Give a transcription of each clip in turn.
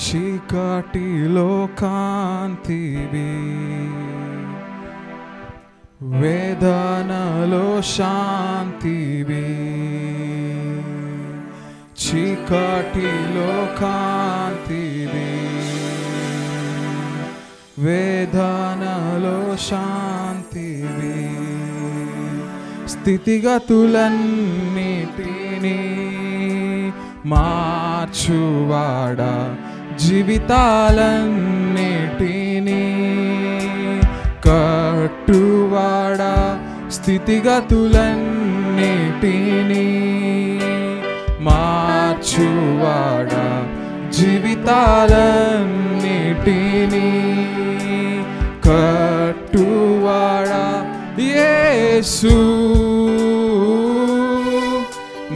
చీకటిలో కాంతివి, వేదనలో శాంతివి. చీకటిలో కాంతివి, వేదనలో శాంతివి. స్థితిగతులన్నిటినీ మార్చువాడా, జీవితాలన్నిటినీ కట్టువాడా. స్థితిగతులన్నిటినీ మార్చువాడా, జీవితాలన్నిటినీ కట్టువాడా. యేసు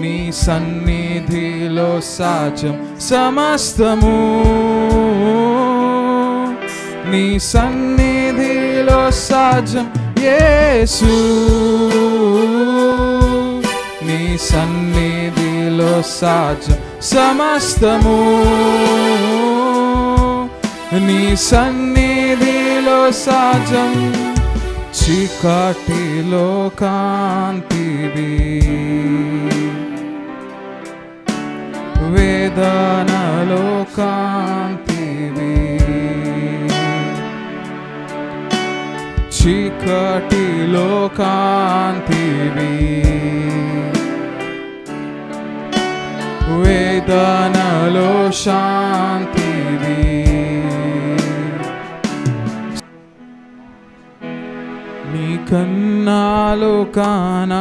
నీ సన్నిధిలో సాధ్యం సమస్తము, నీ సన్నిధిలో సాధ్యం. యేసు నీ సన్నిధిలో సాధ్యం సమస్తము, నీ సన్నిధిలో సాధ్యం. చీకటిలో కాంతివి, వేదనలో కాంతివి. చీకటిలో కాంతివి, వేదనలో శాంతివి. నీకన్నాలో కాన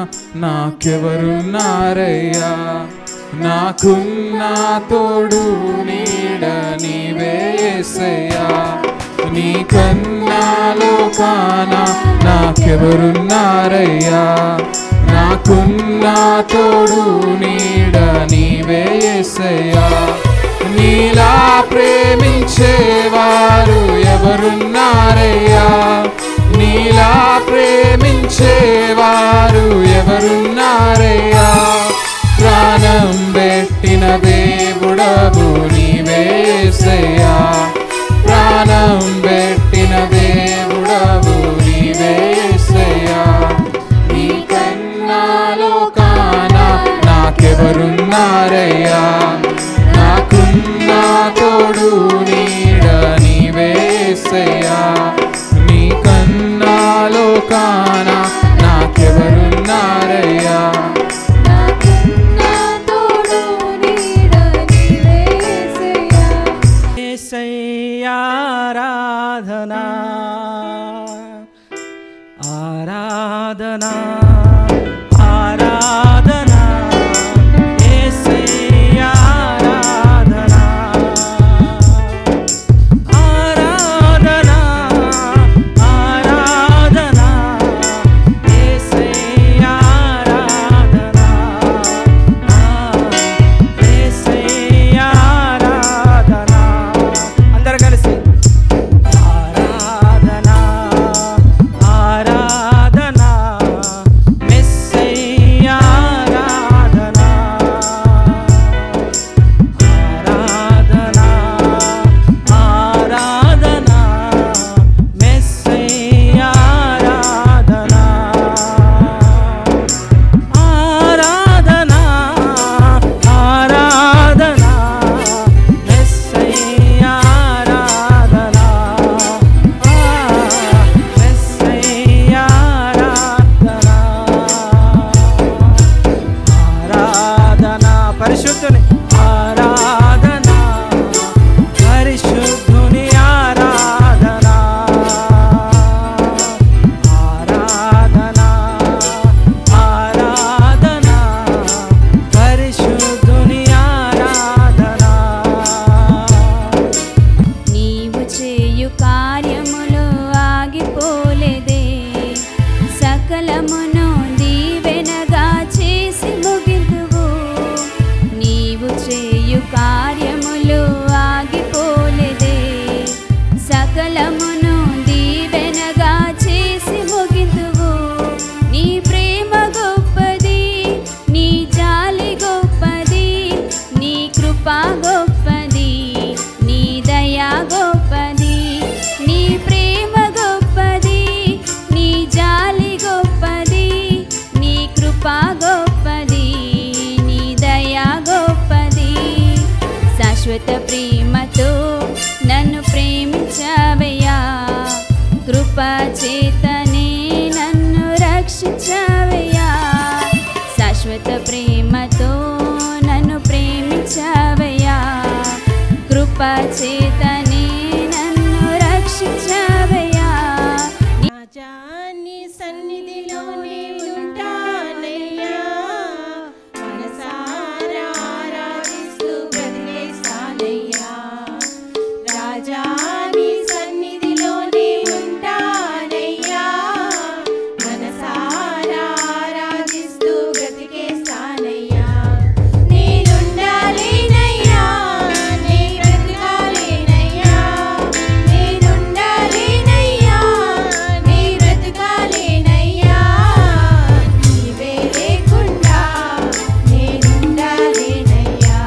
నాకెవరున్నారయ్యా, నాకున్న తోడు నీడ నీవే యేసయ్యా. నీకన్నాలో కాన నాకెవరున్నారయ్యా, నాకున్న తోడు నీడ నీవే యేసయ్యా. నీలా ప్రేమించేవారు ఎవరున్నారయ్యా, నీలా ప్రేమించేవారు ఎవరున్నారయ్యా. ప్రాణం పెట్టిన దేవుడవు నీవే యేసయ్యా, ప్రాణం పెట్టిన దేవుడవు నీవే యేసయ్యా. నీకన్నాలో కాన నాకెవరున్నారయ్యా, నాకున్న తోడు నీడ నీవే యేసయ్యా. నీకన్నాలో కాన నాకెవరున్నారయ్యా, నాకున్న తోడు నీడ నీవే యేసయ్యా. యేసయ్యా ఆరాధనా, ఆరాధనా, ఆరాధనా. యేసయ్యా ఆరాధనా, ఆరాధనా, ఆరాధనా. యేసయ్యా ఆరాధనా, యేసయ్యా ఆరాధనా. అందరూ కలిసి ఆరాధనా, ఆరాధనా, ప్రేమతో నన్ను ప్రేమించావయ్యా, కృపా చేతనే నన్ను రక్షించావయ్యా, శాశ్వత ప్రేమతో నన్ను ప్రేమించావయ్యా, కృపా చేతనే నన్ను రక్షించావయ్యా. రాజా నీ సన్నిధిలోనే ఉంటానయ్యా, మనసారా ఆరాధిస్తూ బ్రతికేస్తానయ్యా. రాజా నీ సన్నిధిలోనే ఉంటానయ్యా, మనసారా ఆరాధిస్తూ బ్రతికేస్తానయ్యా. నేనుండాలేనయ్యా, నీ బ్రతకాలేనయ్యా, నేనుండాలేనయ్యా, నీ బ్రతకాలేనయ్యా. నీవే లేకుండా నేనుండాలేనయ్యా,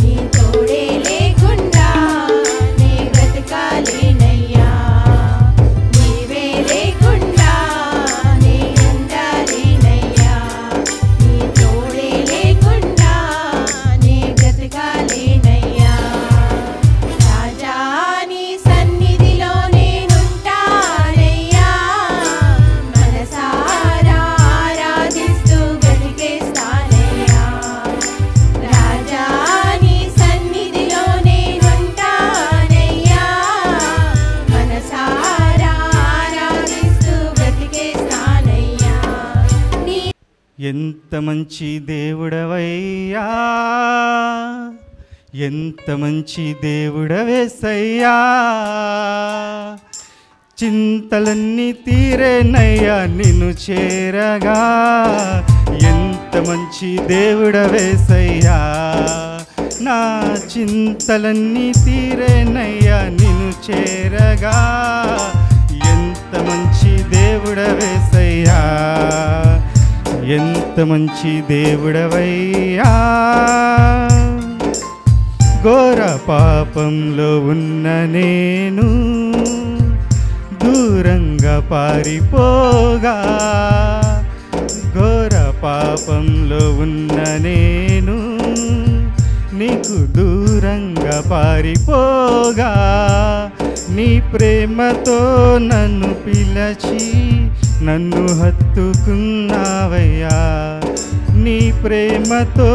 నీ తోడే లేకుండా నీ బ్రతకాలేనయ్యా. నీవే లేకుండా నేనుండాలేనయ్యా, నీ తోడే లేకుండా నీ బ్రతకాలేనయ్యా. రాజా నీ సన్నిధిలో నేనుంటానయ్యా, మనసారా ఆరాధిస్తూ బ్రతికేస్తానయ్యా. రాజా నీ సన్నిధిలో నేనుంటానయ్యా, మనసారా ఆరాధిస్తూ బ్రతికేస్తానయ్యా. నీ ఎంత మంచి దేవుడవయ్యా, ఎంత మంచి దేవుడవేసయ్యా, చింతలన్నీ తీరేనయ్యా నిన్ను చేరగా. ఎంత మంచి దేవుడవేసయ్యా, నా చింతలన్నీ తీరేనయ్యా నిన్ను చేరగా. ఎంత మంచి దేవుడవేసయ్యా, ఎంత మంచి దేవుడవయ్యా. ఘోర పాపంలో ఉన్న నేను దూరంగా పారిపోగా, ఘోర పాపంలో ఉన్న నేను నీకు దూరంగా పారిపోగా, నీ ప్రేమతో నన్ను పిలచి నన్ను హత్తుకున్నావయ్యా, నీ ప్రేమతో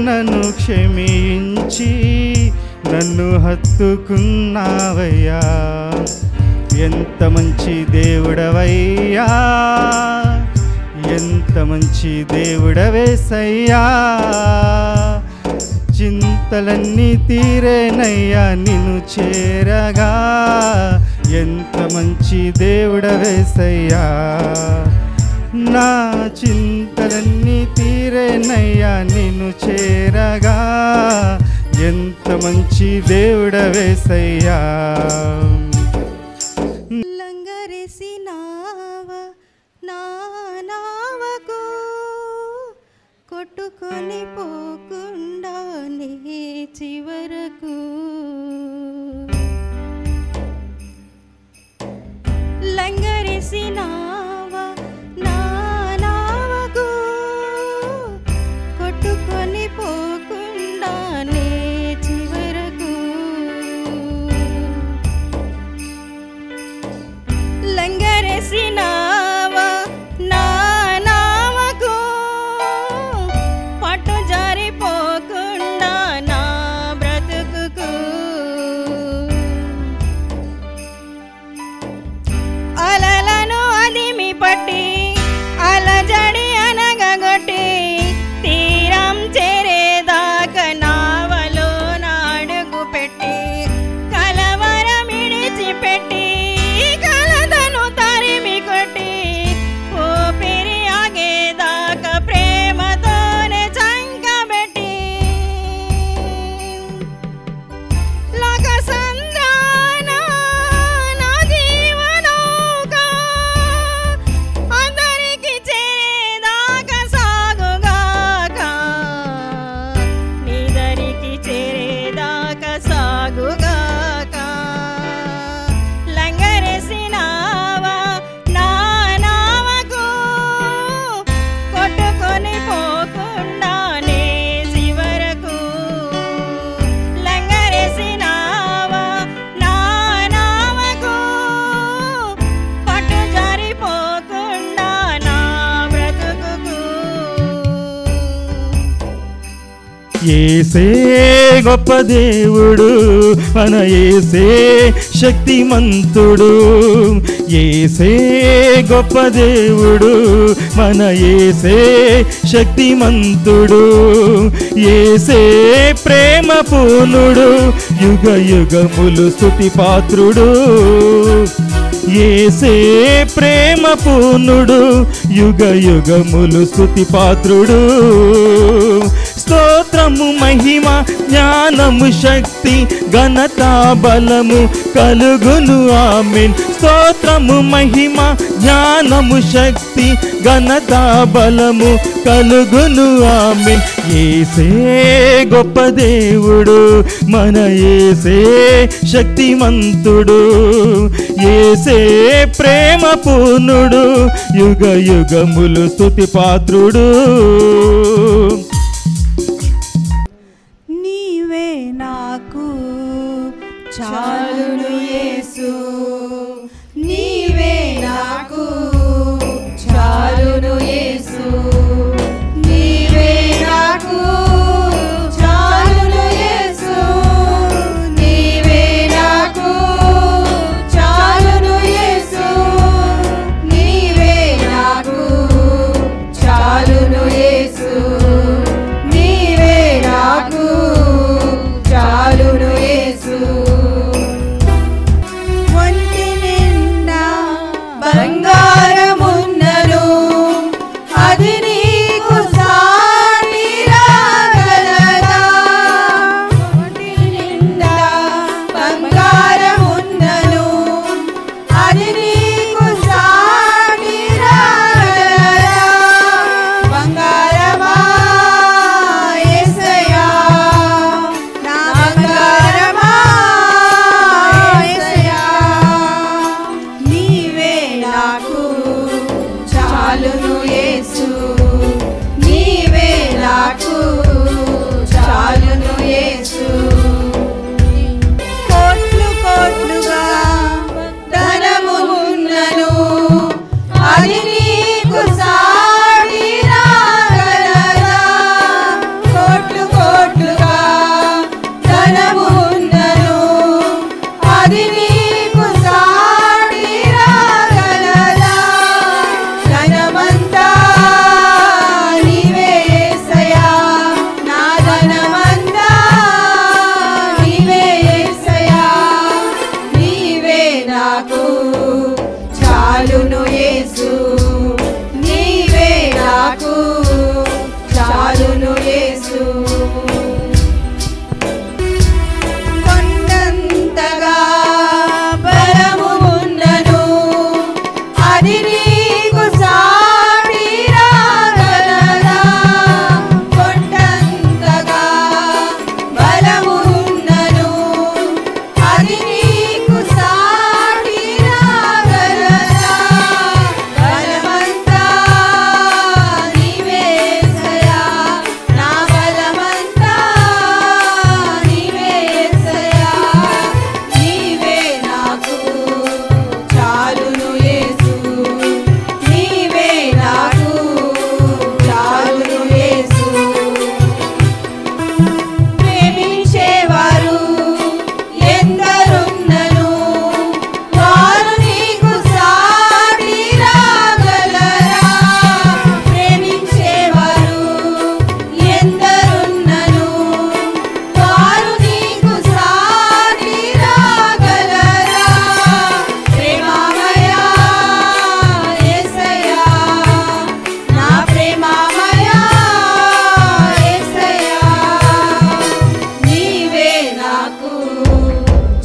నన్ను క్షమించి నన్ను హత్తుకున్నావయ్యా. ఎంత మంచి దేవుడవయ్యా, ఎంత మంచి దేవుడవేసయ్యా, చింతలన్నీ తీరేనయ్యా నిన్ను చేరగా. ఎంత మంచి దేవుడవేసయ్యా, నా చింతలన్నీ తీరేనయ్యా నిన్ను చేరగా. ఎంత మంచి దేవుడవేసయ్యా. లంగరేసినావా నా నావకు, కొట్టుకొని పోకుండా నీ చివరకు. లంగరేసినావా నా నావకు, కొట్టుకొని పోకుండా నీ చివరకు. లంగరేసినావా నా నావకు, పట్టు జారిపోకుండా నా బ్రతుకుకు. యేసే గొప్ప దేవుడు, మన యేసే శక్తిమంతుడు. యేసే గొప్ప దేవుడు, మన యేసే శక్తిమంతుడు. యేసే ప్రేమ పూర్ణుడు, యుగ యుగములు స్తుతి పాత్రుడు. యేసే ప్రేమ పూర్ణుడు, యుగ యుగములు స్తుతి పాత్రుడు. స్తోత్రము మహిమ జ్ఞానము శక్తి ఘనత బలము కలుగును ఆమేన్. స్తోత్రము మహిమ జ్ఞానము శక్తి ఘనత బలము కలుగును ఆమేన్. యేసే గొప్ప దేవుడు, మన యేసే శక్తిమంతుడు. యేసే ప్రేమ పూర్ణుడు, యుగ యుగములు స్తుతి పాత్రుడు. నీవే నాకు చాలును యేసు, నీవే నాకు చాలును యేసు, నీవే నాకు చాలును యేసు, నీవే నాకు చాలును యేసు, నీవే నాకు చాలును యేసు, నీవే నాకు చాలును యేసు. ఒంటి నిండా బంగారమున్నను, అది నీకు సాటి రాగలదా? ఒంటి నిండా బంగారమున్నను, అది నీకు సాటి రాగలదా? బంగారమా యేసయ్యా, నా బంగారమా యేసయ్యా, నీవే నాకు చాలును యేసు, నీవే నాకు చాలును యేసు. కోట్లు కోట్లుగా ధనము ఉన్నను, అది నీకు సాటి రాగలదా? కోట్లు కోట్లుగా ధనము ఉన్నను, అది నీకు సాటి రాగలదా? ధనమంతా నీవే యేసయ్యా, నా ధనమంతా నీవే యేసయ్యా, నీవే నాకు చాలును యేసు, నీవే నాకు చాలును యేసు. కొండంతగా బలము ఉన్నను, అది నీకు సాటి రాగలదా? కొండంతగా బలము ఉన్నను, అది నీకు సాటి రాగలదా? బలమంతా నీవే యేసయ్యా, నా బలమంతా నీవే యేసయ్యా, నీవే నాకు చాలును యేసు, నీవే నాకు చాలును యేసు. ప్రేమించేవారు ఎందరున్నను, వారు నీకు సాటి రాగలరా? ప్రేమించేవారు ఎందరున్నను, వారు నీకు సాటి రాగలరా? ప్రేమమయా యేసయ్యా, నా ప్రేమమయా యేసయ్యా, నీవే నాకు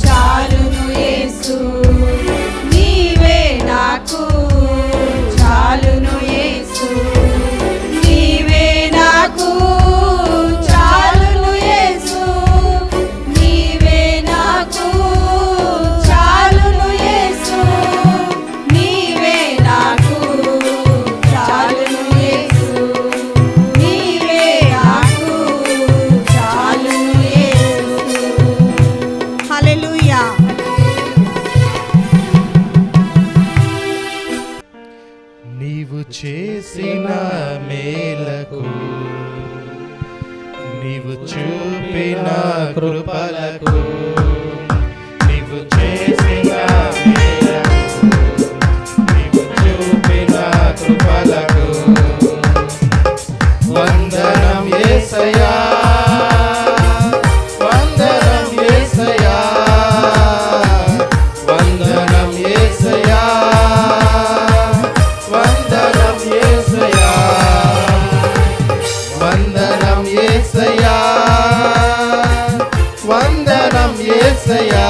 చాలును యేసు, నీవే నాకు చాలును యేసు, నీవే నాకు చాలును యేసు, నీవే నాకు చాలును యేసు, నీవే నాకు చాలును యేసు, నీవే నాకు చాలును యేసు. హల్లెలూయా. నీవు చేసిన మేలకు, నీవు చూపిన కృపలకు నీవు చేసిన మేలకు నీవు చూపిన కృపలకు వందనం యేసయ్యా వందనం యేసయ్యా వందనం యేసయ్యా వందనం యేసయ్యా వందనం యేసయ్యా వందనం యేసయ్యా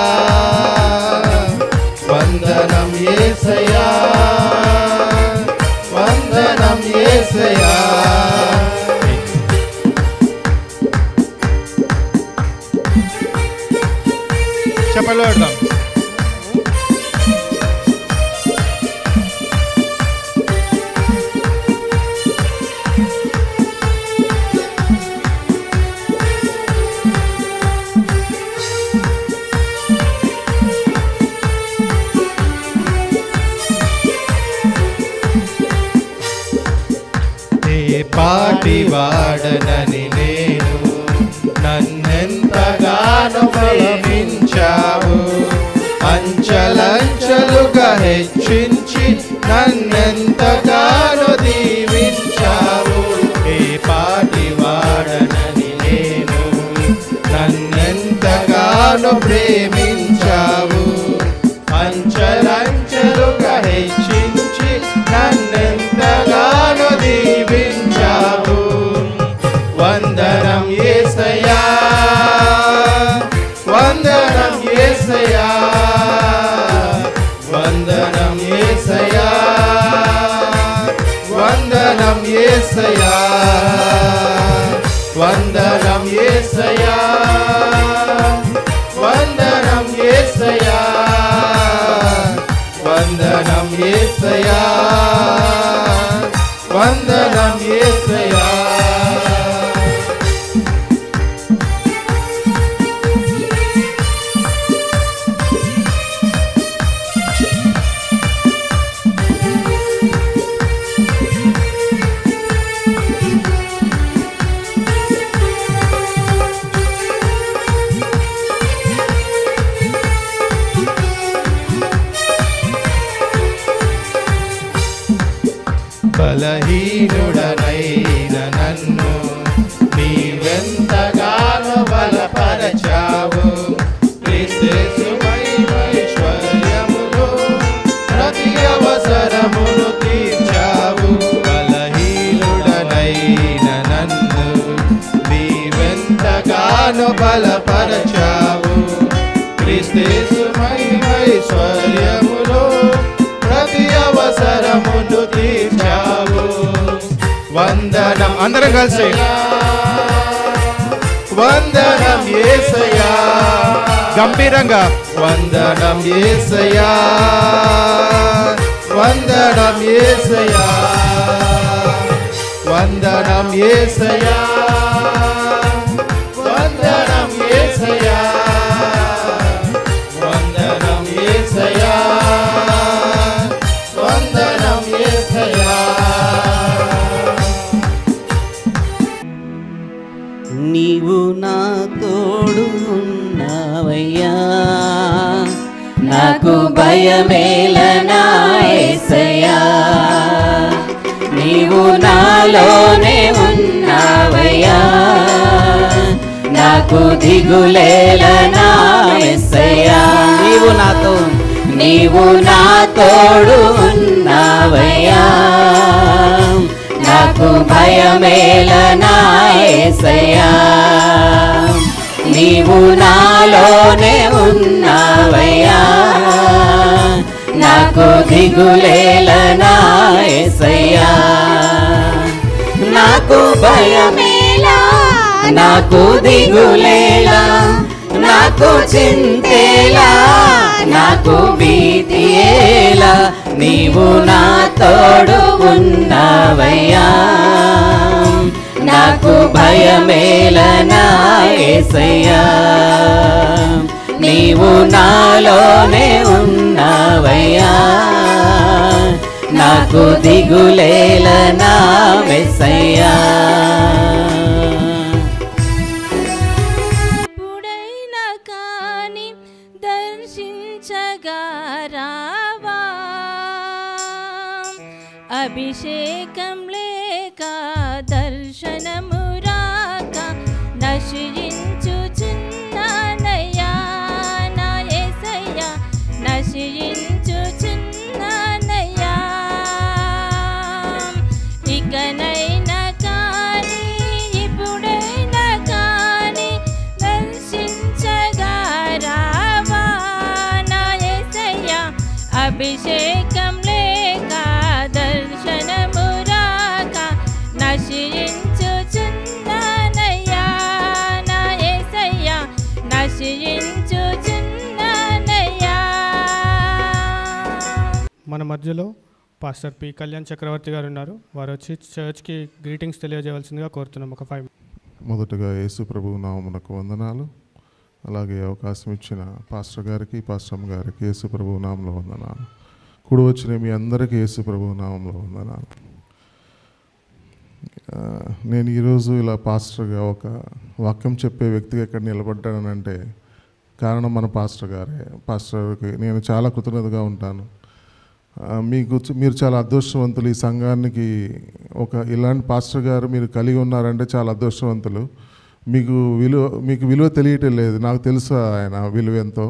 వందనం యేసయ్యా వందనం యేసయ్యా చెప్పలు పెడదాం. పాటి వాడనని నేను నన్నెంతగానో ప్రేమించావు అంచలంచలుగా హెచ్చించి నన్నెంతగానో దీవించావు ఏ పాటి వాడనని నేను నన్నెంతగానో ప్రేమించావు అంచలంచలుగా హెచ్చించి నన్నెంతగానో దీవించావు వందనం యేసయ్యా వందనం యేసయ్యా వందనం యేసయ్యా వందనం యేసయ్యా వందనం యేసయ్యా వందనం యేసయ్యా వందనం యేసయ్యా వందనం యేసయ్యా బలహీనుడనైన నన్ను నీవెంతగానో బలపరచావు క్రీస్తేసుమైశ్వర్యములో ప్రతి అవసరమును తీర్చావు బలహీనుడనైన నన్ను నీవెంతగానో బలపరచావు క్రీస్తేసుమైశ్వర్యములో ప్రతి అవసరమును తీర్చావు వందనం అందరం కలిసి వందనం యేసయ్యా గంభీరంగా వందనం యేసయ్యా వందనం యేసయ్యా వందనం యేసయ్యా వందనం యేసయ్యా వందనం యేసయ్యా వందనం యేసయ్యా నీవు నా తోడు ఉన్నావయ్యా నాకు భయమేలనా యేసయ్యా నీవు నాలోనే ఉన్నావయ్యా నాకు దిగులేలనా యేసయ్యా నీవు నా తోడు ఉన్నావయ్యా నాకు భయమేలనా యేసయ్యా నీవు నాలోనే ఉన్నావయ్యా నాకు దిగులేలనా యేసయ్యా నాకు భయమేలా నాకు దిగులేలా నాకు చింతేలా నాకు భీతియేలా నీవు నా తోడు ఉన్నావయ్యా నాకు భయమేలనా యేసయ్యా నీవు నాలోనే ఉన్నావయ్యా నాకు దిగులేలనా యేసయ్యా దర్శించగా రావా, అభిషేకం లేక దర్శనము రాక నశించుచున్నానయ్యా నా యేసయ్యా, నశించుచున్నానయ్యా. ఇకనైనా కానీ ఇప్పుడైనా కానీ దర్శించగా రావా నా యేసయ్యా, అభిషేకం లేక దర్శనము రాక నశించుచున్నానయ్యా నా యేసయ్యా, నశించుచున్నానయ్యా. మన మధ్యలో పాస్టర్ పి కళ్యాణ్ చక్రవర్తి గారు ఉన్నారు. వారు వచ్చి చర్చ్కి గ్రీటింగ్స్ తెలియజేయవలసిందిగా కోరుతున్నాం. ఒక 5 మొదటగా యేసు ప్రభువు నామమునకు వందనాలు. అలాగే అవకాశం ఇచ్చిన పాస్టర్ గారికి, పాస్టర్ గారికి యేసు ప్రభువు నామంలో వందనాలు. కూడి వచ్చిన మీ అందరికీ యేసు ప్రభువు నామంలో వందనాలు. నేను ఈరోజు ఇలా పాస్టర్గా ఒక వాక్యం చెప్పే వ్యక్తిగా ఇక్కడ నిలబడ్డానంటే కారణం మన పాస్టర్ గారే. పాస్టర్కి నేను చాలా కృతజ్ఞతగా ఉంటాను. మీరు చాలా అదృష్టవంతులు. ఈ సంఘానికి ఇలాంటి పాస్టర్ గారు మీరు కలిగి ఉన్నారంటే చాలా అదృష్టవంతులు. మీకు విలువ తెలియటం లేదు. నాకు తెలుసు ఆయన విలువ ఎంతో.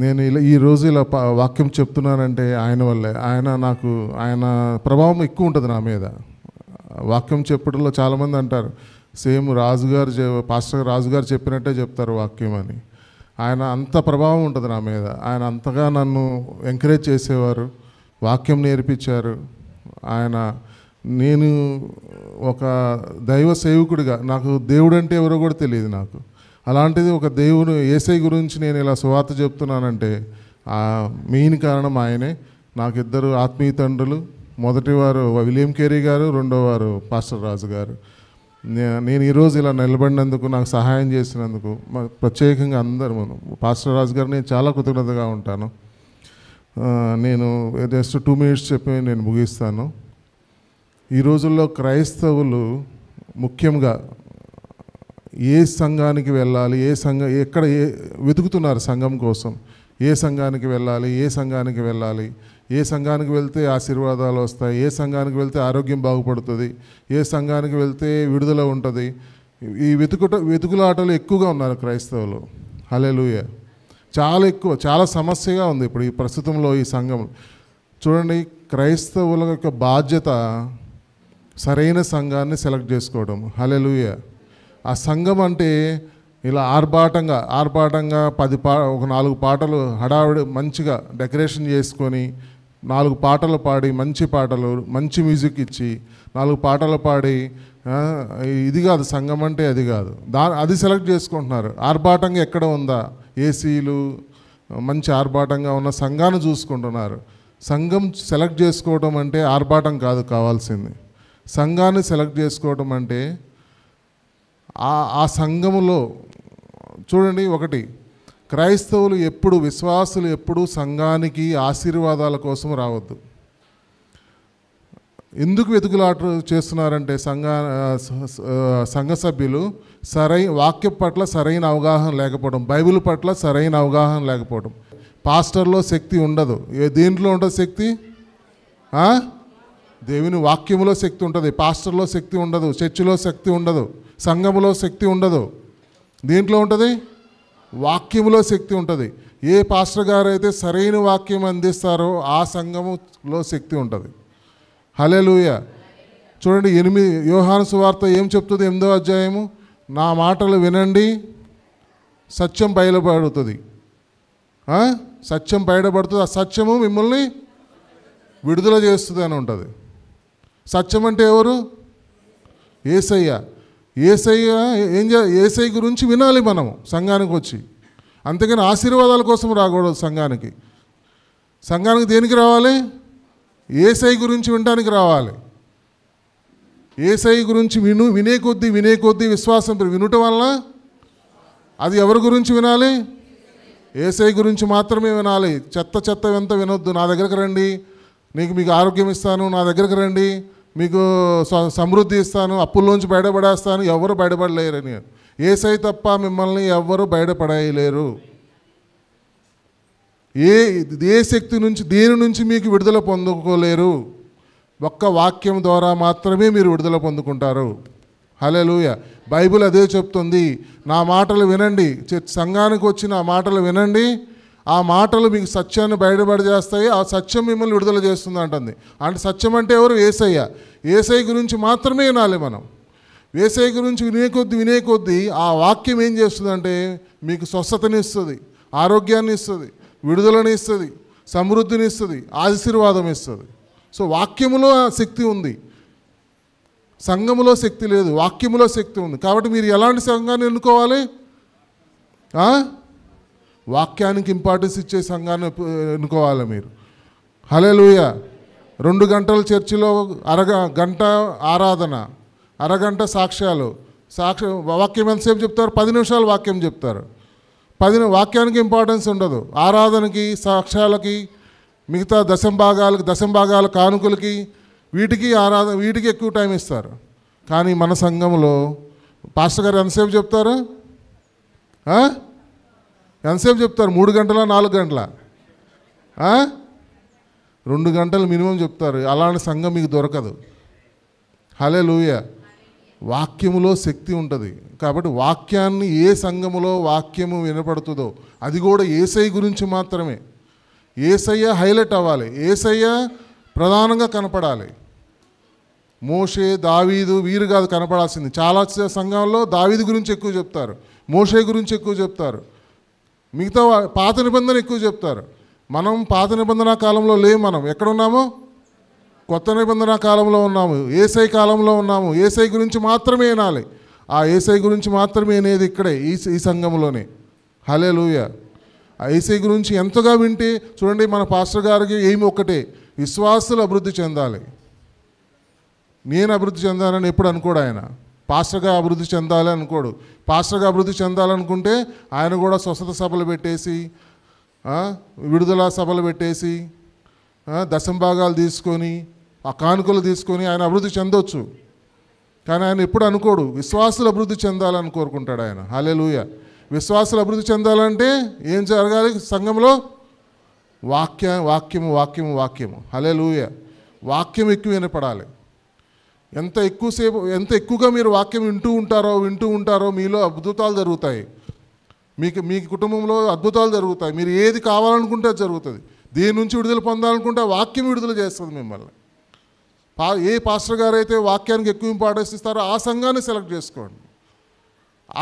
నేను ఈరోజు ఇలా వాక్యం చెప్తున్నానంటే ఆయన వల్లే. ఆయన ప్రభావం ఎక్కువ ఉంటుంది నా మీద. వాక్యం చెప్పడంలో చాలామంది అంటారు సేమ్ పాస్టర్ రాజుగారు చెప్పినట్టే చెప్తారు వాక్యం అని. ఆయన అంత ప్రభావం ఉంటుంది నా మీద. ఆయన అంతగా నన్ను ఎంకరేజ్ చేసేవారు, వాక్యం నేర్పించారు. నేను ఒక దైవ సేవకుడిగా, నాకు దేవుడు అంటే ఎవరో కూడా తెలియదు నాకు. అలాంటిది ఒక దేవుడు యేసయ్య గురించి నేను ఇలా సువార్త చెప్తున్నానంటే మెయిన్ కారణం ఆయనే. నాకు 2 ఆత్మీయ తండ్రులు. మొదటివారు విలియం కేరీ గారు, రెండోవారు పాస్టర్ రాజు గారు. నేను ఈరోజు ఇలా నిలబడినందుకు, నాకు సహాయం చేసినందుకు ప్రత్యేకంగా అందరూ పాస్టర్ రాజు గారు నేను చాలా కృతజ్ఞతగా ఉంటాను. నేను జస్ట్ 2 minutes చెప్పి నేను ముగిస్తాను. ఈ రోజుల్లో క్రైస్తవులు ముఖ్యంగా ఏ సంఘానికి వెళ్ళాలి, ఎక్కడ వెతుకుతున్నారు సంఘం కోసం. ఏ సంఘానికి వెళ్ళాలి, ఏ సంఘానికి వెళ్తే ఆశీర్వాదాలు వస్తాయి, ఏ సంఘానికి వెళ్తే ఆరోగ్యం బాగుపడుతుంది, ఏ సంఘానికి వెళ్తే విడుదల ఉంటుంది. ఈ వెతుకులాటలు ఎక్కువగా ఉన్నారు క్రైస్తవులు. హల్లెలూయా. చాలా ఎక్కువ, చాలా సమస్యగా ఉంది ఇప్పుడు ఈ ప్రస్తుతంలో ఈ సంఘం. చూడండి, క్రైస్తవుల యొక్క బాధ్యత సరైన సంఘాన్ని సెలెక్ట్ చేసుకోవడం. హల్లెలూయా. ఆ సంఘం అంటే ఇలా ఆర్భాటంగా ఒక 4 పాటలు హడావిడి మంచిగా డెకరేషన్ చేసుకొని 4 పాటలు పాడి, మంచి పాటలు, మంచి మ్యూజిక్ ఇచ్చి 4 పాటలు పాడి, ఇది కాదు సంఘం అంటే. అది కాదు, అది సెలెక్ట్ చేసుకుంటున్నారు. ఆర్భాటంగా ఎక్కడ ఉందా, ఏసీలు మంచి ఆర్భాటంగా ఉన్న సంఘాన్ని చూసుకుంటున్నారు. సంఘం సెలెక్ట్ చేసుకోవడం అంటే ఆర్భాటం కాదు కావాల్సింది. సంఘాన్ని సెలెక్ట్ చేసుకోవడం అంటే ఆ సంఘములో చూడండి, ఒకటి క్రైస్తవులు ఎప్పుడు, విశ్వాసులు ఎప్పుడు సంఘానికి ఆశీర్వాదాల కోసం రావద్దు. ఎందుకు వెతుకులాట చేస్తున్నారంటే సంఘ సభ్యులు వాక్యం పట్ల సరైన అవగాహన లేకపోవడం, బైబిల్ పట్ల సరైన అవగాహన లేకపోవడం. పాస్టర్లో శక్తి ఉండదు. దేంట్లో ఉంటుంది శక్తి? దేవుని వాక్యములో శక్తి ఉంటుంది. పాస్టర్లో శక్తి ఉండదు, చర్చిలో శక్తి ఉండదు, సంఘములో శక్తి ఉండదు. దేంట్లో ఉంటుంది? వాక్యములో శక్తి ఉంటుంది. ఏ పాస్టర్ గారు అయితే సరైన వాక్యం అందిస్తారో ఆ సంఘములో శక్తి ఉంటుంది. హల్లెలూయా. చూడండి, 8 యోహాను సువార్త ఏం చెప్తుంది? 8వ అధ్యాయము, నా మాటలు వినండి, సత్యం బయలుపడుతుంది. సత్యం బయటపడుతుంది, ఆ సత్యము మిమ్మల్ని విడుదల చేస్తుంది అని ఉంటుంది. సత్యం అంటే ఎవరు? యేసయ్య. యేసయ్య గురించి వినాలి మనము సంఘానికి వచ్చి. అంతేగాని ఆశీర్వాదాల కోసం రాకూడదు సంఘానికి. దేనికి రావాలి? యేసయ్య గురించి వినడానికి రావాలి. యేసయ్య గురించి వినే కొద్దీ విశ్వాసం వినటం వలన అది ఎవరి గురించి వినాలి? యేసయ్య గురించి మాత్రమే వినాలి. చెత్త ఎంత వినొద్దు. నా దగ్గరకు రండి, మీకు ఆరోగ్యం ఇస్తాను, నా దగ్గరకు రండి, మీకు సమృద్ధి ఇస్తాను, అప్పుల్లోంచి బయటపడేస్తాను. ఎవరు బయటపడలేరని. యేసయ్య తప్ప మిమ్మల్ని ఎవ్వరు బయటపడలేరు. ఏ శక్తి నుంచి దేని నుంచి మీకు విడుదల పొందుకోలేరు. ఒక్క వాక్యం ద్వారా మాత్రమే మీరు విడుదల పొందుకుంటారు. హల్లెలూయా. బైబిల్ అదే చెప్తుంది. నా మాటలు వినండి, సంఘానికి వచ్చి నా మాటలు వినండి, ఆ మాటలు మీకు సత్యాన్ని బయటపడి చేస్తాయి, ఆ సత్యం మిమ్మల్ని విడుదల చేస్తుంది అంటుంది. అంటే సత్యం అంటే ఎవరు? యేసయ్య. యేసయ్య గురించి మాత్రమే వినాలి మనం. యేసయ్య గురించి వినే కొద్దీ ఆ వాక్యం ఏం చేస్తుందంటే మీకు స్వస్థతని ఇస్తుంది, ఆరోగ్యాన్ని ఇస్తుంది, విడుదలని ఇస్తుంది, సమృద్ధిని ఇస్తుంది, ఆశీర్వాదం ఇస్తుంది. సో వాక్యములో శక్తి ఉంది, సంఘములో శక్తి లేదు, వాక్యములో శక్తి ఉంది. కాబట్టి మీరు ఎలాంటి సంఘాన్ని ఎన్నుకోవాలి? వాక్యానికి ఇంపార్టెన్స్ ఇచ్చే సంఘాన్ని ఎన్నుకోవాలి మీరు. హల్లెలూయా. 2 గంటల చర్చిలో గంట ఆరాధన, అరగంట సాక్ష్యాలు. వాక్యం ఎంతసేపు చెప్తారు? 10 నిమిషాలు వాక్యం చెప్తారు. వాక్యానికి ఇంపార్టెన్స్ ఉండదు. ఆరాధనకి, సాక్ష్యాలకి, మిగతా దశంభాగాల కానుకలకి, వీటికి ఎక్కువ టైం ఇస్తారు. కానీ మన సంఘంలో పాస్టర్ గారు ఎంతసేపు చెప్తారు? ఎంతసేపు చెప్తారు? 3 గంటలా, 4 గంటలా? 2 గంటలు మినిమం చెప్తారు. అలాంటి సంఘం మీకు దొరకదు. హల్లెలూయా. వాక్యములో శక్తి ఉంటుంది. కాబట్టి వాక్యాన్ని ఏ సంఘములో వాక్యము వినపడుతుందో అది కూడా యేసయ్య గురించి మాత్రమే. యేసయ్య హైలైట్ అవ్వాలి, యేసయ్య ప్రధానంగా కనపడాలి. మోషే, దావీదు వీరు కాదు కనపడాల్సింది. చాలా సంఘాల్లో దావీదు గురించి ఎక్కువ చెప్తారు, మోషే గురించి ఎక్కువ చెప్తారు, మిగతా పాత నిబంధన ఎక్కువ చెప్తారు. మనం పాత నిబంధన కాలంలో లేము. మనం ఎక్కడున్నాము? కొత్త నిబంధన కాలంలో ఉన్నాము, యేసయ్య కాలంలో ఉన్నాము. యేసయ్య గురించి మాత్రమే వినాలి. ఆ యేసయ్య గురించి మాత్రమే వినేది ఇక్కడే, ఈ సంఘంలోనే. హల్లెలూయా. ఆ యేసయ్య గురించి ఎంతగా వింటే చూడండి, మన పాస్టర్ గారికి ఏమి ఒక్కటే, విశ్వాసులు అభివృద్ధి చెందాలి. నేను అభివృద్ధి చెందాలని ఎప్పుడు అనుకోడు ఆయన. పాస్టర్గా అభివృద్ధి చెందాలి అనుకోడు. పాస్టర్గా అభివృద్ధి చెందాలనుకుంటే ఆయన కూడా స్వస్థత సభలు పెట్టేసి, విడుదల సభలు పెట్టేసి, దశంభాగాలు తీసుకొని, ఆ కానుకలు తీసుకొని ఆయన అభివృద్ధి చెందొచ్చు. కానీ ఆయన ఎప్పుడు అనుకోడు, విశ్వాసులు అభివృద్ధి చెందాలని కోరుకుంటాడు ఆయన. హల్లెలూయా. విశ్వాసులు అభివృద్ధి చెందాలంటే ఏం జరగాలి? సంఘంలో వాక్యము. హల్లెలూయా. వాక్యం ఎక్కువ వినపడాలి. ఎంత ఎక్కువగా మీరు వాక్యం వింటూ ఉంటారో మీలో అద్భుతాలు జరుగుతాయి. మీ కుటుంబంలో అద్భుతాలు జరుగుతాయి. మీరు ఏది కావాలనుకుంటే అది జరుగుతుంది. దేని నుంచి విడుదల పొందాలనుకుంటే వాక్యం విడుదల చేస్తుంది మిమ్మల్ని. ఏ పాస్టర్ గారు అయితే వాక్యానికి ఎక్కువ ఇంపార్టెన్స్ ఇస్తారో ఆ సంఘాన్ని సెలెక్ట్ చేసుకోండి.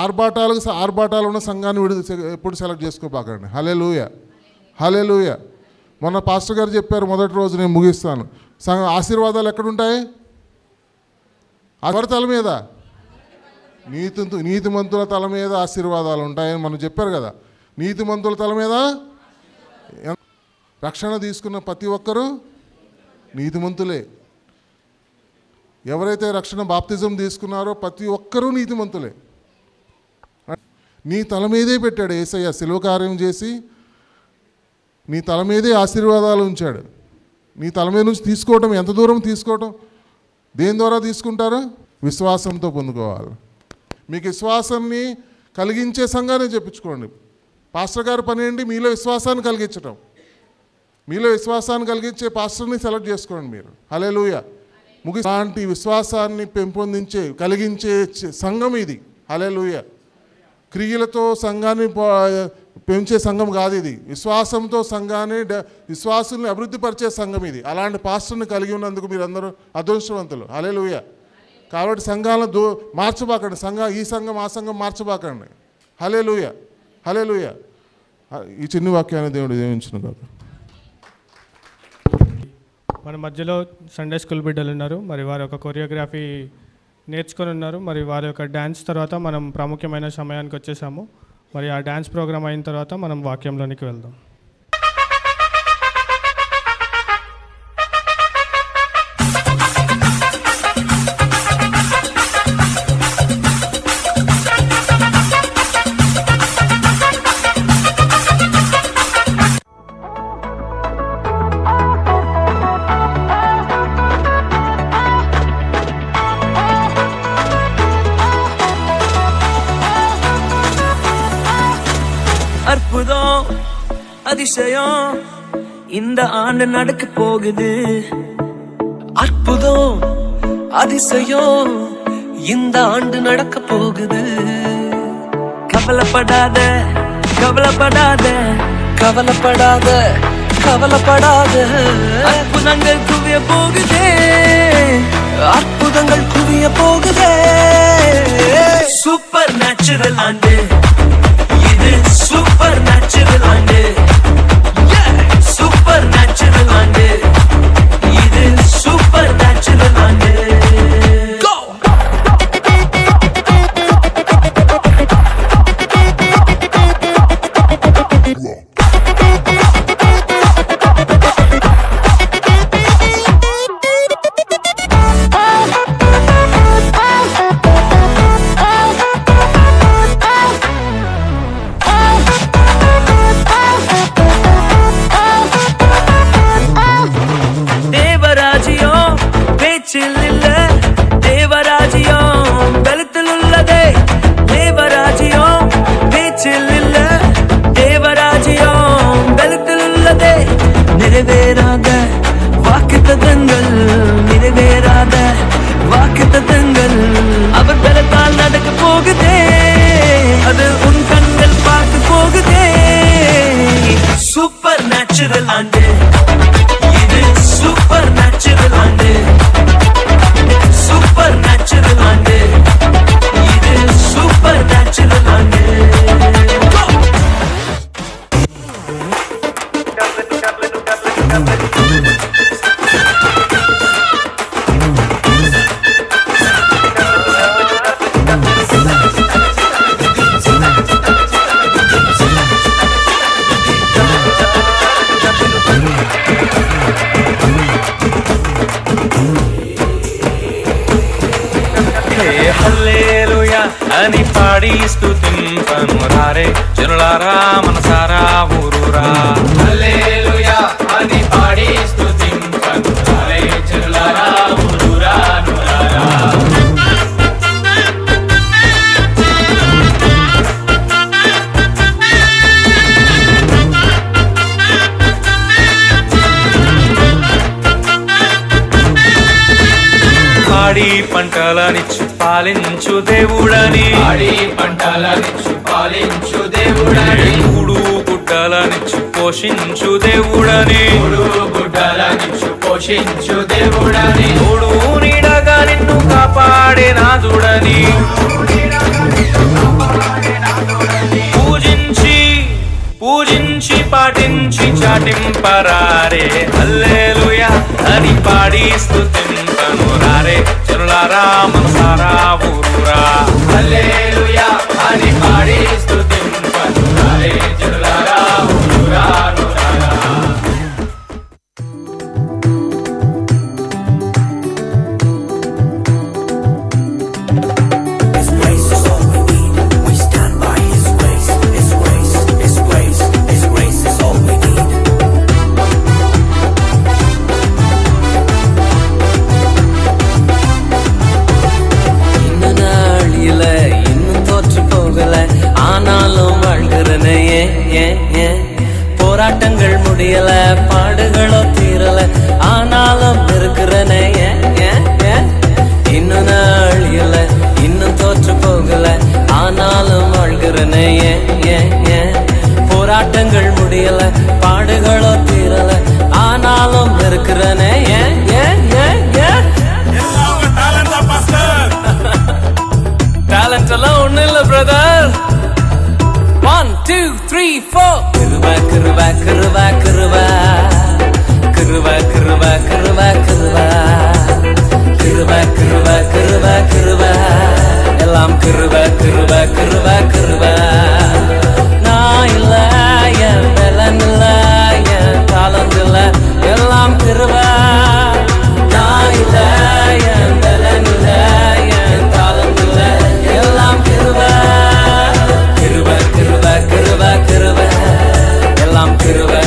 ఆర్భాటాలు ఉన్న సంఘాన్ని ఎప్పుడు సెలెక్ట్ చేసుకోబాకండి. హల్లెలూయా. మొన్న పాస్టర్ గారు చెప్పారు, మొదటి రోజు నేను ముగిస్తాను. ఆశీర్వాదాలు ఎక్కడుంటాయి? ఎవరి తల మీద? నీతిమంతుల తల మీద ఆశీర్వాదాలు ఉంటాయని మనం చెప్పారు కదా. నీతిమంతుల తల మీద రక్షణ తీసుకున్న ప్రతి ఒక్కరూ నీతిమంతులే. ఎవరైతే రక్షణ బాప్తిజం తీసుకున్నారో ప్రతి ఒక్కరూ నీతిమంతులే. నీ తల మీదే పెట్టాడు యేసయ్య, శిలువ కార్యం చేసి నీ తల మీదే ఆశీర్వాదాలు ఉంచాడు. నీ తల మీద నుంచి తీసుకోవటం, ఎంత దూరం తీసుకోవటం? దేని ద్వారా తీసుకుంటారు? విశ్వాసంతో పొందుకోవాలి. మీకు విశ్వాసాన్ని కలిగించే సంఘాన్ని చెప్పించుకోండి. పాస్టర్ గారి పని ఏంటి? మీలో విశ్వాసాన్ని కలిగించటం. మీలో విశ్వాసాన్ని కలిగించే పాస్టర్ని సెలెక్ట్ చేసుకోండి మీరు. హల్లెలూయా. అలాంటి విశ్వాసాన్ని కలిగించే సంఘం ఇది. హల్లెలూయా. క్రియలతో సంఘాన్ని పెంచే సంఘం కాదు ఇది. విశ్వాసంతో విశ్వాసుల్ని అభివృద్ధిపరిచే సంఘం ఇది. అలాంటి పాస్టర్ని కలిగి ఉన్నందుకు మీరు అందరూ అదృష్టవంతులు. హల్లెలూయా. కాబట్టి సంఘాలను మార్చబాకండి. ఈ సంఘం ఆ సంఘం మార్చబాకండి. హల్లెలూయా. ఈ చిన్న వాక్యాన్ని దేవుడు దీవించును కాదు. మన మధ్యలో సండే స్కూల్ బిడ్డలు ఉన్నారు. మరి వారి యొక్క కొరియోగ్రఫీ నేర్చుకొని ఉన్నారు. మరి వారి యొక్క డ్యాన్స్ తర్వాత మనం ప్రాముఖ్యమైన సమయానికి వచ్చేసాము. మరి ఆ డ్యాన్స్ ప్రోగ్రామ్ అయిన తర్వాత మనం వాక్యంలోనికి వెళ్దాం. அதிசயம் இந்த ஆண்டு நடக்க போகுது. அற்புதம் அதிசயம் இந்த ஆண்டு நடக்க போகுது. கவலைப்படாத கவலைப்படாத கவலைப்படாத கவலைப்படாத. அற்புதங்கள் குவிய போகுதே, அற்புதங்கள் குவிய போகுதே. சூப்பர் நேச்சுரல் ஆண்டு இது, சூப்பர் நேச்சுரல் ஆண்டு. சூப்பர் நேச்சுரல் ஆண்டு இது, சூப்பர் நேச்சுரல் ஆண்டு. நிறைவேறாத வாக்குத்தத்தங்கள், நிறைவேறாத வாக்குத்தத்தங்கள் அவர் பலத்தால் நடக்க போகுதே, அது உன் கண்கள் பார்த்து போகுதே. சூப்பர் நேச்சுரல் ஆண்டு இது, சூப்பர் நேச்சுரல் ஆண்டு. சூப்பர் நேச்சுரல் ஆண்டு இது, சூப்பர் நேச்சுரல் ஆண்டு. హల్లెలూయా అని పాడి స్తుతింపను రారే జనులారా మనసారా ఊరూరా. హల్లెలూయా అని పాడి స్తుతింపను రారే జనులారా ఊరూరా నూరారా. పాడి పంటలనిచ్చు పాలించు దేవుడని, పాడి పంటలనిచ్చు పాలించు దేవుడని, కూడు గుడ్డలనిచ్చు పోషించు దేవుడని, మూడు గుడ్డలనిచ్చు పోషించు దేవుడని, తోడు నీడగా నిన్ను కాపాడే నాదుడని పూజించి పూజించి పాటించి చాటింపరారే. హల్లెలూయా అని పాడి స్తుతింపను రారే జనులారా మనసారా ఊరూరా. హల్లెలూయా అని పాడి స్తుతింపను రారే జనులారా ఊరూరా నూరారా. போராட்டங்கள் முடியல, பாடுகளோ தீரல, ஆனாலும் இருக்கிறனே. இன்னும் நாள் இல்ல, இன்னும் தோற்று போகல, ஆனாலும் வாழ்கிறனே. போராட்டங்கள் முடியல, பாடுகளோ தீரல, ஆனாலும் இருக்கிறனே. டேலண்ட் எல்லாம் ஒண்ணு இல்ல பிரதர். 1 2 3 4 கிருபா கிருபா கிருபா கிருபா கிருபா கிருபா கிருபா கிருபா கிருபா கிருபா கிருபா கிருபா எல்லாம் கிருபா கிருபா கிருபா கிருபா. நான் இல்ல, என் பலன் இல்ல, என் தாளம் இல்ல, எல்லாம் கிருபா. நான் இல்ல, என் பலன் இல்ல, என் தாளம் இல்ல, எல்லாம் கிருபா. கிருபா கிருபா கிருபா கிருபா எல்லாம் கிருபா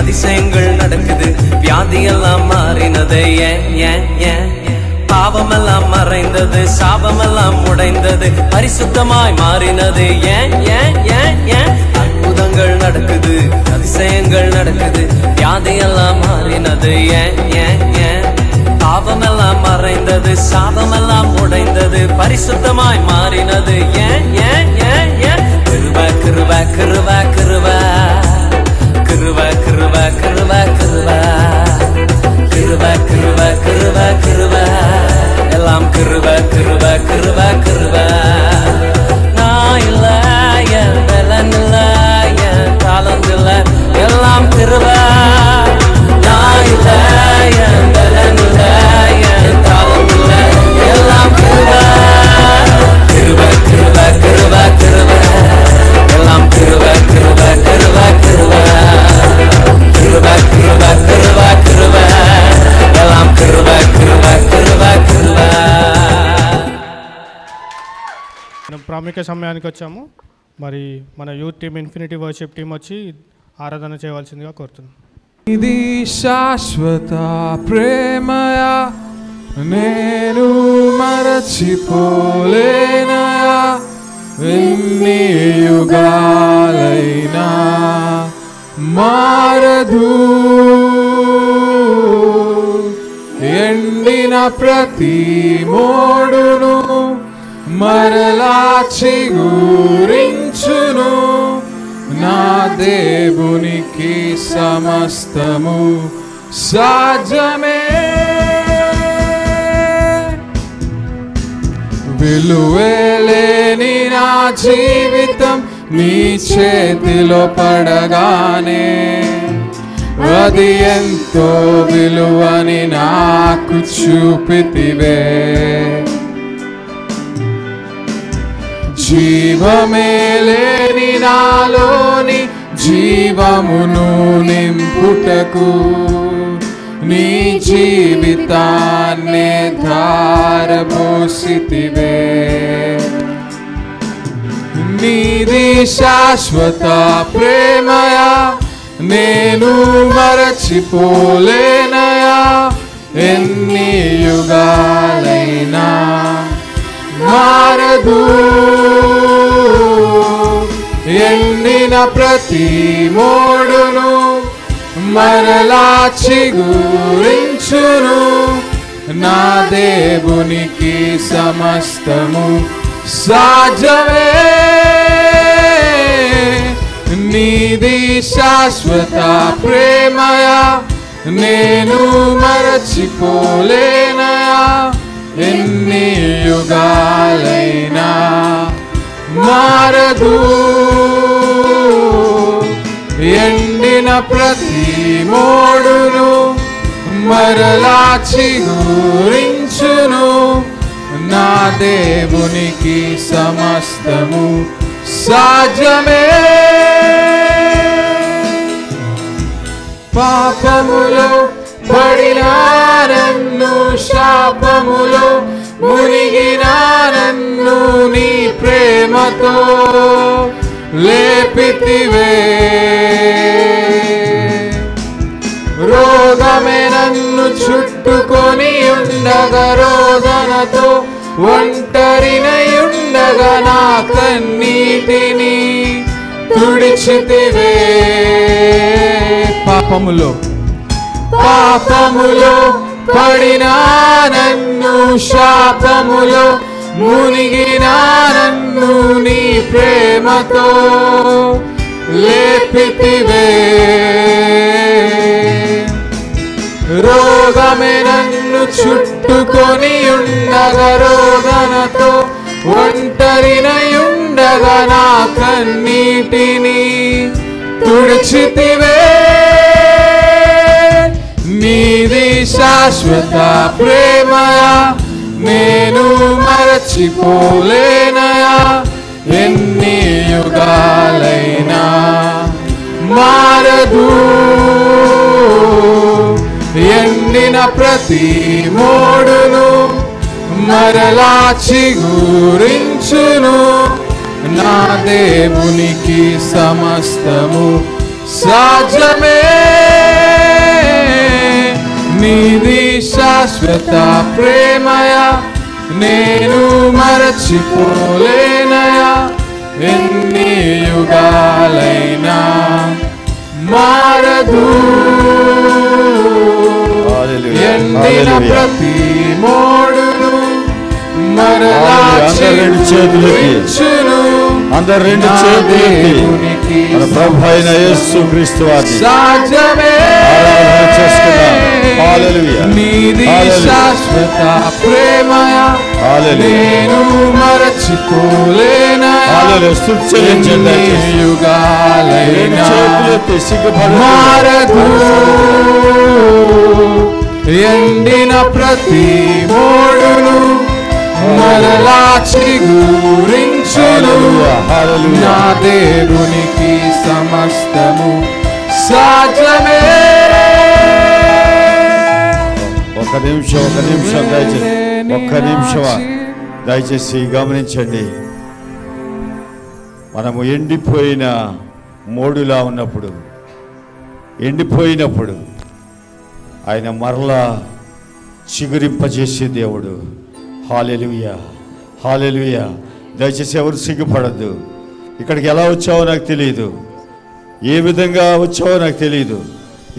அதிசயங்கள் நடக்குது, வியாதியெல்லாம் மாறினது. ஏன் ஏன் ஏன் பாவமெல்லாம் மறைந்தது, சாபமெல்லாம் உடைந்தது, பரிசுத்தமாய் மாறினது. ஏன் ஏன் ஏன் ஏன் அற்புதங்கள் நடக்குது, அதிசயங்கள் நடக்குது, வியாதியெல்லாம் மாறினது. ஏன் ஏன் ஏன் பாவமெல்லாம் மறைந்தது, சாபமெல்லாம் உடைந்தது, பரிசுத்தமாய் மாறினது. ஏன் ஏன் ஏன் ஏன் கிருபை கிருபை கிருபை கிருபை கிருபை கிருபை கிருபை கிருபை கிருபை கிருபை கிருபை கிருபை எல்லாம் கிருபை கிருபை கிருபை கிருபை. நான் இல்ல, என் பலன் இல்ல, என் தாளந்து இல்ல, எல்லாம் கிருபை. நான் இல்ல, என் பலன் இல்ல, என் தாளந்து இல்ல, எல்லாம் கிருபை. கிருபை கிருபை கிருபை கிருபை எல்லாம் கிருபை கிருபை கிருபை கிருபை கிருபை கிருபை கிருபை கிருபை எல்லாம் கிருபை கிருபை கிருபை கிருபை. మనం ప్రాముఖ్య సమయానికి వచ్చాము. మరి మన youth team infinity worship team వచ్చి ఆరాధన చేయవలసిందిగా కోరుతున్నాం. ఇది శాశ్వత ప్రేమయా, నేను మరచిపోలేనయా, ఎన్ని యుగాలైనా మారదు. ఎండిన ప్రతి మోడును మరలా చిగురించును. నా దేవునికి సమస్తము సాధ్యమే. విలువలేని నా జీవితం నీ చేతిలో పడగానే అది ఎంతో విలువని నాకు చూపితివే. జీవమే లేని నాలోని జీవమును నింపుటకు నీ జీవితాన్నే ధారపోసితివే. నీది శాశ్వత ప్రేమయా, నేను మరచిపోలేనయా, ఎన్ని యుగాలైనా మారదు. ఎండిన ప్రతి మోడును మరలా చిగురించును. నా దేవునికి సమస్తము సాధ్యమే. నీది శాశ్వత ప్రేమయా, నేను మరచిపోలేనయా, ఎన్ని యుగాలైనా మారదు. ఎండిన ప్రతి మోడును మరలా చిగురించును. నా దేవునికి సమస్తము సాధ్యమే. పాపములో పడిన నన్ను, శాపములో మునిగిన నన్ను నీ ప్రేమతో లేపితివే. రోగమే నన్ను చుట్టుకొని ఉండగా, రోదనతో ఒంటరినై ఉండగా నా కన్నీటిని తుడిచితివే. పాపములో పడిన నన్ను, శాపములో మునిగిన నన్ను నీ ప్రేమతో లేపితివే. రోగమే నన్ను చుట్టుకొని ఉండగా, రోదనతో ఒంటరినై ఉండగా నా కన్నీటిని తుడిచితివే. నీది శాశ్వత ప్రేమయా, నేను మరచిపోలేనయా, ఎన్ని యుగాలైనా మారదు. ఎండిన ప్రతి మోడును మరలా చిగురించును. నా దేవునికి సమస్తము సాధ్యమే. నీది శాశ్వత ప్రేమయా నేను మరచిపోలేనయా ఎన్ని యుగాలైనా మారదు ఎండిన ప్రతి మోడును మరలా చిగురించును అందరు రెండు చేతులెత్తి మన ప్రభు అయిన యేసుక్రీస్తు వారిని సాధ్యమే నీది శాశ్వత ప్రేమయా నేను మరచిపోలేనయా యుగాలైనా మారదు ఎండిన ప్రతి మోడును మరలా చిగురించును నా దేవునికి సమస్తము సాధ్యమే ఒక్క నిమిషం దయచేసి గమనించండి. మనము ఎండిపోయిన మోడులా ఉన్నప్పుడు ఎండిపోయినప్పుడు ఆయన మరలా చిగురింపజేసే దేవుడు. హల్లెలూయా హల్లెలూయా. దయచేసి ఎవరు సిగ్గుపడద్దు. ఇక్కడికి ఎలా వచ్చావో నాకు తెలియదు, ఏ విధంగా వచ్చావో నాకు తెలియదు.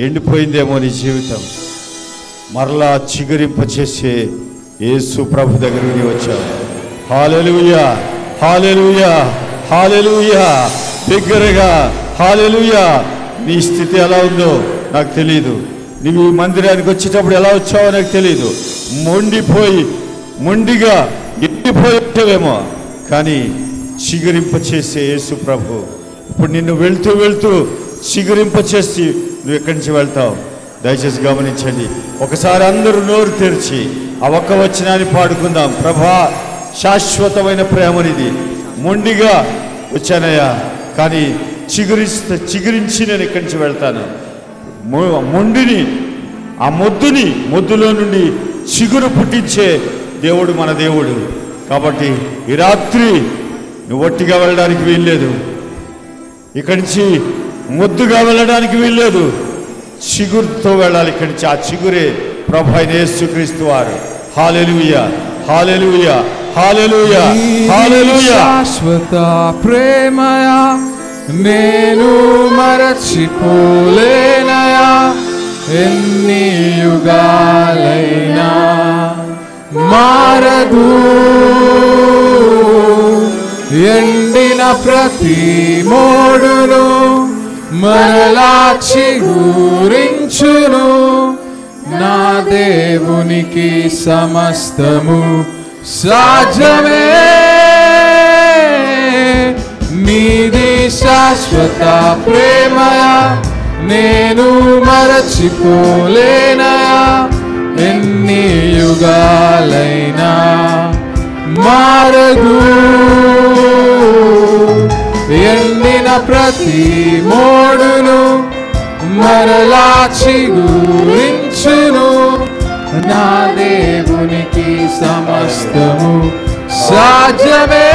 ఎండిపోయిందేమో నీ జీవితం, మరలా చిగురింపచేసే యేసు ప్రభు దగ్గరికి వచ్చావు. హల్లెలూయా హల్లెలూయా హల్లెలూయా. బిగ్గరగా హల్లెలూయా. నీ స్థితి ఎలా ఉందో నాకు తెలియదు, నీవు ఈ మందిరానికి వచ్చేటప్పుడు ఎలా వచ్చావో నాకు తెలియదు. మొండిగా ఎండిపోయేవేమో, కానీ చిగురింపచేసే యేసు ప్రభు ఇప్పుడు నిన్ను వెళ్తూ చిగురింపచేసి నువ్వు ఎక్కడి నుంచి వెళ్తావు. దయచేసి గమనించండి. ఒకసారి అందరూ నోరు తెరిచి ఆ ఒక్క వచనాన్ని పాడుకుందాం. ప్రభా, శాశ్వతమైన ప్రేమనిది. మొండిగా వచ్చానయ్యా, కానీ చిగురించి నేను ఇక్కడి నుంచి వెళ్తాను. మొండిని, ఆ మొద్దులో నుండి చిగురు పుట్టించే దేవుడు మన దేవుడు. కాబట్టి ఈ రాత్రి నువ్వు ఒట్టిగా వెళ్ళడానికి వీల్లేదు, ఇక్కడి నుంచి మొద్దుగా వెళ్ళడానికి వీల్లేదు, చిగురుతో వెళ్ళాలి ఇక్కడి నుంచి. ఆ చిగురే ప్రభు అయిన యేసుక్రీస్తు వారు. హల్లెలూయా హల్లెలూయా హల్లెలూయా హల్లెలూయా. శాశ్వత ప్రేమయా నేను మరచిపోలేనయా ఎన్ని యుగాలైనా మారదు ఎండిన ప్రతి మోడును మరలా చిగురించును నా దేవునికి సమస్తము సాధ్యమే నీది శాశ్వత ప్రేమయా నేను మరచిపోలేనయా ఎన్ని యుగాలైనా మారదు ఎండిన ప్రతి మోడును మరలా చిగురించును నా దేవునికి సమస్తము సాధ్యమే.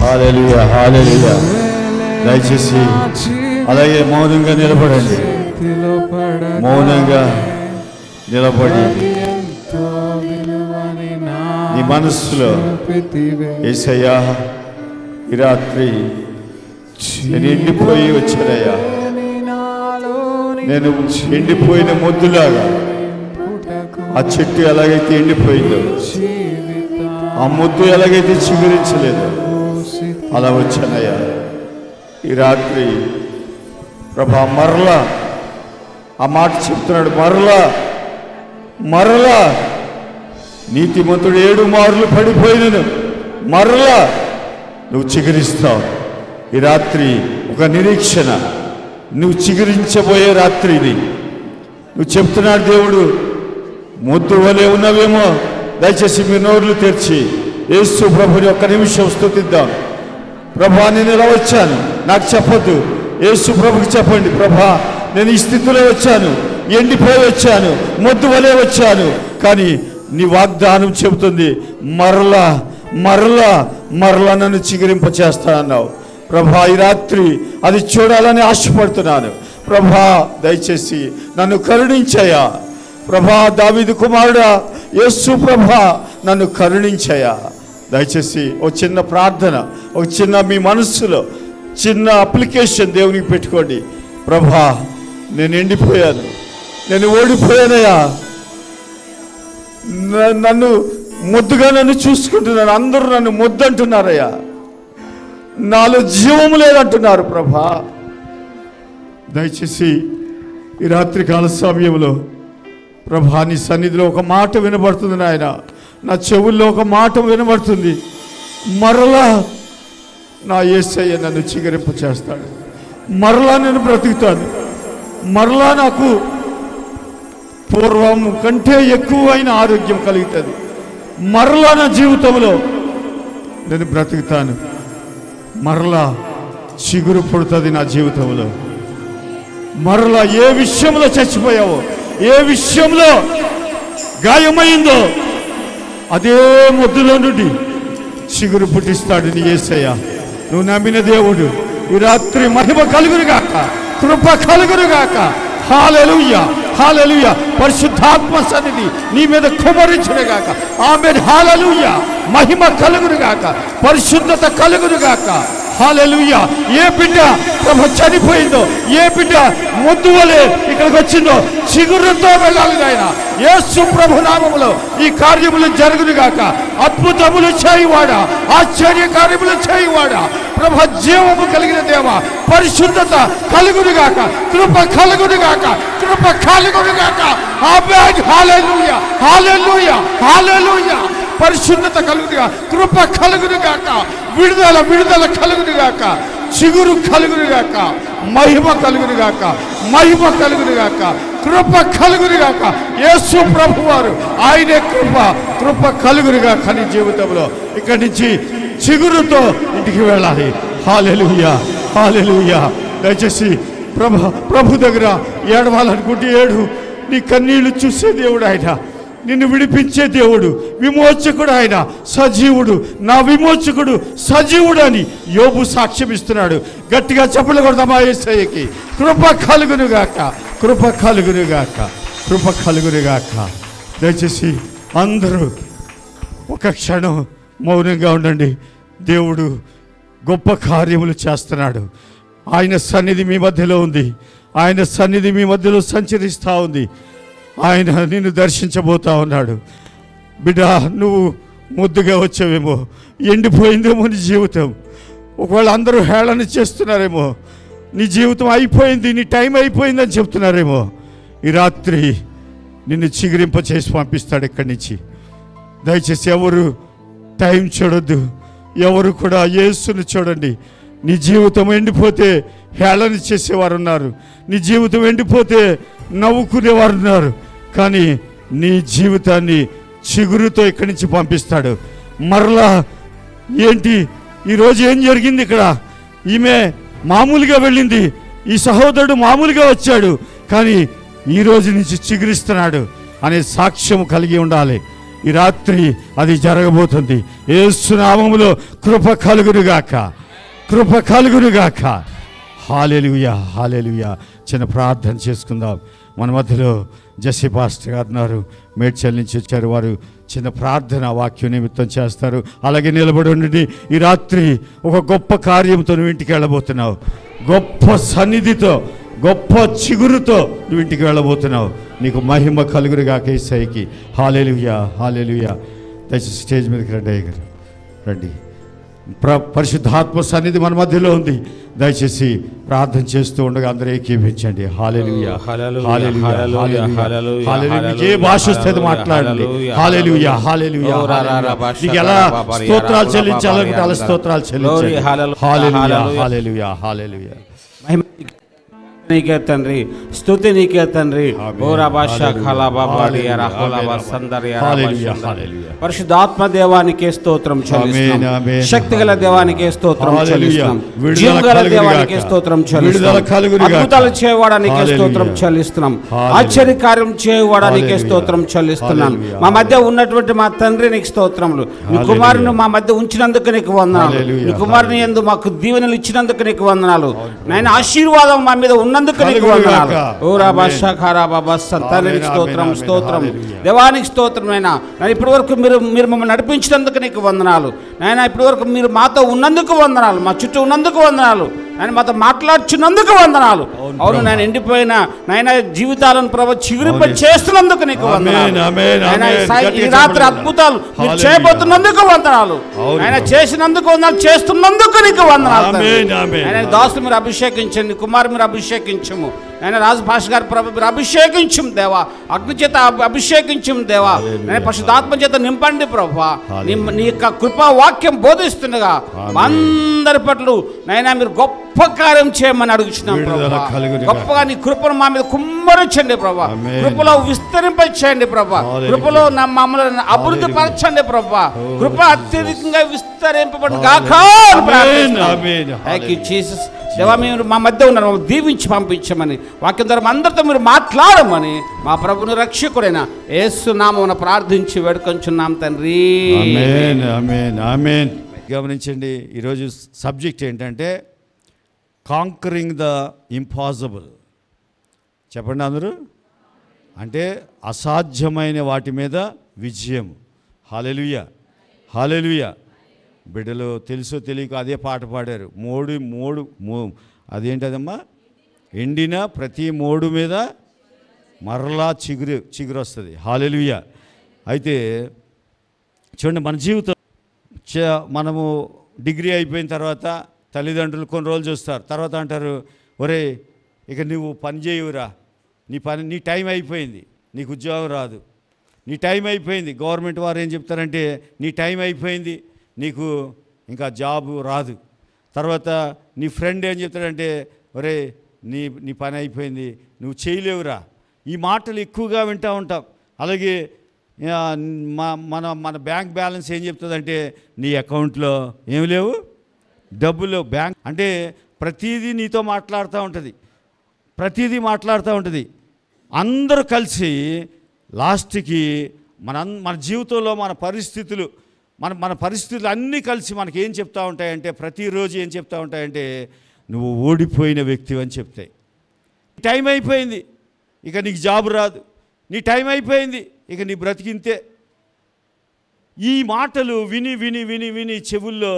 హల్లెలూయా హల్లెలూయా. దయచేసి అలాగే మౌనంగా నిలబడండి. మౌనంగా నిలబడి నీ మనస్సులో యేసయ్యా, ఈ రాత్రి నేను ఎండిపోయి వచ్చానయ్యా, నేను ఎండిపోయిన మొద్దులాగా, ఆ చెట్టు ఎలాగైతే ఎండిపోయిందో, ఆ మొద్దు ఎలాగైతే చిగురించలేదు, అలా వచ్చానయ్యా. ఈ రాత్రి ప్రభా మరలా ఆ మాట చెప్తున్నాడు, మరలా నీతిమంతుడు 7 మార్లు పడిపోయినను మరలా నువ్వు చిగురిస్తావు. ఈ రాత్రి ఒక నిరీక్షణ, నువ్వు చిగురించబోయే రాత్రి ఇది. నువ్వు చెప్తున్నాడు దేవుడు, మొద్దు వలె ఉన్నవేమో. దయచేసి మీ నోర్లు తెరిచి యేసు ప్రభుని ఒక్క నిమిషం స్తుతిద్దాం. ప్రభా, నేను ఎలా వచ్చాను నాకు చెప్పొద్దు, యేసు ప్రభుకి చెప్పండి. ప్రభా, నేను ఈ స్థితిలో వచ్చాను, ఎండిపోయి వచ్చాను, మొద్దు వలె వచ్చాను, కానీ నీ వాగ్దానం చెబుతుంది మరలా నన్ను చిగురింప చేస్తానన్నావు. ప్రభా, ఈ రాత్రి అది చూడాలని ఆశపడుతున్నాను. ప్రభా దయచేసి నన్ను కరుణించయ్యా ప్రభా. దావీదు కుమారుడా యేసు ప్రభా నన్ను కరుణించయ్యా. దయచేసి ఒక చిన్న ప్రార్థన, ఒక చిన్న మీ మనస్సులో చిన్న అప్లికేషన్ దేవునికి పెట్టుకోండి. ప్రభా నేను ఎండిపోయాను, నేను ఓడిపోయానయ్యా, నన్ను ముద్దుగా నన్ను చూసుకుంటున్నాను, అందరూ నన్ను ముద్దంటున్నారయ్యా, నాలో జీవము లేదంటున్నారు ప్రభా. దయచేసి ఈ రాత్రికాల సమయంలో ప్రభా నీ సన్నిధిలో ఒక మాట వినబడుతుంది నాయన, నా చెవుల్లో ఒక మాట వినబడుతుంది. మరలా నా యేసయ్య నన్ను చిగురింపు చేస్తాడు, మరలా నేను బ్రతుకుతాను, మరలా నాకు పూర్వం కంటే ఎక్కువైన ఆరోగ్యం కలుగుతుంది, మరలా నా జీవితంలో నేను బ్రతుకుతాను, మరలా చిగురు పుడుతుంది నా జీవితంలో. మరలా ఏ విషయంలో చచ్చిపోయావో, ఏ విషయంలో గాయమైందో అదే మొద్దులో నుండి చిగురు పుట్టిస్తాడు నీ యేసయ్య. నువ్వు నమ్మిన దేవుడు. ఈ రాత్రి మహిమ కలుగునుగాక, కృప కలుగునుగాక. హల్లెలూయా, హల్లెలూయా. పరిశుద్ధాత్మ సన్నిధి నీ మీద కుమ్మరించునుగాక. ఆమేన్. హల్లెలూయా. మహిమ కలుగునుగాక, పరిశుద్ధత కలుగునుగాక. హల్లెలూయా. ఏ బిడ్డ ప్రభు చనిపోయిందో, ఏ బిడ్డ మొద్దు వలె ఇక్కడికి వచ్చిందో చిగురుతో వెళ్ళాలి నాయన. యేసు ప్రభు నామములో ఈ కార్యములు జరుగునుగాక. అద్భుతములు చేయువాడా, ఆశ్చర్య కార్యములు చేయువాడా, ప్రభు జీవము కలిగిన దేవ, పరిశుద్ధత కలుగునుగాక, కృప కలుగునుగాక, కృప కలుగునుగాక. ఆమేన్. హల్లెలూయా, హల్లెలూయా, హల్లెలూయా. పరిశుద్ధత కలుగునుగా, కృప కలుగునుగాక, విడుదల విడుదల కలుగునుగాక, చిగురు కలుగునుగాక, మహిమ కలుగునుగాక, మహిమ కలుగునుగాక, కృప కలుగునుగాక. యేసు ప్రభు వారు ఆయనే కృప, కృప కలుగునుగాక. నీ జీవితంలో ఇక్కడి నుంచి చిగురుతో ఇంటికి వెళ్ళాలి. హల్లెలూయా, హల్లెలూయా. దయచేసి ప్రభు దగ్గర ఏడవాలనుకుంటే ఏడు. నీ కన్నీళ్లు చూసే దేవుడు ఆయన, నిన్ను విడిపించే దేవుడు, విమోచకుడు ఆయన, సజీవుడు, నా విమోచకుడు సజీవుడు అని యోబు సాక్ష్యం ఇస్తున్నాడు. గట్టిగా చప్పట్లు కొడదామా యేసయ్యకి. కృప కలుగునుగాక, కృప కలుగునుగాక, కృప కలుగునుగాక. దయచేసి అందరూ ఒక క్షణం మౌనంగా ఉండండి. దేవుడు గొప్ప కార్యములు చేస్తున్నాడు. ఆయన సన్నిధి మీ మధ్యలో ఉంది, ఆయన సన్నిధి మీ మధ్యలో సంచరిస్తూ ఉంది. ఆయన నిన్ను దర్శించబోతా ఉన్నాడు. బిడ్డ, నువ్వు ముద్దుగా వచ్చావేమో, ఎండిపోయిందేమో నీ జీవితం, ఒకవేళ అందరూ హేళన చేస్తున్నారేమో, నీ జీవితం అయిపోయింది, నీ టైం అయిపోయిందని చెప్తున్నారేమో. ఈ రాత్రి నిన్ను చిగురింప చేసి పంపిస్తాడు ఇక్కడి నుంచి. దయచేసి ఎవరు టైం చూడొద్దు, ఎవరు కూడా యేసుని చూడండి. నీ జీవితం ఎండిపోతే హేళన చేసేవారు ఉన్నారు, నీ జీవితం ఎండిపోతే నవ్వుకునేవారు ఉన్నారు. కానీ నీ జీవితాన్ని చిగురుతో ఇక్కడి నుంచి పంపిస్తాడు. మరలా ఏంటి ఈరోజు ఏం జరిగింది ఇక్కడ? ఈమె మామూలుగా వెళ్ళింది, ఈ సహోదరుడు మామూలుగా వచ్చాడు, కానీ ఈ రోజు నుంచి చిగురిస్తున్నాడు అనే సాక్ష్యం కలిగి ఉండాలి. ఈ రాత్రి అది జరగబోతుంది. యేసు నామములో కృప కలుగునుగాక, కృప కలుగునుగాక. హల్లెలూయా, హల్లెలూయా. చిన్న ప్రార్థన చేసుకుందాం. మన మధ్యలో జెస్సీ పాస్టర్ గారు ఉన్నారు, మేడ్చల్ నుంచి వచ్చారు. వారు చిన్న ప్రార్థన వాక్యం నిమిత్తం చేస్తారు. అలాగే నిలబడి ఉండండి. ఈ రాత్రి ఒక గొప్ప కార్యంతో నువ్వు ఇంటికి వెళ్ళబోతున్నావు. గొప్ప సన్నిధితో, గొప్ప చిగురుతో నువ్వు ఇంటికి వెళ్ళబోతున్నావు. నీకు మహిమ కలుగునుగాక యేసయ్యకి. హల్లెలూయా, హల్లెలూయా. దయచేసి స్టేజ్ మీదకి రండి అయ్యగారు, రండి. పరిశుద్ధాత్మ సన్నిధి మన మధ్యలో ఉంది. దయచేసి ప్రార్థన చేస్తూ ఉండగా అందరూ ఏకీభించండి. హల్లెలూయా, హల్లెలూయా, హల్లెలూయా. మీకు ఏ భాష వస్తే మాట్లాడండి. హల్లెలూయా, హల్లెలూయా. నీకు ఎలా స్తోత్రాలు చెల్లించాలనుకుంటే అలా స్తోత్రాలు చెల్లించండి. హల్లెలూయా, హల్లెలూయా, హల్లెలూయా. నీకే తండ్రి, స్తుతి నీకే తండ్రి. పరిశుద్ధాత్మ దేవానికే స్తోత్రం చెల్లిస్తున్నాం, శక్తిగల దేవానికే స్తోత్రం చెల్లిస్తున్నాం, జీవగల దేవానికే స్తోత్రం చెల్లిస్తున్నాం, అద్భుతాలు చేయవాడానికే స్తోత్రం చెల్లిస్తున్నాం, ఆశ్చర్య కార్యం చేయవాడానికే స్తోత్రం చెల్లిస్తున్నాం. మా మధ్య ఉన్నటువంటి మా తండ్రి నీకు స్తోత్రములు. నీ కుమారుని మా మధ్య ఉంచినందుకు నీకు వందనాలు. నీ కుమారుని యందు మాకు దీవెనలు ఇచ్చినందుకు నీకు వందనాలు. నాయన ఆశీర్వాదం మా మీద ఉన్న ఉన్నందుకు నీకు వందనాలు. ఓ రాబా షఖారా బాబా తండ్రికి స్తోత్రం స్తోత్రం. దేవానికి స్తోత్రం అయినా నేను ఇప్పటి వరకు మీరు మమ్మల్ని నడిపించినందుకు నీకు వందనాలు నాయన. ఇప్పటి వరకు మీరు మాతో ఉన్నందుకు వందనాలు, మా చుట్టూ ఉన్నందుకు వందనాలు ఆయన, మాతో మాట్లాడుచున్నందుకు వందనాలు. అవును నేను ఎండిపోయిన నాయన జీవితాలను ప్రభు చిగురింప చేస్తున్నందుకు నీకు వందనాలు. ఈ రాత్రి అద్భుతాలు మీరు చేయబోతున్నందుకు వందనాలు ఆయన, చేసినందుకు వందనాలు, చేస్తున్నందుకు నీకు వందనాలు. ఆయన దాసులు మీరు అభిషేకించండి, కుమారు మీరు అభిషేకించము ఆయన, రాజు భాష గారి ప్రభు మీరు అభిషేకించం దేవా, అగ్ని చేత అభిషేకించం దేవా, నేను పరిశుద్ధాత్మ చేత నింపండి ప్రభా. నీ యొక్క కృపా వాక్యం బోధిస్తుండగా అందరి పట్ల నైనా మీరు గొప్ప కార్యం చేయమని అడుగుచున్నాం ప్రభా. గొప్పగా నీ కృపను మా మీద కుమ్మరించండి ప్రభా, కృపలో విస్తరింపచేయండి ప్రభా, కృపలో మమ్మల్ని అభివృద్ధి పరచండి ప్రభా, కృప అత్యధికంగా విస్తరింపబడి గాక. Thank you Jesus. దేవా మీరు మా మధ్య ఉన్నారు, దీవించి పంపించమని, వాక్యం ద్వారా అందరితో మీరు మాట్లాడమని మా ప్రభుని రక్షకుడైన యేసు నామమున ప్రార్థించి వేడుకొంచున్నాం తండ్రి. ఆమేన్ ఆమేన్ ఆమేన్. గమనించండి, ఈరోజు సబ్జెక్ట్ ఏంటంటే కాంకరింగ్ ద ఇంపాసిబుల్. చెప్పండి అందరూ. అంటే అసాధ్యమైన వాటి మీద విజయం. హల్లెలూయా హల్లెలూయా. బిడ్డలు తెలుసో తెలియక అదే పాట పాడారు. అదేంటదమ్మా, ఎండిన ప్రతి మోడు మీద మరలా చిగురు వస్తుంది. హల్లెలూయా. అయితే చూడండి, మన జీవితం మనము డిగ్రీ అయిపోయిన తర్వాత తల్లిదండ్రులు కొన్ని రోజులు చూస్తారు, తర్వాత అంటారు ఒరే ఇక నువ్వు పని చేయవురా, నీ టైం అయిపోయింది, నీకు ఉద్యోగం రాదు, నీ టైం అయిపోయింది. గవర్నమెంట్ వారు ఏం చెప్తారంటే నీ టైం అయిపోయింది, నీకు ఇంకా జాబు రాదు. తర్వాత నీ ఫ్రెండ్ ఏం చెప్తాడంటే ఒరే నీ పని అయిపోయింది, నువ్వు చేయలేవురా. ఈ మాటలు ఎక్కువగా వింటూ ఉంటాం. అలాగే మన బ్యాంక్ బ్యాలెన్స్ ఏం చెప్తుందంటే నీ అకౌంట్లో ఏమి లేవు, డబ్బులు. బ్యాంక్ అంటే ప్రతిదీ నీతో మాట్లాడుతూ ఉంటుంది, ప్రతిదీ మాట్లాడుతూ ఉంటుంది. అందరూ కలిసి లాస్ట్కి మన జీవితంలో మన పరిస్థితులు అన్నీ కలిసి మనకి ఏం చెప్తూ ఉంటాయంటే, ప్రతిరోజు ఏం చెప్తూ ఉంటాయంటే నువ్వు ఓడిపోయిన వ్యక్తివి అని చెప్తాయి. టైం అయిపోయింది, ఇక నీకు జాబ్ రాదు, నీ టైం అయిపోయింది, ఇక నీ బ్రతికింతే. ఈ మాటలు విని విని విని విని చెవుల్లో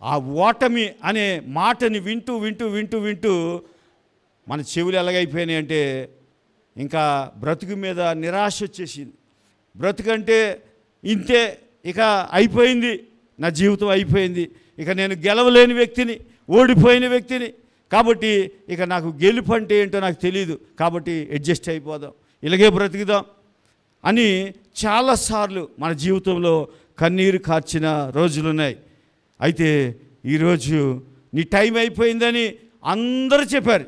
ఆ ఓటమి అనే మాటని వింటూ వింటూ వింటూ వింటూ మన చెవులు ఎలాగైపోయినాయి అంటే ఇంకా బ్రతుకు మీద నిరాశ వచ్చేసింది. బ్రతుకంటే ఇంతే, ఇక అయిపోయింది, నా జీవితం అయిపోయింది, ఇక నేను గెలవలేని వ్యక్తిని, ఓడిపోయిన వ్యక్తిని, కాబట్టి ఇక నాకు గెలుపు అంటే ఏంటో నాకు తెలియదు, కాబట్టి అడ్జస్ట్ అయిపోదాం, ఇలాగే బ్రతుకుదాం అని చాలాసార్లు మన జీవితంలో కన్నీరు కార్చిన రోజులున్నాయి. అయితే ఈరోజు నీ టైం అయిపోయిందని అందరూ చెప్పారు,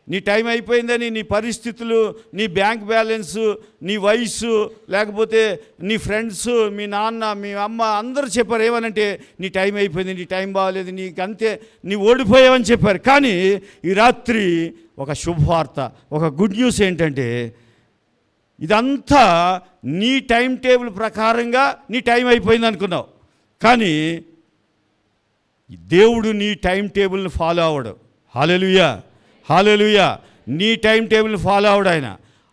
నీ టైం అయిపోయిందని, నీ పరిస్థితులు, నీ బ్యాంక్ బ్యాలెన్సు, నీ వయసు, లేకపోతే నీ ఫ్రెండ్స్, మీ నాన్న, మీ అమ్మ అందరూ చెప్పారు ఏమనంటే నీ టైం అయిపోయింది, నీ టైం బాగాలేదు, నీకు అంతే, నీ ఓడిపోయావని చెప్పారు. కానీ ఈ రాత్రి ఒక శుభవార్త, ఒక గుడ్ న్యూస్ ఏంటంటే ఇదంతా నీ టైం టేబుల్ ప్రకారంగా నీ టైం అయిపోయింది అనుకున్నావు, కానీ దేవుడు నీ టైం టేబుల్ని ఫాలో అవ్వడు. హల్లెలూయా హల్లెలూయా. నీ టైం టేబుల్ని ఫాలో అవడు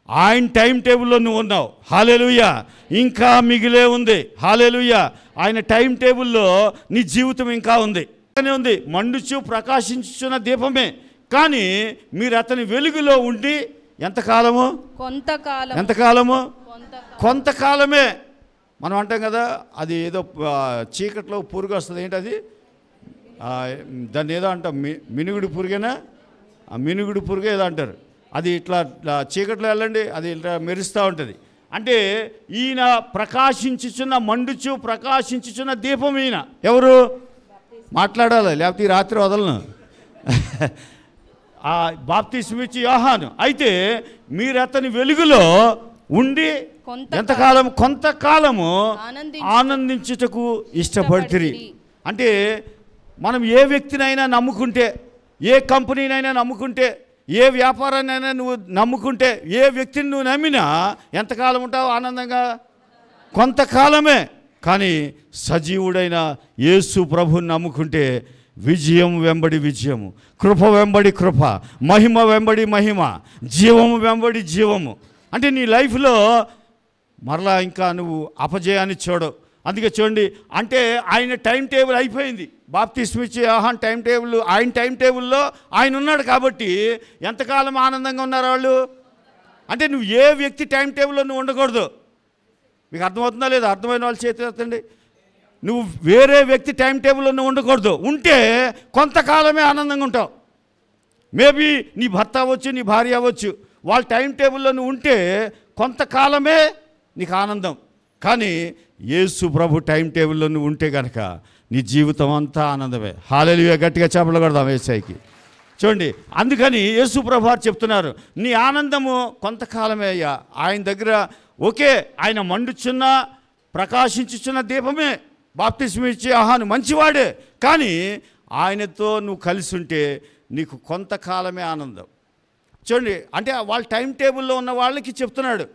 ఆయన టైం టేబుల్లో నువ్వు ఉన్నావు. హల్లెలూయా. ఇంకా మిగిలే ఉంది. హల్లెలూయా. ఆయన టైం టేబుల్లో నీ జీవితం ఇంకా ఉంది. మండుచు ప్రకాశించుచున్న దీపమే, కానీ మీరు అతని వెలుగులో ఉండి ఎంతకాలము? ఎంతకాలము? కొంతకాలమే. మనం అంటాం కదా, అది ఏదో చీకట్లో పురుగు వస్తుంది, ఏంటది, దాన్ని ఏదో అంటాం, మినుగుడు పురుగేనా, ఆ మినుగుడు పురుగు ఏదో అంటారు. అది ఇట్లా చీకట్లో వెళ్ళండి, అది ఇట్లా మెరుస్తూ ఉంటుంది. అంటే ఈయన మండుచు ప్రకాశించుచున్న దీపం ఈయన. ఎవరు మాట్లాడాలి, లేకపోతే ఈ రాత్రి వదలను. ఆ బాప్తిస్మం ఇచ్చి యోహాను. అయితే మీరు అతని వెలుగులో ఉండి ఎంతకాలం? కొంతకాలము ఆనందించుటకు ఇష్టపడితిరి. అంటే మనం ఏ వ్యక్తినైనా నమ్ముకుంటే, ఏ కంపెనీనైనా నమ్ముకుంటే, ఏ వ్యాపారాన్నైనా నువ్వు నమ్ముకుంటే, ఏ వ్యక్తిని నువ్వు నమ్మినా ఎంతకాలం ఉంటావు ఆనందంగా? కొంతకాలమే. కానీ సజీవుడైన యేసు ప్రభుని నమ్ముకుంటే విజయం వెంబడి విజయము, కృప వెంబడి కృప, మహిమ వెంబడి మహిమ, జీవము వెంబడి జీవము. అంటే నీ లైఫ్లో మరలా ఇంకా నువ్వు అపజయాన్ని చూడవు. అందుకే చూడండి, అంటే ఆయన టైం టేబుల్ అయిపోయింది. బాప్తిస్మ ఇచ్చే యోహాను టైం టేబుల్, ఆయన టైం టేబుల్లో ఆయన ఉన్నాడు కాబట్టి ఎంతకాలం ఆనందంగా ఉన్నారు వాళ్ళు. అంటే నువ్వు ఏ వ్యక్తి టైం టేబుల్లో నువ్వు ఉండకూడదు. మీకు అర్థమవుతుందా లేదా? అర్థమైన వాళ్ళు చేతి ఎత్తండి. నువ్వు వేరే వ్యక్తి టైం టేబుల్లో నువ్వు ఉండకూడదు. ఉంటే కొంతకాలమే ఆనందంగా ఉంటావు. మేబీ నీ భర్త అవ్వచ్చు, నీ భార్య అవ్వచ్చు, వాళ్ళ టైం టేబుల్లో నువ్వు ఉంటే కొంతకాలమే నీకు ఆనందం. కానీ యేసు ప్రభు టైం టేబుల్లో నువ్వు ఉంటే కనుక నీ జీవితం అంతా ఆనందమే. హల్లెలూయా, గట్టిగా చప్పట్లు కొడదాం యేసయ్యకి. చూడండి, అందుకని యేసు ప్రభు వారు చెప్తున్నారు, నీ ఆనందము కొంతకాలమే అయ్యా. ఆయన దగ్గర ఓకే, ఆయన మండుచున్న ప్రకాశించుచున్న దీపమే బాప్తిస్మ ఇచ్చే యోహాను, మంచివాడే. కానీ ఆయనతో నువ్వు కలిసి ఉంటే నీకు కొంతకాలమే ఆనందం. చూడండి, అంటే వాళ్ళ టైం టేబుల్లో ఉన్న వాళ్ళకి చెప్తున్నాడు.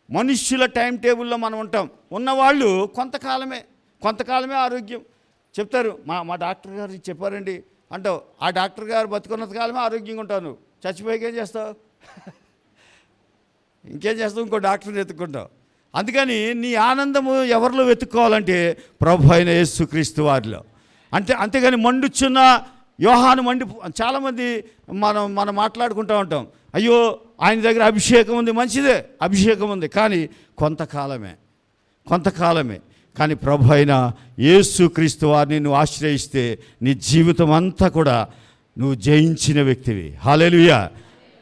మనుష్యుల టైం టేబుల్లో మనం ఉంటాం. ఉన్నవాళ్ళు కొంతకాలమే ఆరోగ్యం చెప్తారు. మా డాక్టర్ గారు చెప్పారండి అంటావు. ఆ డాక్టర్ గారు బతుకున్నంత కాలమే ఆరోగ్యంగా ఉంటావు. నువ్వు చచ్చిపోయాక ఏం చేస్తావు? ఇంకేం చేస్తావు? ఇంకో డాక్టర్ని వెతుక్కుంటావు. అందుకని నీ ఆనందము ఎవరిలో వెతుక్కోవాలంటే ప్రభు అయిన యేసుక్రీస్తు వారిలో. అంతేగాని మండుచున్న యోహాను చాలామంది మనం మాట్లాడుకుంటూ ఉంటాం, అయ్యో ఆయన దగ్గర అభిషేకం ఉంది, మంచిదే అభిషేకం ఉంది, కానీ కొంతకాలమే. కానీ ప్రభు అయిన యేసుక్రీస్తు వారిని నువ్వు ఆశ్రయిస్తే నీ జీవితం అంతా కూడా నువ్వు జయించిన వ్యక్తివి. హల్లెలూయా.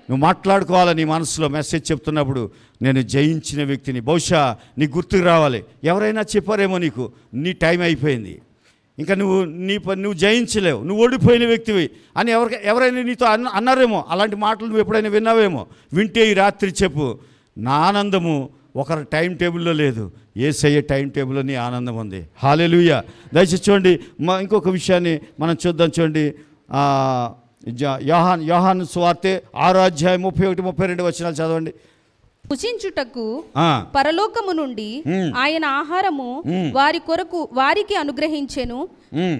నువ్వు మాట్లాడుకోవాలి నీ మనసులో మెసేజ్ చెప్తున్నప్పుడు, నేను జయించిన వ్యక్తిని. బహుశా నీ గుర్తుకు రావాలి. ఎవరైనా చెప్పారేమో నీకు, నీ టైం అయిపోయింది, ఇంకా నువ్వు జయించలేవు, నువ్వు ఓడిపోయిన వ్యక్తివి అని ఎవరైనా నీతో అన్నారేమో. అలాంటి మాటలు నువ్వు ఎప్పుడైనా విన్నావేమో. వింటే ఈ రాత్రి చెప్పు, నా ఆనందము ఒకరి టైం టేబుల్లో లేదు, యేసయ్య టైం టేబుల్లో నీ ఆనందం ఉంది. హల్లెలూయా. దయచేసి చూడండి, ఇంకొక విషయాన్ని మనం చూద్దాం. చూడండి, యోహాను సువార్తె 6వ అధ్యాయం 31-32 వచనాలు చదవండి. భుజించుటకు పరలోకము నుండి ఆయన ఆహారము వారికి అనుగ్రహించెను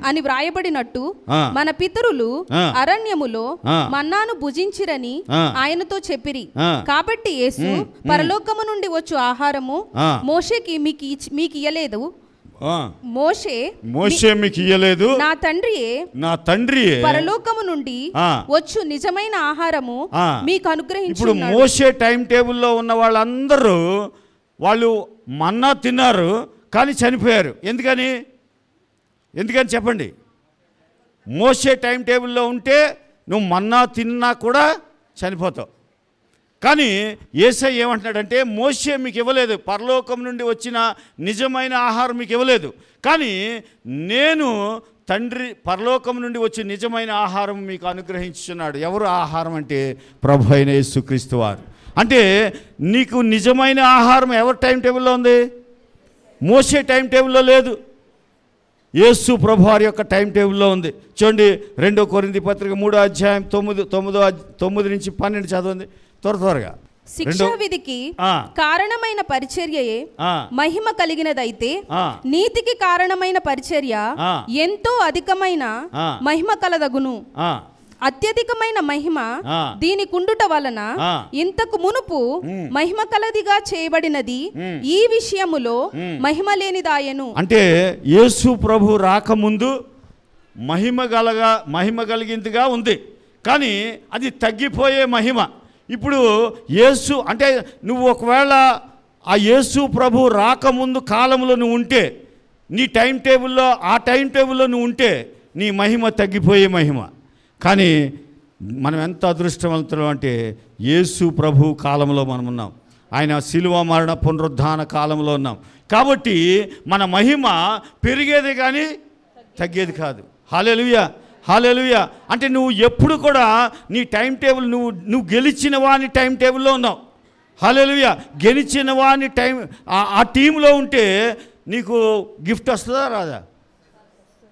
అని వ్రాయబడినట్టు మన పితరులు అరణ్యములో మన్నాను భుజించిరని ఆయనతో చెప్పిరి. కాబట్టి యేసు పరలోకము నుండి వచ్చు ఆహారము మోషేకి మీకు ఇయ్యలేదు, మోషే మీకు ఇయ్యలేదు, నా తండ్రి పరలోకము నుండి వచ్చు నిజమైన ఆహారము మీకు అనుగ్రహించుచున్నాడు. ఇప్పుడు మోషే టైం టేబుల్లో ఉన్న వాళ్ళందరూ వాళ్ళు మన్నా తిన్నారు కానీ చనిపోయారు. ఎందుకని చెప్పండి? మోషే టైం టేబుల్లో ఉంటే నువ్వు మన్నా తిన్నా కూడా చనిపోతావు. కానీ యేసయ్య ఏమంటున్నాడంటే, మోషే మీకు ఇవ్వలేదు, పరలోకం నుండి వచ్చిన నిజమైన ఆహారం మీకు ఇవ్వలేదు, కానీ నేను తండ్రి పరలోకం నుండి వచ్చి నిజమైన ఆహారం మీకు అనుగ్రహించుచున్నాడు. ఎవరు ఆహారం అంటే ప్రభు అయిన యేసుక్రీస్తు వారు. అంటే నీకు నిజమైన ఆహారం ఎవరి టైం టేబుల్లో ఉంది? మోషే టైం టేబుల్లో లేదు, యేసు ప్రభు వారి యొక్క టైం టేబుల్లో ఉంది. చూడండి, 2 కొరింథీ పత్రిక 3వ అధ్యాయం 9 నుంచి 12 చదవండి త్వరగా. శిక్షా విధికి కారణమైన పరిచర్యయే మహిమ కలిగినదైతే నీతికి కారణమైన పరిచర్య ఎంతో అధికమైన మహిమ కలదగును. అత్యధికమైన మహిమ దీని కుండుట వలన ఇంతకు మునుపు మహిమ కలదిగా చేయబడినది ఈ విషయములో మహిమ లేనిదాయను. అంటే యేసు ప్రభు రాకముందు మహిమ కలిగిందిగా ఉంది, కానీ అది తగ్గిపోయే మహిమ. ఇప్పుడు యేసు అంటే నువ్వు ఒకవేళ ఆ యేసు ప్రభు రాకముందు కాలంలో నువ్వు ఉంటే, నీ టైం టేబుల్లో ఆ టైం టేబుల్లో నువ్వు ఉంటే నీ మహిమ తగ్గిపోయే మహిమ. కానీ మనం ఎంత అదృష్టవంతులం అంటే యేసు ప్రభు కాలంలో మనం ఉన్నాం, ఆయన శిలువ మరణ పునరుద్ధాన కాలంలో ఉన్నాం. కాబట్టి మన మహిమ పెరిగేది కానీ తగ్గేది కాదు. హల్లెలూయా, హల్లెలూయా. అంటే నువ్వు ఎప్పుడు కూడా నీ టైం టేబుల్ నువ్వు గెలిచిన వాని టైం టేబుల్లో ఉన్నావు. హల్లెలూయా. గెలిచిన వాని టైం ఆ టీంలో ఉంటే నీకు గిఫ్ట్ వస్తుందా రాదా?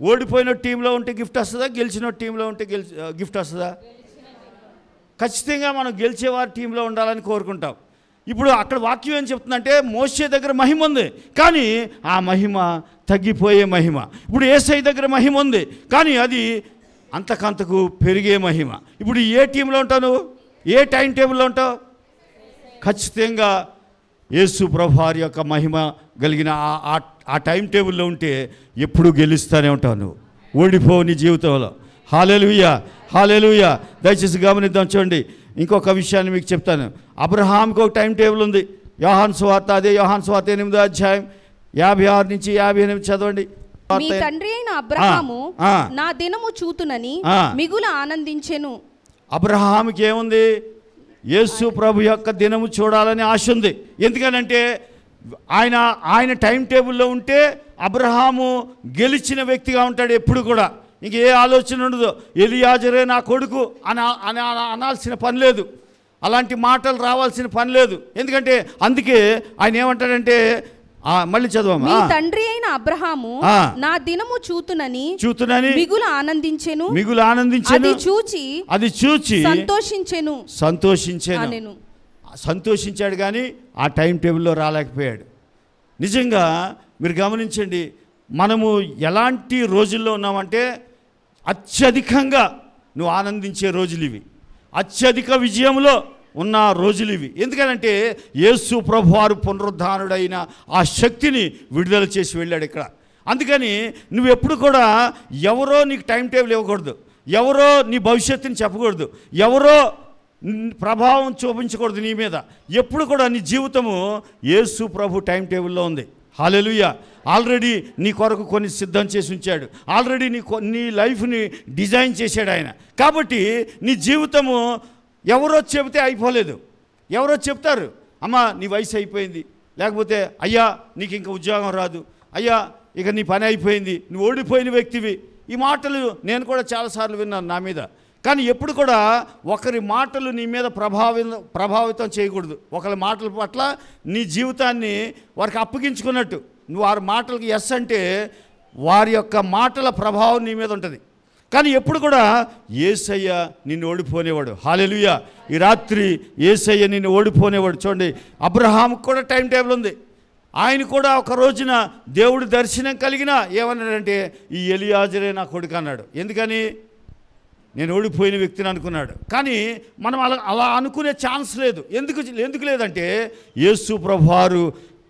ఓడిపోయిన టీంలో ఉంటే గిఫ్ట్ వస్తుందా? గెలిచిన టీంలో ఉంటే గిఫ్ట్ వస్తుందా? ఖచ్చితంగా మనం గెలిచేవారి టీంలో ఉండాలని కోరుకుంటాం. ఇప్పుడు అక్కడ వాక్యం ఏం చెప్తుందంటే, మోషే దగ్గర మహిమ ఉంది కానీ ఆ మహిమ తగ్గిపోయే మహిమ. ఇప్పుడు యేసయ్య దగ్గర మహిమ ఉంది కానీ అది అంతకంతకు పెరిగే మహిమ. ఇప్పుడు ఏ టీంలో ఉంటావు నువ్వు? ఏ టైం టేబుల్లో ఉంటావు? ఖచ్చితంగా యేసు ప్రభు వారి యొక్క మహిమ కలిగిన ఆ టైం టేబుల్లో ఉంటే ఎప్పుడు గెలుస్తూనే ఉంటావు, నువ్వు ఓడిపోవు నీ జీవితంలో. హల్లెలూయా, హల్లెలూయా. దయచేసి గమనిద్దాం. చూడండి, ఇంకొక విషయాన్ని మీకు చెప్తాను. అబ్రహాంకి ఒక టైం టేబుల్ ఉంది. యోహాను సువార్త, అదే యోహాను సువార్త 8వ అధ్యాయం 56 నుంచి 58 చదవండి. మీ తండ్రి అయిన అబ్రహాము నా దినము చూతునని మిగుల ఆనందించెను. అబ్రహాముకి ఏముంది? యేసు ప్రభు యొక్క దినము చూడాలని ఆశ ఉంది. ఎందుకనంటే ఆయన టైం టేబుల్లో ఉంటే అబ్రహాము గెలిచిన వ్యక్తిగా ఉంటాడు ఎప్పుడు కూడా. ఇంకే ఆలోచన ఉండదు. ఎలియాజరే నా కొడుకు అనాల్సిన పని లేదు, అలాంటి మాటలు రావాల్సిన పని లేదు. ఎందుకంటే అందుకే ఆయన ఏమంటాడంటే, మళ్ళీ చదవమ్మా. మీ తండ్రి అయిన అబ్రహాము నా దినము చూతునని మిగుల ఆనందించెను. అది చూచి సంతోషించెను. సంతోషించాడు కానీ ఆ టైం టేబుల్లో రాలేకపోయాడు. నిజంగా మీరు గమనించండి, మనము ఎలాంటి రోజుల్లో ఉన్నామంటే అత్యధికంగా నువ్వు ఆనందించే రోజులు ఇవి, అత్యధిక విజయంలో ఉన్న రోజులు ఇవి. ఎందుకనంటే యేసు ప్రభువారు పునరుద్ధానుడైన ఆ శక్తిని విడుదల చేసి వెళ్ళాడు ఇక్కడ. అందుకని నువ్వు ఎప్పుడు కూడా ఎవరో నీకు టైం టేబుల్ ఇవ్వకూడదు, ఎవరో నీ భవిష్యత్తుని చెప్పకూడదు, ఎవరో ప్రభావం చూపించకూడదు నీ మీద. ఎప్పుడు కూడా నీ జీవితము యేసు ప్రభు టైం టేబుల్లో ఉంది. హల్లెలూయా. ఆల్రెడీ నీ కొరకు కొన్ని సిద్ధం చేసి ఉంచాడు, ఆల్రెడీ నీ లైఫ్ని డిజైన్ చేశాడు ఆయన. కాబట్టి నీ జీవితము ఎవరో చెబితే అయిపోలేదు. ఎవరో చెప్తారు, అమ్మ నీ వయసు అయిపోయింది, లేకపోతే అయ్యా నీకు ఇంకా ఉద్యోగం రాదు, అయ్యా ఇక నీ పని అయిపోయింది, నువ్వు ఓడిపోయిన వ్యక్తివి. ఈ మాటలు నేను కూడా చాలాసార్లు విన్నాను నా మీద. కానీ ఎప్పుడు కూడా ఒకరి మాటలు నీ మీద ప్రభావితం చేయకూడదు. ఒకరి మాటల పట్ల నీ జీవితాన్ని వారికి అప్పగించుకున్నట్టు నువ్వు వారి మాటలకి ఎస్ అంటే వారి యొక్క మాటల ప్రభావం నీ మీద ఉంటుంది. కానీ ఎప్పుడు కూడా యేసయ్య నిన్ను ఓడిపోనేవాడు. హల్లెలూయా. ఈ రాత్రి యేసయ్య నిన్ను ఓడిపోనేవాడు. చూడండి, అబ్రహాంకు కూడా టైం టేబుల్ ఉంది. ఆయన కూడా ఒక రోజున దేవుడి దర్శనం కలిగిన ఏమన్నాడంటే, ఈ ఎలియాజరే నా కొడుకు అన్నాడు. ఎందుకని? నేను ఓడిపోయిన వ్యక్తిని అనుకున్నాడు. కానీ మనం అలా అనుకునే ఛాన్స్ లేదు. ఎందుకు లేదంటే యేసు ప్రభువారు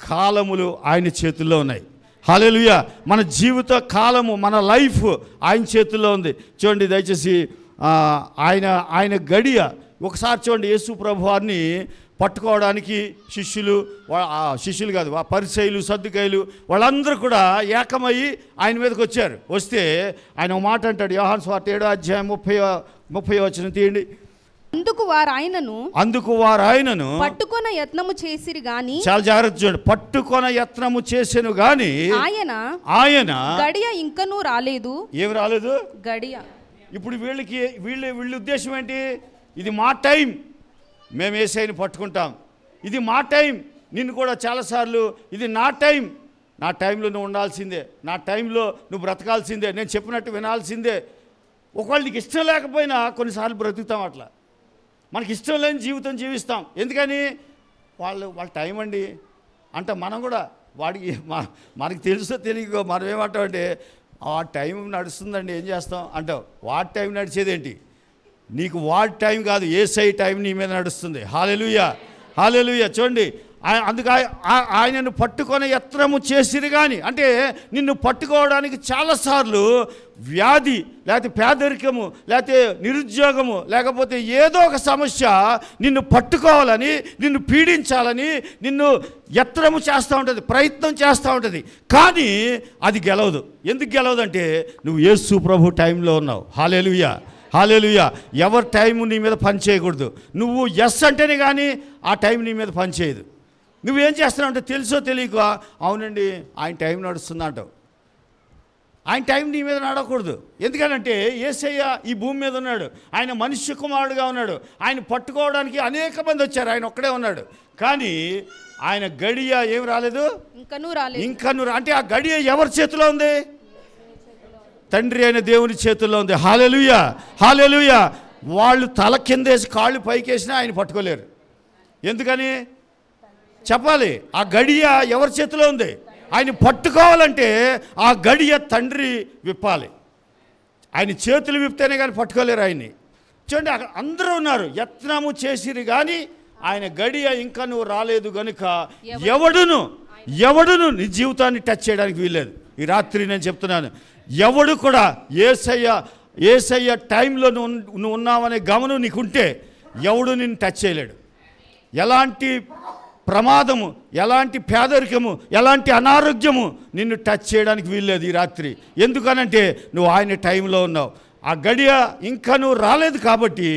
కాలములు ఆయన చేతుల్లో ఉన్నాయి. హల్లెలూయా. మన జీవిత కాలము, మన లైఫ్ ఆయన చేతుల్లో ఉంది. చూడండి దయచేసి, ఆయన గడియ ఒకసారి చూడండి. యేసు ప్రభువారిని పట్టుకోవడానికి శిష్యులు కాదు, పరిసయ్యులు, సద్దుకాయలు వాళ్ళందరూ కూడా ఏకమయ్యి ఆయన మీదకి వచ్చారు. వస్తే ఆయన ఒక మాట అంటాడు. యోహాను సువార్త 7వ అధ్యాయం 30వ వచనం తీయండి. అందుకు వారు ఆయనను పట్టుకొన యత్నము చేసిరి గాని, చాలా జాగ్రత్త చూడండి, పట్టుకొన యత్నము చేసెను గాని ఆయన గడియ ఇంకనూ రాలేదు. ఏమి రాలేదు? గడియ. ఇప్పుడు వీళ్ళ ఉద్దేశం ఏంటి? ఇది మా టైం, మేము యేసయ్యని పట్టుకుంటాం, ఇది మా టైం. నిన్ను కూడా చాలాసార్లు ఇది నా టైం, నా టైంలో నువ్వు ఉండాల్సిందే, నా టైంలో నువ్వు బ్రతకాల్సిందే, నేను చెప్పినట్టు వినాల్సిందే. ఒకవేళ నీకు ఇష్టం లేకపోయినా కొన్నిసార్లు బ్రతుకుతాం అట్లా. మనకి ఇష్టం లేని జీవితం జీవిస్తాం. ఎందుకని? వాళ్ళ టైం అండి అంటే మనం కూడా వాడికి మనకి తెలుసో తెలియకో మనం ఏమంటామంటే, ఆ టైం నడుస్తుందండి ఏం చేస్తాం అంటావు. వాడి టైం నడిచేదేంటి? నీకు వాడి టైం కాదు, యేసయ్య టైం నీ మీద నడుస్తుంది. హల్లెలూయా, హల్లెలూయా. చూడండి, అందుకు ఆయనను పట్టుకొని యత్నము చేసిరు కానీ, అంటే నిన్ను పట్టుకోవడానికి చాలాసార్లు వ్యాధి, లేకపోతే పేదరికము, లేకపోతే నిరుద్యోగము, లేకపోతే ఏదో ఒక సమస్య నిన్ను పట్టుకోవాలని, నిన్ను పీడించాలని నిన్ను యత్నము చేస్తూ ఉంటుంది, ప్రయత్నం చేస్తూ ఉంటుంది. కానీ అది గెలవదు. ఎందుకు గెలవదంటే నువ్వు యేసు ప్రభు టైంలో ఉన్నావు. హల్లెలూయా, హల్లెలూయా. ఎవరి టైం నీ మీద పని చేయకూడదు. నువ్వు ఎస్ అంటేనే కానీ ఆ టైం నీ మీద పని చేయదు. నువ్వేం చేస్తున్నావు అంటే తెలుసో తెలియక, అవునండి ఆయన టైం నడుస్తుంది అంటావు. ఆయన టైం నీ మీద నడవకూడదు. ఎందుకనంటే యేసయ్య ఈ భూమి మీద ఉన్నాడు, ఆయన మనుష్య కుమారుడుగా ఉన్నాడు. ఆయన పట్టుకోవడానికి అనేక మంది వచ్చారు, ఆయన ఒక్కడే ఉన్నాడు. కానీ ఆయన గడియ ఏం రాలేదు, ఇంకనూ అంటే ఆ గడియ ఎవరి చేతిలో ఉంది? తండ్రి అయిన దేవుని చేతుల్లో ఉంది. హల్లెలూయా, హల్లెలూయా. వాళ్ళు తల కిందేసి కాళ్ళు పైకేసినా ఆయన పట్టుకోలేరు. ఎందుకని చెప్పాలి? ఆ గడియ ఎవరి చేతిలో ఉంది? ఆయన పట్టుకోవాలంటే ఆ గడియ తండ్రి విప్పాలి. ఆయన చేతులు విప్తేనే కానీ పట్టుకోలేరు ఆయన్ని. చూడండి అక్కడ అందరూ ఉన్నారు, యత్నము చేసిరు కానీ ఆయన గడియ ఇంకా నువ్వు రాలేదు కనుక ఎవడును నీ జీవితాన్ని టచ్ చేయడానికి వీల్లేదు. ఈ రాత్రి నేను చెప్తున్నాను, ఎవడు కూడా యేసయ్య టైంలో నువ్వు ఉన్నావనే గమనం నీకుంటే ఎవడు నిన్ను టచ్ చేయలేడు. ఎలాంటి ప్రమాదము, ఎలాంటి పేదరికము, ఎలాంటి అనారోగ్యము నిన్ను టచ్ చేయడానికి వీల్లేదు ఈ రాత్రి. ఎందుకనంటే నువ్వు ఆయన టైంలో ఉన్నావు. ఆ గడియ ఇంకా నువ్వు రాలేదు కాబట్టి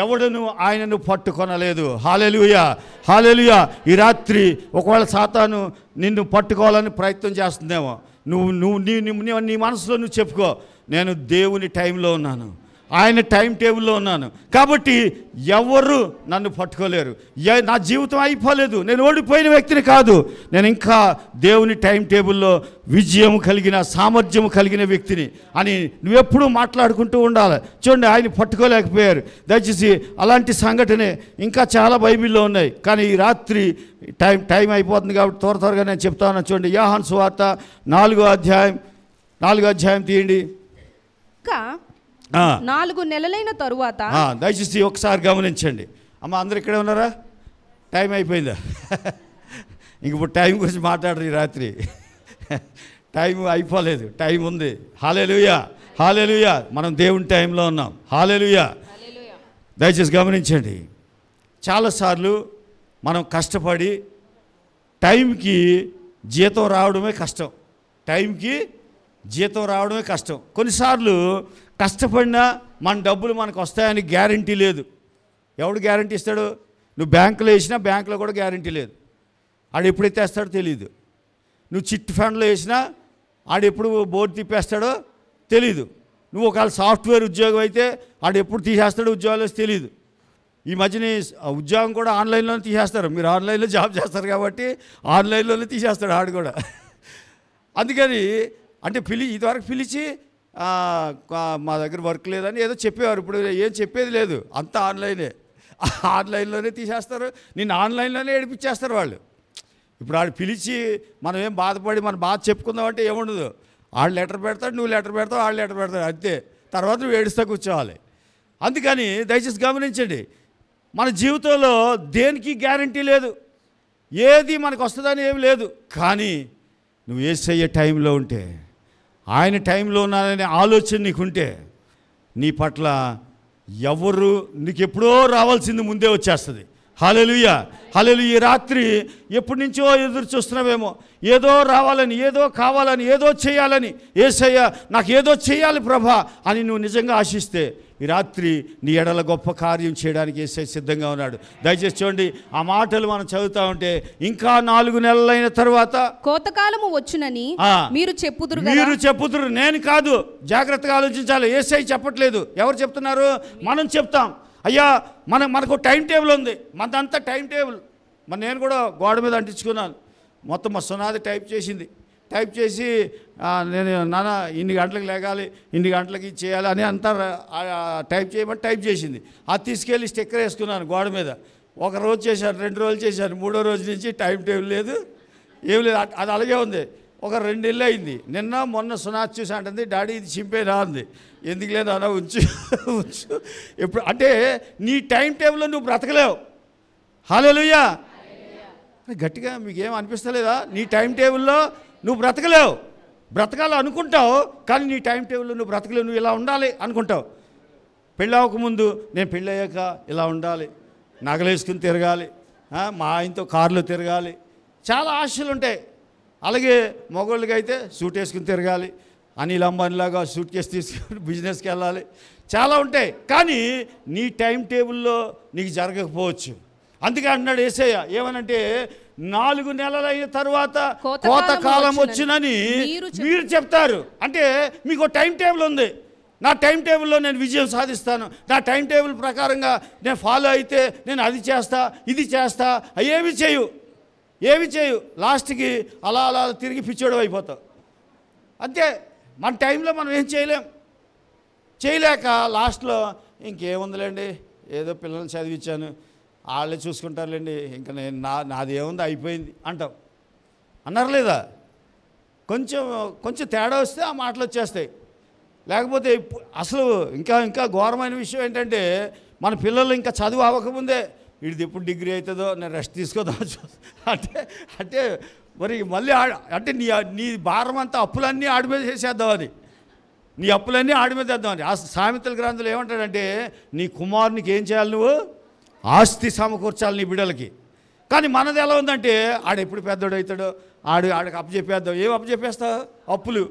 ఎవడును ఆయనను పట్టుకొనలేదు. హల్లెలూయా, హల్లెలూయా. ఈ రాత్రి ఒకవేళ సాతాను నిన్ను పట్టుకోవాలని ప్రయత్నం చేస్తుందేమో, నువ్వు నీ మనసులో నువ్వు చెప్పుకో, నేను దేవుని టైంలో ఉన్నాను, ఆయన టైం టేబుల్లో ఉన్నాను కాబట్టి ఎవరు నన్ను పట్టుకోలేరు. నా జీవితం అయిపోలేదు, నేను ఓడిపోయిన వ్యక్తిని కాదు, నేను ఇంకా దేవుని టైం టేబుల్లో విజయం కలిగిన సామర్థ్యం కలిగిన వ్యక్తిని అని నువ్వెప్పుడూ మాట్లాడుకుంటూ ఉండాలి. చూడండి, ఆయన పట్టుకోలేకపోయారు. దయచేసి అలాంటి సంఘటనే ఇంకా చాలా బైబిల్లో ఉన్నాయి. కానీ ఈ రాత్రి టైం అయిపోతుంది కాబట్టి త్వరగా నేను చెప్తాను. చూడండి, యోహాను సువార్త 4వ అధ్యాయం తీయండి. 4 నెలలైన తరువాత దయచేసి ఒకసారి గమనించండి. అమ్మ అందరు ఇక్కడే ఉన్నారా? టైం అయిపోయిందా? ఇంక ఇప్పుడు టైం గురించి మాట్లాడరు ఈ రాత్రి. టైం అయిపోలేదు, టైం ఉంది. హల్లెలూయా, హల్లెలూయా. మనం దేవుని టైంలో ఉన్నాం. హల్లెలూయా. దయచేసి గమనించండి, చాలాసార్లు మనం కష్టపడి టైంకి జీతం రావడమే కష్టం. టైంకి జీతం రావడమే కష్టం. కొన్నిసార్లు కష్టపడినా మన డబ్బులు మనకు వస్తాయని గ్యారంటీ లేదు. ఎవడు గ్యారంటీ ఇస్తాడు? నువ్వు బ్యాంకులో వేసినా బ్యాంకులో కూడా గ్యారంటీ లేదు. ఆడు ఎప్పుడు ఎత్తేస్తాడో తెలియదు. నువ్వు చిట్ ఫండ్లో వేసినా ఆడు ఎప్పుడు బోర్డు తిప్పేస్తాడో తెలీదు. నువ్వు ఒకవేళ సాఫ్ట్వేర్ ఉద్యోగం అయితే ఆడు ఎప్పుడు తీసేస్తాడో ఉద్యోగాలు తెలియదు. ఈ మధ్యన ఉద్యోగం కూడా ఆన్లైన్లోనే తీసేస్తారు. మీరు ఆన్లైన్లో జాబ్ చేస్తారు కాబట్టి ఆన్లైన్లోనే తీసేస్తాడు ఆడు కూడా. అందుకని అంటే ఇదివరకు పిలిచి మా దగ్గర వర్క్ లేదని ఏదో చెప్పేవారు. ఇప్పుడు ఏం చెప్పేది లేదు, అంతా ఆన్లైన్లోనే తీసేస్తారు. నిన్ను ఆన్లైన్లోనే ఏడిపించేస్తారు వాళ్ళు. ఇప్పుడు ఆడు పిలిచి మనం ఏం బాధపడి మన బాధ చెప్పుకుందామంటే ఏముండదు. ఆడు లెటర్ పెడతాడు, నువ్వు లెటర్ పెడతావు, ఆడు లెటర్ పెడతాడు, అంతే. తర్వాత నువ్వు ఏడుస్తూ కూర్చోవాలి. అందుకని దయచేసి గమనించండి, మన జీవితంలో దేనికి గ్యారంటీ లేదు, ఏది మనకు వస్తుందని ఏమి లేదు. కానీ నువ్వు యేసయ్య టైంలో ఉంటే, ఆయన టైంలో ఉన్నాననే ఆలోచన నీకుంటే నీ పట్ల ఎవరు నీకు ఎప్పుడో రావాల్సింది ముందే వచ్చేస్తుంది. హల్లెలూయా, హల్లెలూయా. ఈ రాత్రి ఎప్పటి నుంచో ఎదురు చూస్తున్నావేమో, ఏదో రావాలని, ఏదో కావాలని, ఏదో చేయాలని, యేసయ్య నాకు ఏదో చేయాలి ప్రభా అని నువ్వు నిజంగా ఆశిస్తే ఈ రాత్రి నీ ఎడల గొప్ప కార్యం చేయడానికి యేసయ్య సిద్ధంగా ఉన్నాడు. దయచేసి చూడండి, ఆ మాటలు మనం చదువుతా ఉంటే, ఇంకా 4 నెలలైన తర్వాత కోతకాలము వచ్చునని మీరు చెప్పుదురు. నేను కాదు, జాగ్రత్తగా ఆలోచించాలి. యేసయ్య చెప్పట్లేదు, ఎవరు చెప్తున్నారు? మనం చెప్తాం. అయ్యా మనకు టైం టేబుల్ ఉంది, మనదంతా టైం టేబుల్. నేను కూడా గోడ మీద అంటించుకున్నాను. మొత్తం మా సునాది టైప్ చేసి నేను నాన్న ఇన్ని గంటలకు లేగాలి, ఇన్ని గంటలకి చేయాలి అని అంతా టైప్ చేయమని టైప్ చేసింది. అది తీసుకెళ్ళి స్టిక్కర్ వేసుకున్నాను గోడ మీద. 1 రోజు చేశాను, 2 రోజులు చేశాను, 3వ రోజు నుంచి టైం టేబుల్ లేదు, ఏం లేదు. అది అలాగే ఉంది. 2 నెలలు అయింది. మొన్న సునాది చూసి అంటుంది, డాడీ ఇది చింపేనా అంది. ఎందుకు లేదు అన్న, ఉంచు ఎప్పుడు అంటే నీ టైం టేబుల్లో నువ్వు బ్రతకలేవు. హల్లెలూయా. గట్టిగా మీకేం అనిపిస్తలేదా? నీ టైం టేబుల్లో నువ్వు బ్రతకలేవు. బ్రతకాలి అనుకుంటావు, కానీ నీ టైం టేబుల్లో నువ్వు బ్రతకలేవు. నువ్వు ఇలా ఉండాలి అనుకుంటావు. పెళ్ళి అవ్వకముందు నేను పెళ్ళి అయ్యాక ఇలా ఉండాలి, నగలు వేసుకుని తిరగాలి, మా ఆయనతో కారులో తిరగాలి, చాలా ఆశలు ఉంటాయి. అలాగే మగవాళ్ళకి అయితే సూట్ వేసుకుని తిరగాలి, అనిల్ అంబానీలాగా సూట్ కేసు తీసుకుని బిజినెస్కి వెళ్ళాలి, చాలా ఉంటాయి. కానీ నీ టైం టేబుల్లో నీకు జరగకపోవచ్చు. అందుకే అన్నాడు యేసయ్య, ఏమనంటే 4 నెలలైన తర్వాత కోతకాలం వచ్చినని మీరు చెప్తారు. అంటే మీకు టైం టేబుల్ ఉంది. నా టైం టేబుల్లో నేను విజయం సాధిస్తాను, నా టైం టేబుల్ ప్రకారంగా నేను ఫాలో అయితే నేను అది చేస్తా, ఇది చేస్తా. ఏమి చేయు లాస్ట్కి అలా తిరిగి పిచ్చోడు అయిపోతావు. అంతే. మన టైంలో మనం ఏం చేయలేక లాస్ట్లో ఇంకేముందిలేండి, ఏదో పిల్లల్ని చదివించాను, వాళ్ళే చూసుకుంటారులేండి, ఇంకా నాది ఏముంది, అయిపోయింది అంటావు. అన్నారు లేదా? కొంచెం తేడా వస్తే ఆ మాటలు వచ్చేస్తాయి. లేకపోతే అసలు ఇంకా ఘోరమైన విషయం ఏంటంటే మన పిల్లలు ఇంకా చదువు అవ్వకముందే వీడిది ఎప్పుడు డిగ్రీ అవుతుందో నేను రెస్ట్ తీసుకోదాం అంటే మరి మళ్ళీ అంటే నీ భారం అంతా అప్పులన్నీ ఆడి మీద చేసేద్దామని, నీ అప్పులన్నీ ఆడి మీద వేద్దామని. ఆ సామెతల గ్రంథంలో ఏమంటాడంటే నీ కుమారునికి ఏం చేయాలి, నువ్వు ఆస్తి సమకూర్చాలి నీ బిడ్డలకి. కానీ మనది ఎలా ఉందంటే ఆడు ఎప్పుడు పెద్దోడు అవుతాడో ఆడికి అప్పచెప్పేద్దాం. ఏం అప్పచెప్పేస్తావు? అప్పులు.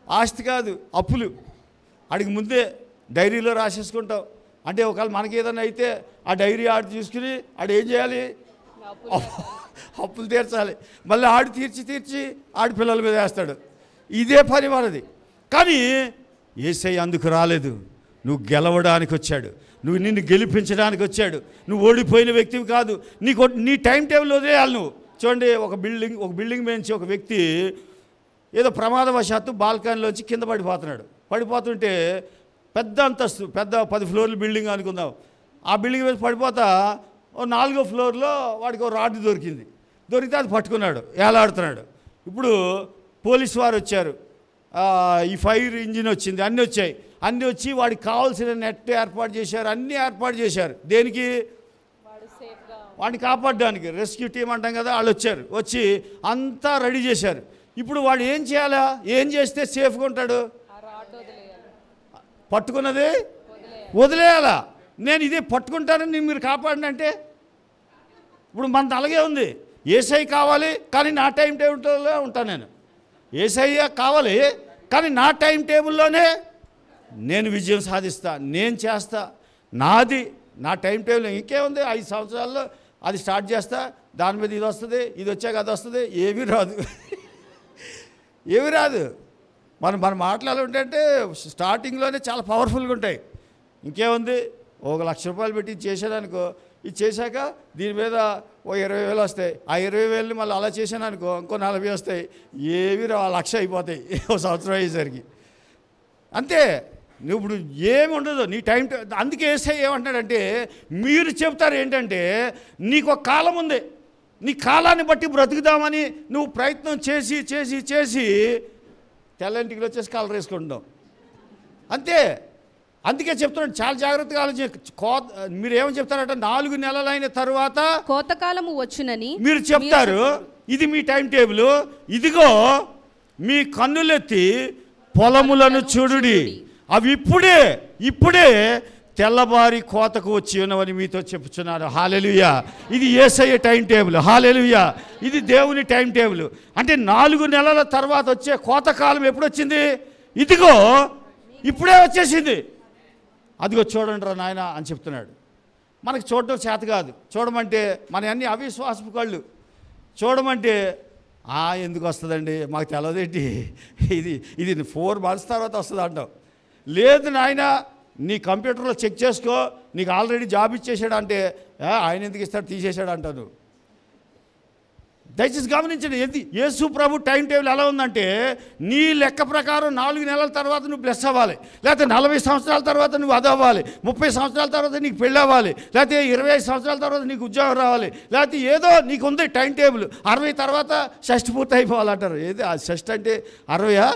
ఆస్తి కాదు, అప్పులు. ఆడికి ముందే డైరీలో రాసేసుకుంటాం. అంటే ఒకవేళ మనకి ఏదైనా అయితే ఆ డైరీ ఆడు తీసుకుని ఆడు ఏం చేయాలి, అప్పులు తీర్చాలి. మళ్ళీ ఆడు తీర్చి ఆడి పిల్లల మీద వేస్తాడు. ఇదే పని మనది. కానీ యేసయ్య అందుకు రాలేదు. నువ్వు గెలవడానికి వచ్చాడు, నిన్ను గెలిపించడానికి వచ్చాడు. నువ్వు ఓడిపోయిన వ్యక్తివి కాదు. నీ టైం టేబుల్ వదిలేయాలి నువ్వు. చూడండి, ఒక బిల్డింగ్ నుంచి ఒక వ్యక్తి ఏదో ప్రమాదవశాత్తు బాల్కనీలోంచి కింద పడిపోతుంటే పెద్ద అంతస్తు, పెద్ద 10 ఫ్లోర్ల బిల్డింగ్ అనుకుందాం. ఆ బిల్డింగ్ మీద పడిపోతా 4వ ఫ్లోర్లో వాడికి ఒక రాడ్ దొరికితే అది పట్టుకున్నాడు, ఏలాడుతున్నాడు. ఇప్పుడు పోలీసు వారు వచ్చారు, ఈ ఫైర్ ఇంజిన్ వచ్చింది, అన్నీ వచ్చి వాడికి కావాల్సిన నెట్ ఏర్పాటు చేశారు, అన్నీ ఏర్పాటు చేశారు. దేనికి? వాడిని కాపాడడానికి. రెస్క్యూ టీం అంటాం కదా, వాళ్ళు వచ్చి అంతా రెడీ చేశారు. ఇప్పుడు వాడు ఏం చేయాలా? ఏం చేస్తే సేఫ్గా ఉంటాడు? పట్టుకున్నది వదిలేయాలా? నేను ఇదే పట్టుకుంటానని మీరు కాపాడిన అంటే ఇప్పుడు మనది అలాగే ఉంది. యేసయ్య కావాలి కానీ నా టైం టేబుల్లో ఉంటాను. నేను యేసయ్య కావాలి కానీ నా టైం టేబుల్లోనే నేను విజయం సాధిస్తా, నేను చేస్తా. నాది నా టైం టేబుల్ ఇంకేముంది, 5 సంవత్సరాల్లో అది స్టార్ట్ చేస్తా, దాని మీద ఇది వస్తుంది, ఇది వచ్చాక అది వస్తుంది. ఏమీ రాదు. మనం మాట్లాడాలంటే స్టార్టింగ్లోనే చాలా పవర్ఫుల్గా ఉంటాయి. ఇంకేముంది, 1 లక్ష రూపాయలు పెట్టి చేసాడనుకో, ఇది చేశాక దీని మీద 20,000 వస్తాయి. ఆ 20,000ని మళ్ళీ అలా చేశాను అనుకో, ఇంకో 40 వస్తాయి. ఏవి రా, 1,00,000 అయిపోతాయి 1 సంవత్సరం అయ్యేసరికి. అంతే. నువ్వు ఇప్పుడు ఏమి ఉండదు నీ టైం. అందుకే యేసయ్య ఏమంటున్నాడంటే, మీరు చెప్తారు ఏంటంటే నీకు ఒక కాలం ఉంది, నీ కాలాన్ని బట్టి బ్రతుకుదామని నువ్వు ప్రయత్నం చేసి తెల్లంటికి వచ్చేసి కలర్ వేసుకుంటాం. అంతే. అందుకే చెప్తున్నాడు, చాలా జాగ్రత్తగా మీరు ఏమని చెప్తారంటే 4 నెలలైన తర్వాత కోతకాలము వచ్చునని మీరు చెప్తారు. ఇది మీ టైం టేబుల్. ఇదిగో మీ కన్నులెత్తి పొలములను చూడుడి, అవి ఇప్పుడే తెల్లబారి కోతకు వచ్చి ఉన్నవని మీతో చెప్పుచున్నాను. హల్లెలూయా. ఇది యేసయ్య టైం టేబుల్. హల్లెలూయా. ఇది దేవుని టైం టేబుల్. అంటే 4 నెలల తర్వాత వచ్చే కోతకాలం ఎప్పుడు వచ్చింది? ఇదిగో ఇప్పుడే వచ్చేసింది. అదిగో చూడండి రా నాయన అని చెప్తున్నాడు. మనకి చూడటం చేత కాదు. చూడమంటే మన అన్ని అవిశ్వాసపు కళ్ళు. చూడమంటే ఎందుకు వస్తుందండి, మాకు తెలవదేంటి, ఇది 4 months తర్వాత వస్తుంది అంటావు. లేదు నాయన, నీ కంప్యూటర్లో చెక్ చేసుకో, నీకు ఆల్రెడీ జాబ్ ఇచ్చేసాడు అంటే ఆయన ఎందుకు ఇస్తాడు, తీసేసాడు అంటావు నువ్వు. దయచేసి గమనించండి, యేసు ప్రభు టైం టేబుల్ ఎలా ఉందంటే నీ లెక్క ప్రకారం 4 నెలల తర్వాత నువ్వు బ్లెస్ అవ్వాలి, లేకపోతే 40 సంవత్సరాల తర్వాత నువ్వు అది అవ్వాలి, 30 సంవత్సరాల తర్వాత నీకు పెళ్ళి అవ్వాలి, లేకపోతే 25 సంవత్సరాల తర్వాత నీకు ఉద్యోగం రావాలి, లేకపోతే ఏదో నీకు ఉంది టైం టేబుల్. 60 తర్వాత షష్ఠి పూర్తి అయిపోవాలంటారు. ఏది ఆ షష్ఠి అంటే 60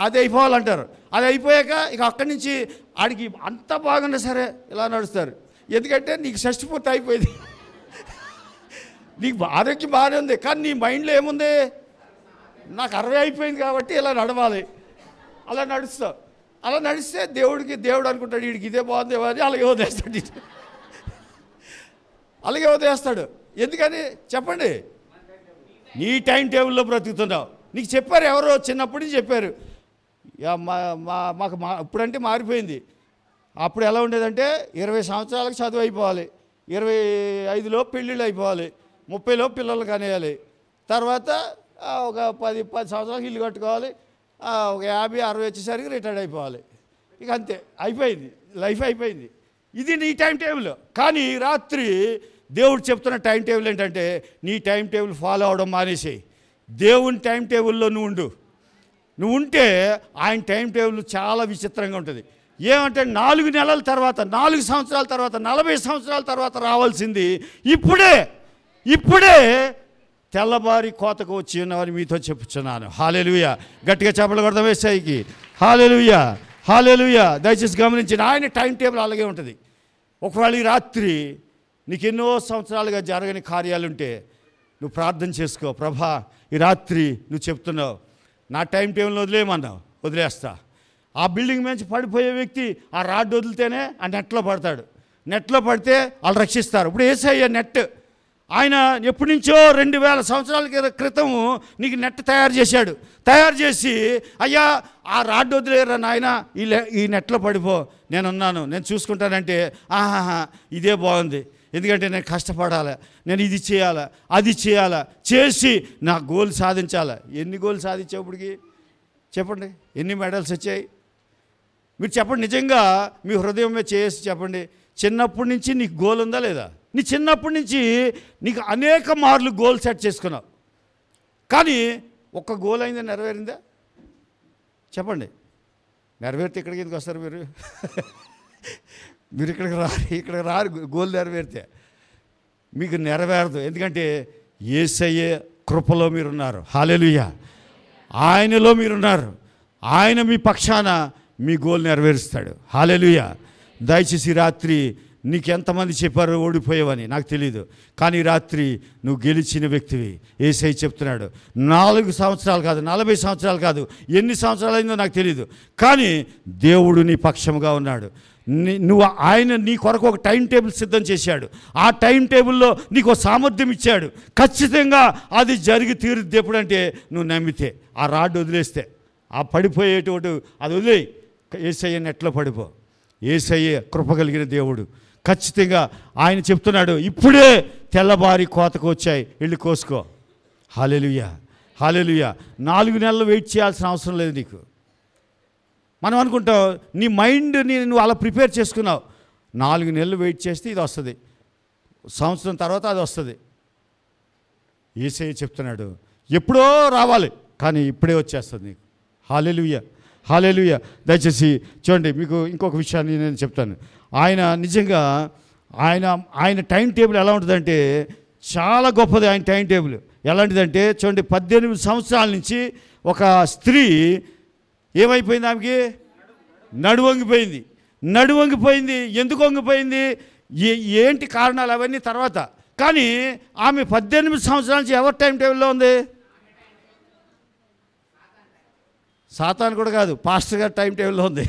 అది అయిపోవాలంటారు. అది అయిపోయాక ఇక అక్కడి నుంచి ఆడికి అంత బాగున్నా సరే ఇలా నడుస్తారు. ఎందుకంటే నీకు షష్ఠి పూర్తి అయిపోయింది, నీకు ఆరోగ్యం బాగానే ఉంది, కానీ నీ మైండ్లో ఏముంది, నాకు 60 అయిపోయింది కాబట్టి ఇలా నడవాలి. అలా నడుస్తావు. అలా నడిస్తే దేవుడు అనుకుంటాడు వీడికి ఇదే బాగుంది అని అలాగే వదిలేస్తాడు. ఎందుకని చెప్పండి? నీ టైం టేబుల్లో బ్రతుకుతున్నావు. నీకు చెప్పారు ఎవరో, చిన్నప్పటి నుంచి చెప్పారు. మాకు ఇప్పుడంటే మారిపోయింది. అప్పుడు ఎలా ఉండేదంటే 20 సంవత్సరాలకు చదువు అయిపోవాలి, 25లో పెళ్ళిళ్ళు అయిపోవాలి, 30లో పిల్లలు కనేయాలి, తర్వాత ఒక 10 సంవత్సరాలకు ఇల్లు కట్టుకోవాలి, ఒక 50-60 వచ్చేసరికి రిటైర్డ్ అయిపోవాలి. ఇక అంతే, అయిపోయింది, లైఫ్ అయిపోయింది. ఇది నీ టైం టేబుల్. కానీ రాత్రి దేవుడు చెప్తున్న టైం టేబుల్ ఏంటంటే నీ టైం టేబుల్ ఫాలో అవడం మానేసేయి. దేవుని టైం టేబుల్లో నువ్వు ఉంటే ఆయన టైం టేబుల్ చాలా విచిత్రంగా ఉంటుంది. ఏమంటే 4 నెలల తర్వాత, 4 సంవత్సరాల తర్వాత, 40 సంవత్సరాల తర్వాత రావాల్సింది ఇప్పుడే తెల్లబారి కోతకు వచ్చి ఉన్నవారు మీతో చెప్పుచున్నాను. హల్లెలూయా. గట్టిగా చప్పట్లు కొడదాం యేసయ్యకి. హల్లెలూయా, హల్లెలూయా. దయచేసి గమనించండి, ఆయన టైం టేబుల్ అలాగే ఉంటుంది. ఒకవేళ ఈ రాత్రి నీకు ఎన్నో సంవత్సరాలుగా జరగని కార్యాలుంటే నువ్వు ప్రార్థన చేసుకో. ప్రభా, ఈ రాత్రి నువ్వు చెప్తున్నావు నా టైం టేబుల్ని వదిలేయమన్నావు, వదిలేస్తా. ఆ బిల్డింగ్ నుంచి పడిపోయే వ్యక్తి ఆ రాడ్ వదిలితేనే ఆ నెట్లో పడతాడు. నెట్లో పడితే వాళ్ళు రక్షిస్తారు. ఇప్పుడు యేసయ్య నెట్, ఆయన ఎప్పటి నుంచో 2000 సంవత్సరాల క్రితము నీకు నెట్ తయారు చేశాడు. తయారు చేసి, అయ్యా ఆ రాడ్ వదిలేరా నాయన, ఈ నెట్లో పడిపో, నేనున్నాను, నేను చూసుకుంటానంటే, ఆహాహా ఇదే బాగుంది, ఎందుకంటే నేను కష్టపడాలి, నేను ఇది చేయాలా, అది చేయాలా, చేసి నా గోల్ సాధించాలా. ఎన్ని గోల్ సాధించేప్పటికి చెప్పండి, ఎన్ని మెడల్స్ వచ్చాయి మీరు చెప్పండి. నిజంగా మీ హృదయమే చేసి చెప్పండి, చిన్నప్పటి నుంచి నీకు గోల్ ఉందా లేదా? నీ చిన్నప్పటి నుంచి నీకు అనేక మార్లు గోల్ సెట్ చేసుకున్నావు, కానీ ఒక్క గోల్ అయిందా, నెరవేరిందా? చెప్పండి. నెరవేరితే ఇక్కడికి ఎందుకు వస్తారు మీరు? మీరు ఇక్కడికి రారు గోల్ నెరవేరితే. మీకు నెరవేరదు, ఎందుకంటే యేసయ్య కృపలో మీరున్నారు. హల్లెలూయా. ఆయనలో మీరున్నారు. ఆయన మీ పక్షాన మీ గోల్ నెరవేరుస్తాడు. హల్లెలూయా. దయచేసి రాత్రి నీకు ఎంతమంది చెప్పారో ఓడిపోయావని నాకు తెలియదు, కానీ రాత్రి నువ్వు గెలిచిన వ్యక్తివి. యేసయ్య చెప్తున్నాడు, 4 సంవత్సరాలు కాదు, 40 సంవత్సరాలు కాదు, ఎన్ని సంవత్సరాలు అయిందో నాకు తెలియదు, కానీ దేవుడు నీ పక్షముగా ఉన్నాడు. నువ్వు ఆయన నీ కొరకు ఒక టైం టేబుల్ సిద్ధం చేశాడు. ఆ టైం టేబుల్లో నీకు ఒక సామర్థ్యం ఇచ్చాడు. ఖచ్చితంగా అది జరిగి తీరుద్ది ఎప్పుడంటే నువ్వు నమ్మితే. ఆ రాడ్ వదిలేస్తే, ఆ పడిపోయేటువంటి అది వదిలేయి, యేసయ్య నెట్లో పడిపో. యేసయ్య కృప కలిగిన దేవుడు. ఖచ్చితంగా ఆయన చెప్తున్నాడు, ఇప్పుడే తెల్లబారి కోతకు వచ్చాయి, వెళ్ళి కోసుకో. హల్లెలూయా, హల్లెలూయా. 4 నెలలు వెయిట్ చేయాల్సిన అవసరం లేదు నీకు. మనం అనుకుంటావు నీ మైండ్ని నువ్వు అలా ప్రిపేర్ చేసుకున్నావు, 4 నెలలు వెయిట్ చేస్తే ఇది వస్తుంది, సంవత్సరం తర్వాత అది వస్తుంది. యేసయ్య చెప్తున్నాడు, ఎప్పుడో రావాలి, కానీ ఇప్పుడే వచ్చేస్తుంది నీకు. హల్లెలూయా, హల్లెలూయా. దయచేసి చూడండి, మీకు ఇంకొక విషయాన్ని నేను చెప్తాను. ఆయన నిజంగా ఆయన టైం టేబుల్ ఎలా ఉంటుందంటే చాలా గొప్పది. ఆయన టైం టేబుల్ ఎలాంటిదంటే చూడండి, 18 సంవత్సరాల నుంచి ఒక స్త్రీ ఏమైపోయింది, ఆమెకి నడువంగిపోయింది. నడువంగిపోయింది. ఎందుకు వంగిపోయింది, ఏంటి కారణాలు అవన్నీ తర్వాత. కానీ ఆమె 18 సంవత్సరాల నుంచి ఎవరి టైం టేబుల్లో ఉంది? సాతాను కూడా కాదు, పాస్టర్ గారి టైం టేబుల్లో ఉంది.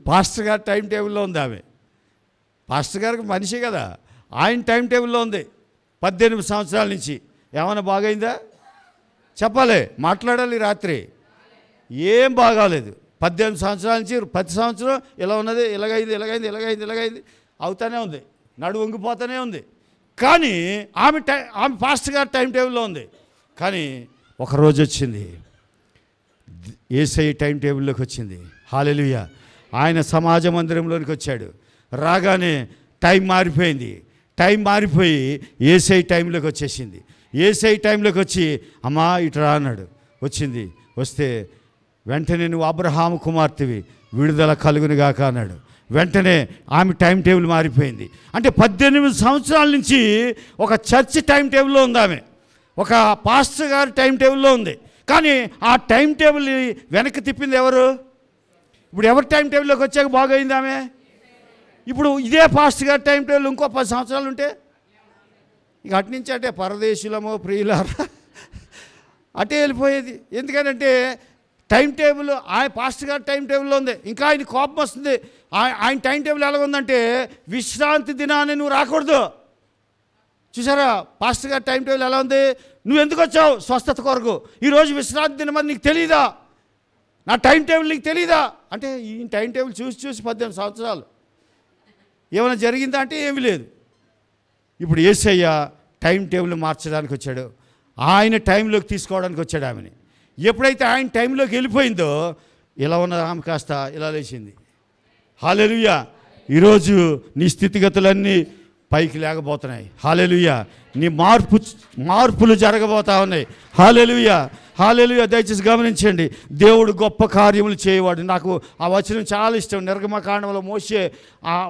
పాస్టర్ గారి టైం టేబుల్లో ఉంది ఆమె. పాస్టర్ గారికి మనిషి కదా, ఆయన టైం టేబుల్లో ఉంది 18 సంవత్సరాల నుంచి. ఏమైనా బాగైందా చెప్పాలి, మాట్లాడాలి. రాత్రి ఏం బాగాలేదు. 18 సంవత్సరాల నుంచి ప్రతి సంవత్సరం ఇలా ఉన్నది, ఇలాగైంది అవుతానే ఉంది, నడు వంగిపోతూనే ఉంది. కానీ ఆమె పాస్టర్ గారి టైం టేబుల్లో ఉంది. కానీ ఒకరోజు వచ్చింది, యేసయ్య టైం టేబుల్లోకి వచ్చింది. హల్లెలూయా. ఆయన సమాజ మందిరంలోనికి వచ్చాడు. రాగానే టైం మారిపోయింది. టైం మారిపోయి యేసయ్య టైంలోకి వచ్చేసింది. యేసయ్య టైంలోకి వచ్చి, అమ్మా ఇటు రా అన్నాడు. వచ్చింది. వస్తే వెంటనే నువ్వు అబ్రహాము కుమార్తెవి, విడుదల కలుగునుగాక అన్నాడు. వెంటనే ఆమె టైం టేబుల్ మారిపోయింది. అంటే 18 సంవత్సరాల నుంచి ఒక చర్చ్ టైం టేబుల్లో ఉంది ఆమె, ఒక పాస్టర్ గారి టైం టేబుల్లో ఉంది. కానీ ఆ టైం టేబుల్ వెనక్కి తిప్పింది ఎవరు? ఇప్పుడు ఎవరి టైం టేబుల్లోకి వచ్చాక బాగైంది ఆమె? ఇప్పుడు ఇదే పాస్టర్ గారి టైం టేబుల్ ఇంకో 10 సంవత్సరాలు ఉంటే ఇక అటు నుంచి అంటే పరదేశులమో ప్రియులారా అటే వెళ్ళిపోయేది. ఎందుకంటే టైం టేబుల్ ఆయన పాస్టర్ గారి టైం టేబుల్లో ఉంది. ఇంకా ఆయన కోపం వస్తుంది. ఆయన టైం టేబుల్ ఎలా ఉందంటే విశ్రాంతి దినాన్ని నువ్వు రాకూడదు. చూసారా పాస్టర్ గారి టైం టేబుల్ ఎలా ఉంది? నువ్వు ఎందుకు వచ్చావు? స్వస్థత కొరకు. ఈరోజు విశ్రాంతి దినం అని నీకు తెలీదా? నా టైం టేబుల్ నీకు తెలీదా? అంటే ఈ టైం టేబుల్ చూసి 18 సంవత్సరాలు ఏమైనా జరిగిందా అంటే ఏమీ లేదు. ఇప్పుడు యేసయ్య టైం టేబుల్ మార్చడానికి వచ్చాడు. ఆయన టైంలోకి తీసుకోవడానికి వచ్చాడు ఆమెని. ఎప్పుడైతే ఆయన టైంలోకి వెళ్ళిపోయిందో ఇలా ఉన్న ఆమె కాస్త ఇలా లేచింది. హల్లెలూయా. ఈరోజు నీ స్థితిగతులన్నీ పైకి లేకపోతున్నాయి. హల్లెలూయా. నీ మార్పులు జరగబోతా ఉన్నాయి. హల్లెలూయా, హల్లెలూయా. దయచేసి గమనించండి, దేవుడు గొప్ప కార్యములు చేయవాడు. నాకు ఆ వచనం చాలా ఇష్టం. నిర్గమకాండంలో మోషే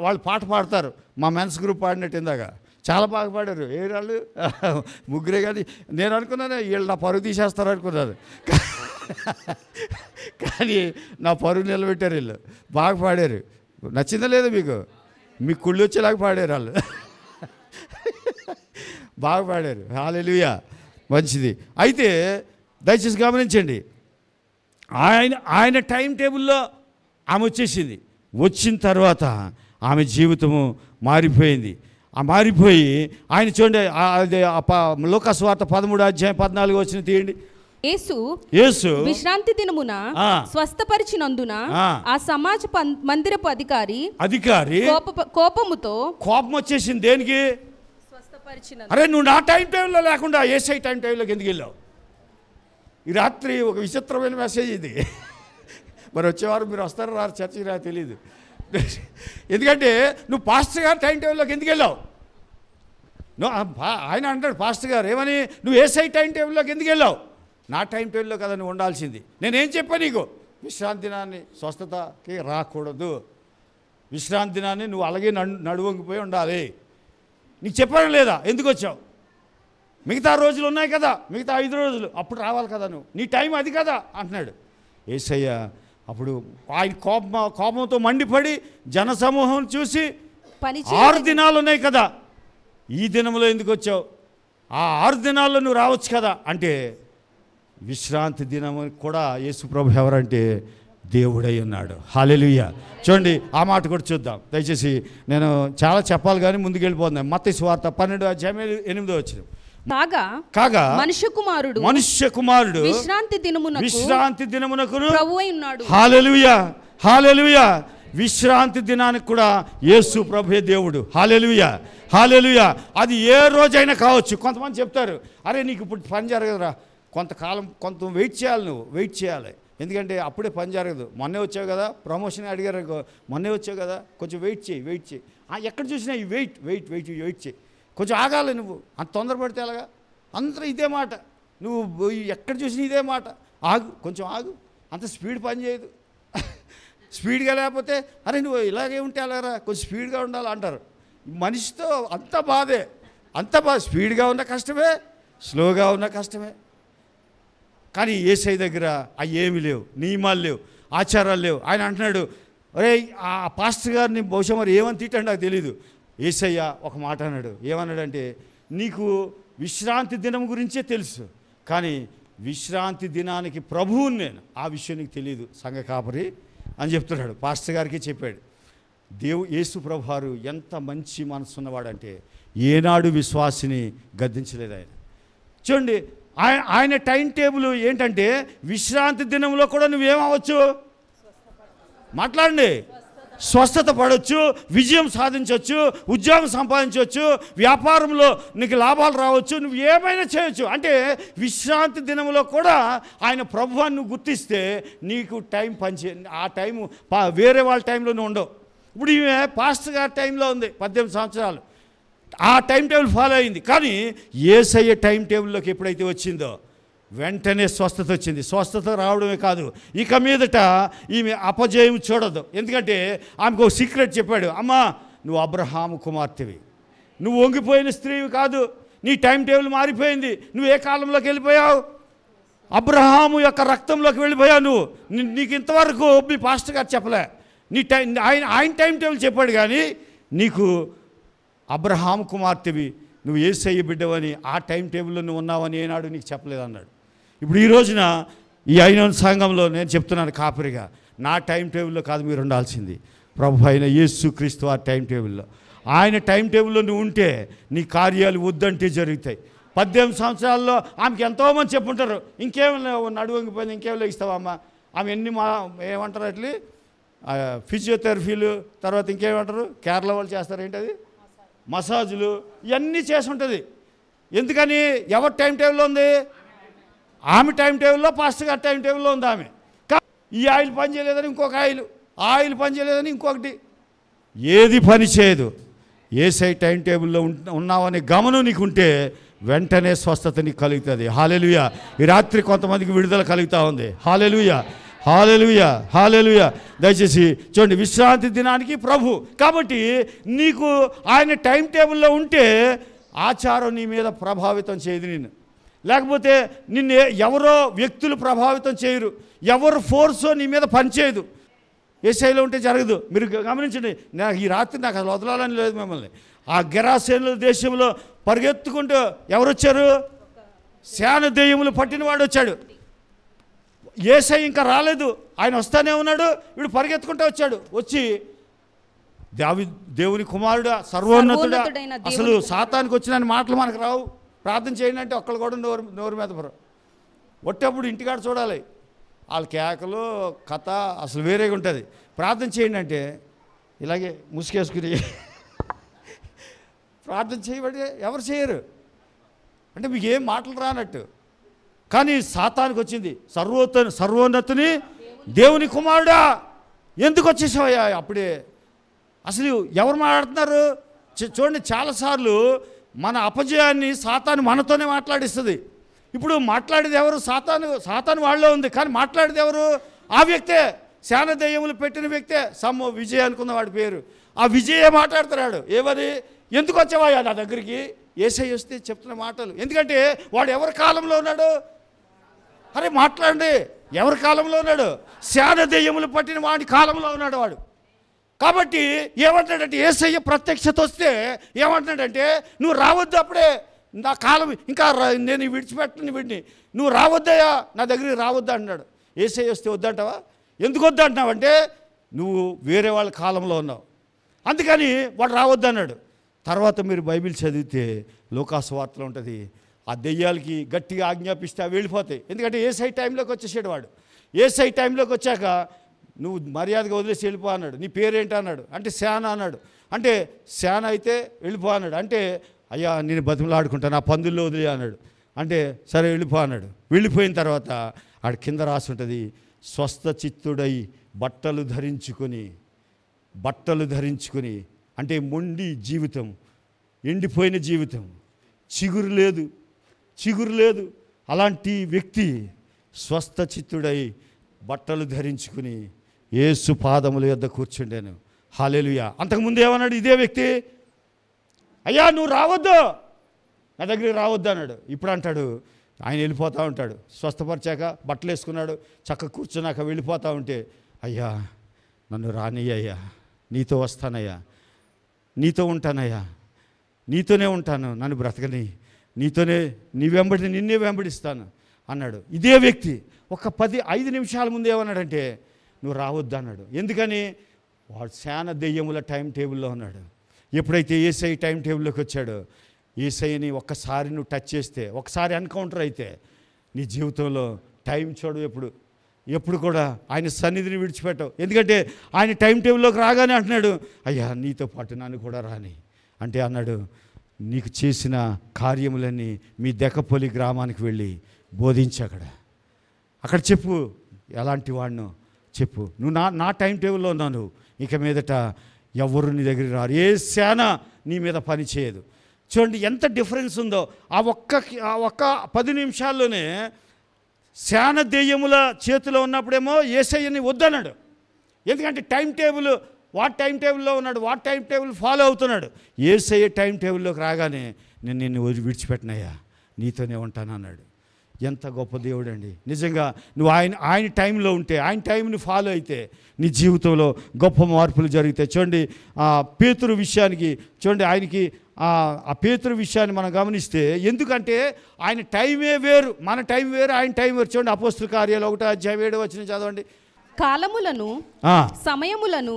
వాళ్ళు పాట పాడతారు, మా మెన్స్ గ్రూప్ పాడినట్టు ఇందాక. చాలా బాగా పాడారు. ఏ వాళ్ళు ముగ్గురే, కానీ నేను అనుకున్నాను వీళ్ళు నా పరుగు తీసేస్తారు అనుకున్నాను. కానీ నా పరుగు నిలబెట్టారు వీళ్ళు. బాగా పాడారు. నచ్చిందా లేదా మీకు కుళ్ళు వచ్చేలాగా పాడారు వాళ్ళు. బాగా పాడారు. హల్లెలూయా, మంచిది. అయితే దయచేసి గమనించండి, ఆయన టైం టేబుల్లో ఆమె వచ్చేసింది. వచ్చిన తర్వాత ఆమె జీవితము మారిపోయింది. ఆ మారిపోయి ఆయన చూడండి, లూకాసు వార్త 13:14 వచ్చిన తీయండి. యేసు విశ్రాంతి దినమున స్వస్థపరిచినందున ఆ సమాజ మందిరపు అధికారి కోపం వచ్చేసింది. దేనికి? అరే నువ్వు నా టైం టేబుల్లో లేకుండా యేసయ్య టైం టేబుల్లోకి ఎందుకు వెళ్ళావు? ఈ రాత్రి ఒక విచిత్రమైన మెసేజ్ ఇది. మరి వచ్చేవారు మీరు వస్తారో రారు చర్చకి రా తెలీదు. ఎందుకంటే నువ్వు పాస్టర్ గారు టైం టేబుల్లోకి ఎందుకు వెళ్ళావు? ఆయన అంటాడు పాస్టర్ గారు ఏమని, నువ్వు యేసయ్య టైం టేబుల్లోకి ఎందుకు వెళ్ళావు? నా టైం టేబుల్లో కదా నువ్వు ఉండాల్సింది. నేనేం చెప్పాను నీకు? విశ్రాంతి దినాన్ని స్వస్థతకి రాకూడదు. విశ్రాంతి దినాన్ని నువ్వు అలాగే నడువంగిపోయి ఉండాలి. నీకు చెప్పాను లేదా? ఎందుకు వచ్చావు? మిగతా రోజులు ఉన్నాయి కదా, మిగతా 5 రోజులు అప్పుడు రావాలి కదా, నువ్వు నీ టైం అది కదా అంటున్నాడు యేసయ్య. అప్పుడు ఆయన కోపంతో మండిపడి జనసమూహం చూసి 6 దినాలు ఉన్నాయి కదా, ఈ దినంలో ఎందుకు వచ్చావు? ఆ 6 దినాల్లో నువ్వు రావచ్చు కదా అంటే, విశ్రాంతి దినం కూడా యేసు ప్రభు ఎవరంటే దేవుడై ఉన్నాడు. హల్లెలూయా. చూడండి ఆ మాట కూడా చూద్దాం దయచేసి. నేను చాలా చెప్పాలి కానీ ముందుకు వెళ్ళిపోతున్నాను. మత్తయి సువార్త 12:8 కాగా మనుష్య కుమారుడు విశ్రాంతి దినమునకు ప్రభువై ఉన్నాడు. హల్లెలూయా, హల్లెలూయా. విశ్రాంతి దినానికి కూడా యేసు ప్రభువే దేవుడు. హల్లెలూయా, హల్లెలూయా. అది ఏ రోజైనా కావచ్చు. కొంతమంది చెప్తారు, అరే నీకు ఇప్పుడు పని జరగదురా, కొంతకాలం కొంత వెయిట్ చేయాలి, నువ్వు వెయిట్ చేయాలి, ఎందుకంటే అప్పుడే పని జరగదు. మొన్నే వచ్చావు కదా, ప్రమోషన్ అడిగారు, మొన్నే వచ్చావు కదా, కొంచెం వెయిట్ చేయి. ఎక్కడ చూసినా ఈ వెయిట్ చేయి, కొంచెం ఆగాలి, నువ్వు అంత తొందరపడితే ఎలాగా? అందరూ ఇదే మాట, నువ్వు ఎక్కడ చూసినా ఇదే మాట, కొంచెం ఆగు, అంత స్పీడ్ పని చేయదు. స్పీడ్గా లేకపోతే అరే నువ్వు ఇలాగే ఉంటే అలారా, కొంచెం స్పీడ్గా ఉండాలి అంటారు. మనిషితో అంత బాధే, స్పీడ్గా ఉన్న కష్టమే, స్లోగా ఉన్న కష్టమే. కానీ యేసయ్య దగ్గర అవి ఏమీ లేవు, నియమాలు లేవు, ఆచారాలు లేవు. ఆయన అంటున్నాడు, అరే ఆ పాస్టర్ గారిని బహుశా మరి ఏమని తిట్టాడు నాకు తెలీదు. యేసయ్య ఒక మాట అన్నాడు. ఏమన్నాడంటే, నీకు విశ్రాంతి దినం గురించే తెలుసు, కానీ విశ్రాంతి దినానికి ప్రభువుని నేను, ఆ విషయం నీకు తెలియదు సంఘ కాపరి అని చెప్తున్నాడు. పాస్టర్ గారికి చెప్పాడు. యేసు ప్రభువారు ఎంత మంచి మనసు ఉన్నవాడంటే ఏనాడు విశ్వాసిని గద్దించలేదు ఆయన. చూడండి ఆయన టైం టేబుల్ ఏంటంటే, విశ్రాంతి దినంలో కూడా నువ్వేమవచ్చు, మాట్లాడండి, స్వస్థత పడవచ్చు, విజయం సాధించవచ్చు, ఉద్యోగం సంపాదించవచ్చు, వ్యాపారంలో నీకు లాభాలు రావచ్చు, నువ్వు ఏమైనా చేయొచ్చు. అంటే విశ్రాంతి దినంలో కూడా ఆయన ప్రభువాన్ని నువ్వు గుర్తిస్తే నీకు టైం ఆ టైం వేరే వాళ్ళ టైంలో నువ్వు ఉండవు. ఇప్పుడు ఈమె పాస్టర్ గారి టైంలో ఉంది, 18 సంవత్సరాలు, ఆ టైం టేబుల్ ఫాలో అయింది. కానీ యేసయ్య టైం టేబుల్లోకి ఎప్పుడైతే వచ్చిందో వెంటనే స్వస్థత వచ్చింది. స్వస్థత రావడమే కాదు, ఇక మీదట ఈమె అపజయం చూడదు. ఎందుకంటే ఆమెకు ఒక సీక్రెట్ చెప్పాడు. అమ్మా, నువ్వు అబ్రహాము కుమార్తెవి, నువ్వు వంగిపోయిన స్త్రీవి కాదు, నీ టైం టేబుల్ మారిపోయింది. నువ్వు ఏ కాలంలోకి వెళ్ళిపోయావు? అబ్రహాము యొక్క రక్తంలోకి వెళ్ళిపోయావు నువ్వు. నీకు ఇంతవరకు మీ పాస్టర్ గారు చెప్పలే, నీ ఆయన టైం టేబుల్ చెప్పాడు, కానీ నీకు అబ్రహాము కుమార్తెవి, నువ్వు యేసయ్య బిడ్డవని, ఆ టైం టేబుల్లో నువ్వు ఉన్నావని ఏనాడు నీకు చెప్పలేదు అన్నాడు. ఇప్పుడు ఈ రోజున ఈ ఐనోన్ సంఘంలో నేను చెప్తున్నాను కాపరిగా, నా టైం టేబుల్లో కాదు మీరు ఉండాల్సింది, ప్రభు అయిన యేసు క్రీస్తు ఆ టైం టేబుల్లో. ఆయన టైం టేబుల్లో నువ్వు ఉంటే నీ కార్యాలు వద్దంటే జరుగుతాయి. 18 సంవత్సరాల్లో ఆమెకి ఎంతోమంది చెప్పుంటారు, ఇంకేం నడువంగిపోయింది, ఇంకేం ఇస్తావమ్మా. ఆమె ఏమంటారు అట్లా ఫిజియోథెరపీలు, తర్వాత ఇంకేమంటారు కేరళ వాళ్ళు చేస్తారు, ఏంటది మసాజులు, ఇవన్నీ చేసి ఉంటుంది. ఎందుకని? ఎవరి టైం టేబుల్లో ఉంది? ఆమె టైం టేబుల్లో, పాస్టర్ గారి టైం టేబుల్లో ఉంది ఆమె. ఈ ఆయిల్ పని చేయలేదని ఇంకొక ఆయిల్ పని చేయలేదని ఇంకొకటి, ఏది పని చేయదు. యేసయ్య టైం టేబుల్లో ఉన్నావనే గమనం నీకుంటే వెంటనే స్వస్థత నీకు కలుగుతుంది. హల్లెలూయా. ఈ రాత్రి కొంతమందికి విడుదల కలుగుతూ ఉంది. హల్లెలూయా, హల్లెలూయా, హల్లెలూయా. దయచేసి చూడండి, విశ్రాంతి దినానికి ప్రభు. కాబట్టి నీకు ఆయన టైం టేబుల్లో ఉంటే ఆచారం నీ మీద ప్రభావితం చేయదు నిన్ను. లేకపోతే నిన్ను ఎవరో వ్యక్తులు ప్రభావితం చేయరు, ఎవరు ఫోర్సో నీ మీద పనిచేయదు. యేసయ్యలో ఉంటే జరగదు. మీరు గమనించండి, నాకు ఈ రాత్రి నాకు అసలు వదలాలని లేదు మిమ్మల్ని. ఆ గెరాసేనుల దేశంలో పరిగెత్తుకుంటూ ఎవరు వచ్చారు? శాన దెయ్యములు పట్టినవాడు వచ్చాడు. యేసయ్య ఇంకా రాలేదు, ఆయన వస్తానే ఉన్నాడు. వీడు పరిగెత్తుకుంటూ వచ్చాడు. వచ్చి దేవుని కుమారుడా, సర్వోన్నతుడా, అసలు సాతానికి వచ్చిన మాటలు మనకు రావు, ప్రార్థన చేయండి అంటే ఒక్కళ్ళు కూడా నోరు మీద పడరు. వచ్చేప్పుడు ఇంటికాడ చూడాలి, వాళ్ళ కేకలు కథ అసలు వేరేగా ఉంటుంది. ప్రార్థన చేయండి అంటే ఇలాగే ముసుకేసుకుని ప్రార్థన చేయబడి ఎవరు చేయరు, అంటే మీకు ఏం మాటలు రానట్టు. కానీ సాతానికి వచ్చింది, సర్వోన్నతుని దేవుని కుమారుడా ఎందుకు వచ్చేసావయ్యా అప్పుడే. అసలు ఎవరు మాట్లాడుతున్నారు చూడండి. చాలాసార్లు మన అపజయాన్ని సాతాను మనతోనే మాట్లాడిస్తుంది. ఇప్పుడు మాట్లాడేది ఎవరు? సాతాను వాళ్ళలో ఉంది, కానీ మాట్లాడేది ఎవరు? ఆ వ్యక్తే, శాన దెయ్యములు పెట్టిన వ్యక్తే. విజయ్ అనుకున్న వాడి పేరు. ఆ విజయే మాట్లాడుతున్నాడు. ఏమని? ఎందుకు వచ్చావా నా దగ్గరికి? యేసయ్య వస్తే చెప్తున్న మాటలు. ఎందుకంటే వాడు ఎవరి కాలంలో ఉన్నాడు? అరే మాట్లాడండి, ఎవరి కాలంలో ఉన్నాడు? శాన దెయ్యములు పట్టిన వాడి కాలంలో ఉన్నాడు వాడు. కాబట్టి ఏమంటాడంటే, యేసయ్య ప్రత్యక్షత వస్తే ఏమంటాడంటే, నువ్వు రావద్దు, అప్పుడే నా కాలం ఇంకా నేను విడిచిపెట్టను వీడిని, నువ్వు రావద్దయ్యా, నా దగ్గరికి రావద్దా అన్నాడు. యేసయ్య వస్తే వద్దంటావా? ఎందుకు వద్దంటున్నావంటే నువ్వు వేరే వాళ్ళ కాలంలో ఉన్నావు, అందుకని వాడు రావద్దు అన్నాడు. తర్వాత మీరు బైబిల్ చదివితే లూకాసు వార్తలో ఉంటుంది, ఆ దెయ్యాలకి గట్టిగా ఆజ్ఞాపిస్తే అవి వెళ్ళిపోతాయి. ఎందుకంటే యేసయ్య టైంలోకి వచ్చేసాడు వాడు. యేసయ్య టైంలోకి వచ్చాక నువ్వు మర్యాదగా వదిలేసి వెళ్ళిపో అన్నాడు. నీ పేరేంటి అన్నాడు. అంటే శాన అన్నాడు. అంటే శాన అయితే వెళ్ళిపో అన్నాడు. అంటే అయ్యా నేను బతిమలాడుకుంటాను, ఆ పందుల్లో వదిలే అన్నాడు. అంటే సరే వెళ్ళిపో అన్నాడు. వెళ్ళిపోయిన తర్వాత ఆడ కింద రాసి ఉంటుంది, స్వస్థ చిత్తుడై బట్టలు ధరించుకొని, అంటే మొండి జీవితం, ఎండిపోయిన జీవితం, చిగురు లేదు. అలాంటి వ్యక్తి స్వస్థ చిత్తుడై బట్టలు ధరించుకుని యేసు పాదముల యొద్ద కూర్చుండాను. హల్లెలూయా. అంతకుముందు ఏమన్నాడు ఇదే వ్యక్తి? అయ్యా నువ్వు రావద్దు, నా దగ్గరికి రావద్దు అన్నాడు. ఇప్పుడు అంటాడు, ఆయన వెళ్ళిపోతూ ఉంటాడు. స్వస్థపరిచాక బట్టలు వేసుకున్నాడు, చక్కగా కూర్చున్నాక వెళ్ళిపోతూ ఉంటే, అయ్యా నన్ను రానియ్యా, నీతో వస్తానయ్యా, నీతో ఉంటానయ్యా, నీతోనే ఉంటాను, నన్ను బ్రతకని, నిన్నే వెంబడిస్తాను అన్నాడు. ఇదే వ్యక్తి ఒక 5 నిమిషాల ముందు ఏమన్నాడంటే, నువ్వు రావద్దు అన్నాడు. ఎందుకని? వాడు శాన దెయ్యముల టైం టేబుల్లో ఉన్నాడు. ఎప్పుడైతే యేసయ్య టైం టేబుల్లోకి వచ్చాడో, యేసయ్యని ఒక్కసారి నువ్వు టచ్ చేస్తే, ఒకసారి ఎన్కౌంటర్ అయితే నీ జీవితంలో టైం చూడు ఎప్పుడు కూడా ఆయన సన్నిధిని విడిచిపెట్టవు. ఎందుకంటే ఆయన టైం టేబుల్లోకి రాగానే అంటున్నాడు, అయ్యా నీతో పాటు నన్ను కూడా రాని అంటే అన్నాడు, నీకు చేసిన కార్యములన్నీ మీ దెకపొలి గ్రామానికి వెళ్ళి బోధించి అక్కడ చెప్పు, ఎలాంటి వాడినో చెప్పు, నువ్వు నా టైం టేబుల్లో ఉన్నాను, ఇక మీదట ఎవరు నీ దగ్గరికి రారు, ఏ శాన నీ మీద పని చేయదు. చూడండి ఎంత డిఫరెన్స్ ఉందో. ఆ ఒక్క 10 నిమిషాల్లోనే శాన దెయ్యముల చేతిలో ఉన్నప్పుడేమో యేసయ్యని వద్దన్నాడు. ఎందుకంటే టైం టేబుల్ వాట్ టైం టేబుల్లో ఉన్నాడు, వాట్ టైం టేబుల్ ఫాలో అవుతున్నాడు. యేసయ్య టైం టేబుల్లోకి రాగానే నేను నిన్ను విడిచిపెట్టినయ్యా, నీతోనే ఉంటాను అన్నాడు. ఎంత గొప్ప దేవుడు అండి. నిజంగా నువ్వు ఆయన టైంలో ఉంటే, ఆయన టైంని ఫాలో అయితే నీ జీవితంలో గొప్ప మార్పులు జరుగుతాయి. చూడండి పేతురు విషయానికి చూడండి, ఆయనకి ఆ పేతురు విషయాన్ని మనం గమనిస్తే, ఎందుకంటే ఆయన టైమే వేరు, మన టైం వేరు, ఆయన టైం వేరు. చూడండి అపోస్తుల కార్యాలు 1:7 చదవండి. కాలములను సమయములను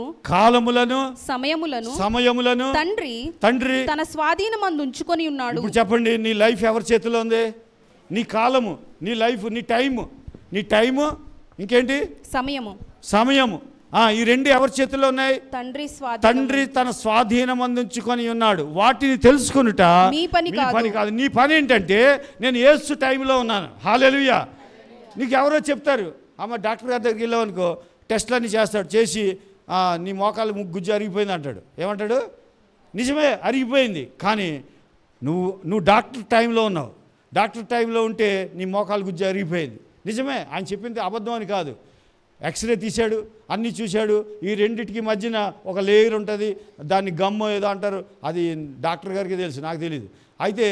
తండ్రి తన స్వాధీనమందు ఉంచుకొని ఉన్నాడు. ఇప్పుడు చెప్పండి, నీ లైఫ్ ఎవరి చేతిలో ఉంది? నీ కాలము, నీ లైఫ్, నీ టైము ఇంకేంటి? సమయము. ఈ 2 ఎవరి చేతిలో ఉన్నాయి? తండ్రి తన స్వాధీనం అందించుకొని ఉన్నాడు. వాటిని తెలుసుకునుట మీ పని కాదు. నీ పని ఏంటంటే, నేను యేసు టైంలో ఉన్నాను. హల్లెలూయా. నీకు ఎవరో చెప్తారు, అమ్మ డాక్టర్ గారి దగ్గరికి వెళ్ళావు అనుకో, టెస్ట్లన్నీ చేస్తాడు, చేసి నీ మోకాలు గుజ్జు అరిగిపోయింది అంటాడు. ఏమంటాడు? నిజమే, అరిగిపోయింది. కానీ నువ్వు డాక్టర్ టైంలో ఉన్నావు. డాక్టర్ టైంలో ఉంటే నీ మోకాలు గుజ్జు అరిగిపోయింది. నిజమే, ఆయన చెప్పింది అబద్ధం అని కాదు. ఎక్స్రే తీశాడు, అన్నీ చూశాడు. ఈ రెండిటికి మధ్యన ఒక లేయర్ ఉంటుంది, దాన్ని గమ్ము ఏదో అంటారు, అది డాక్టర్ గారికి తెలుసు, నాకు తెలియదు. అయితే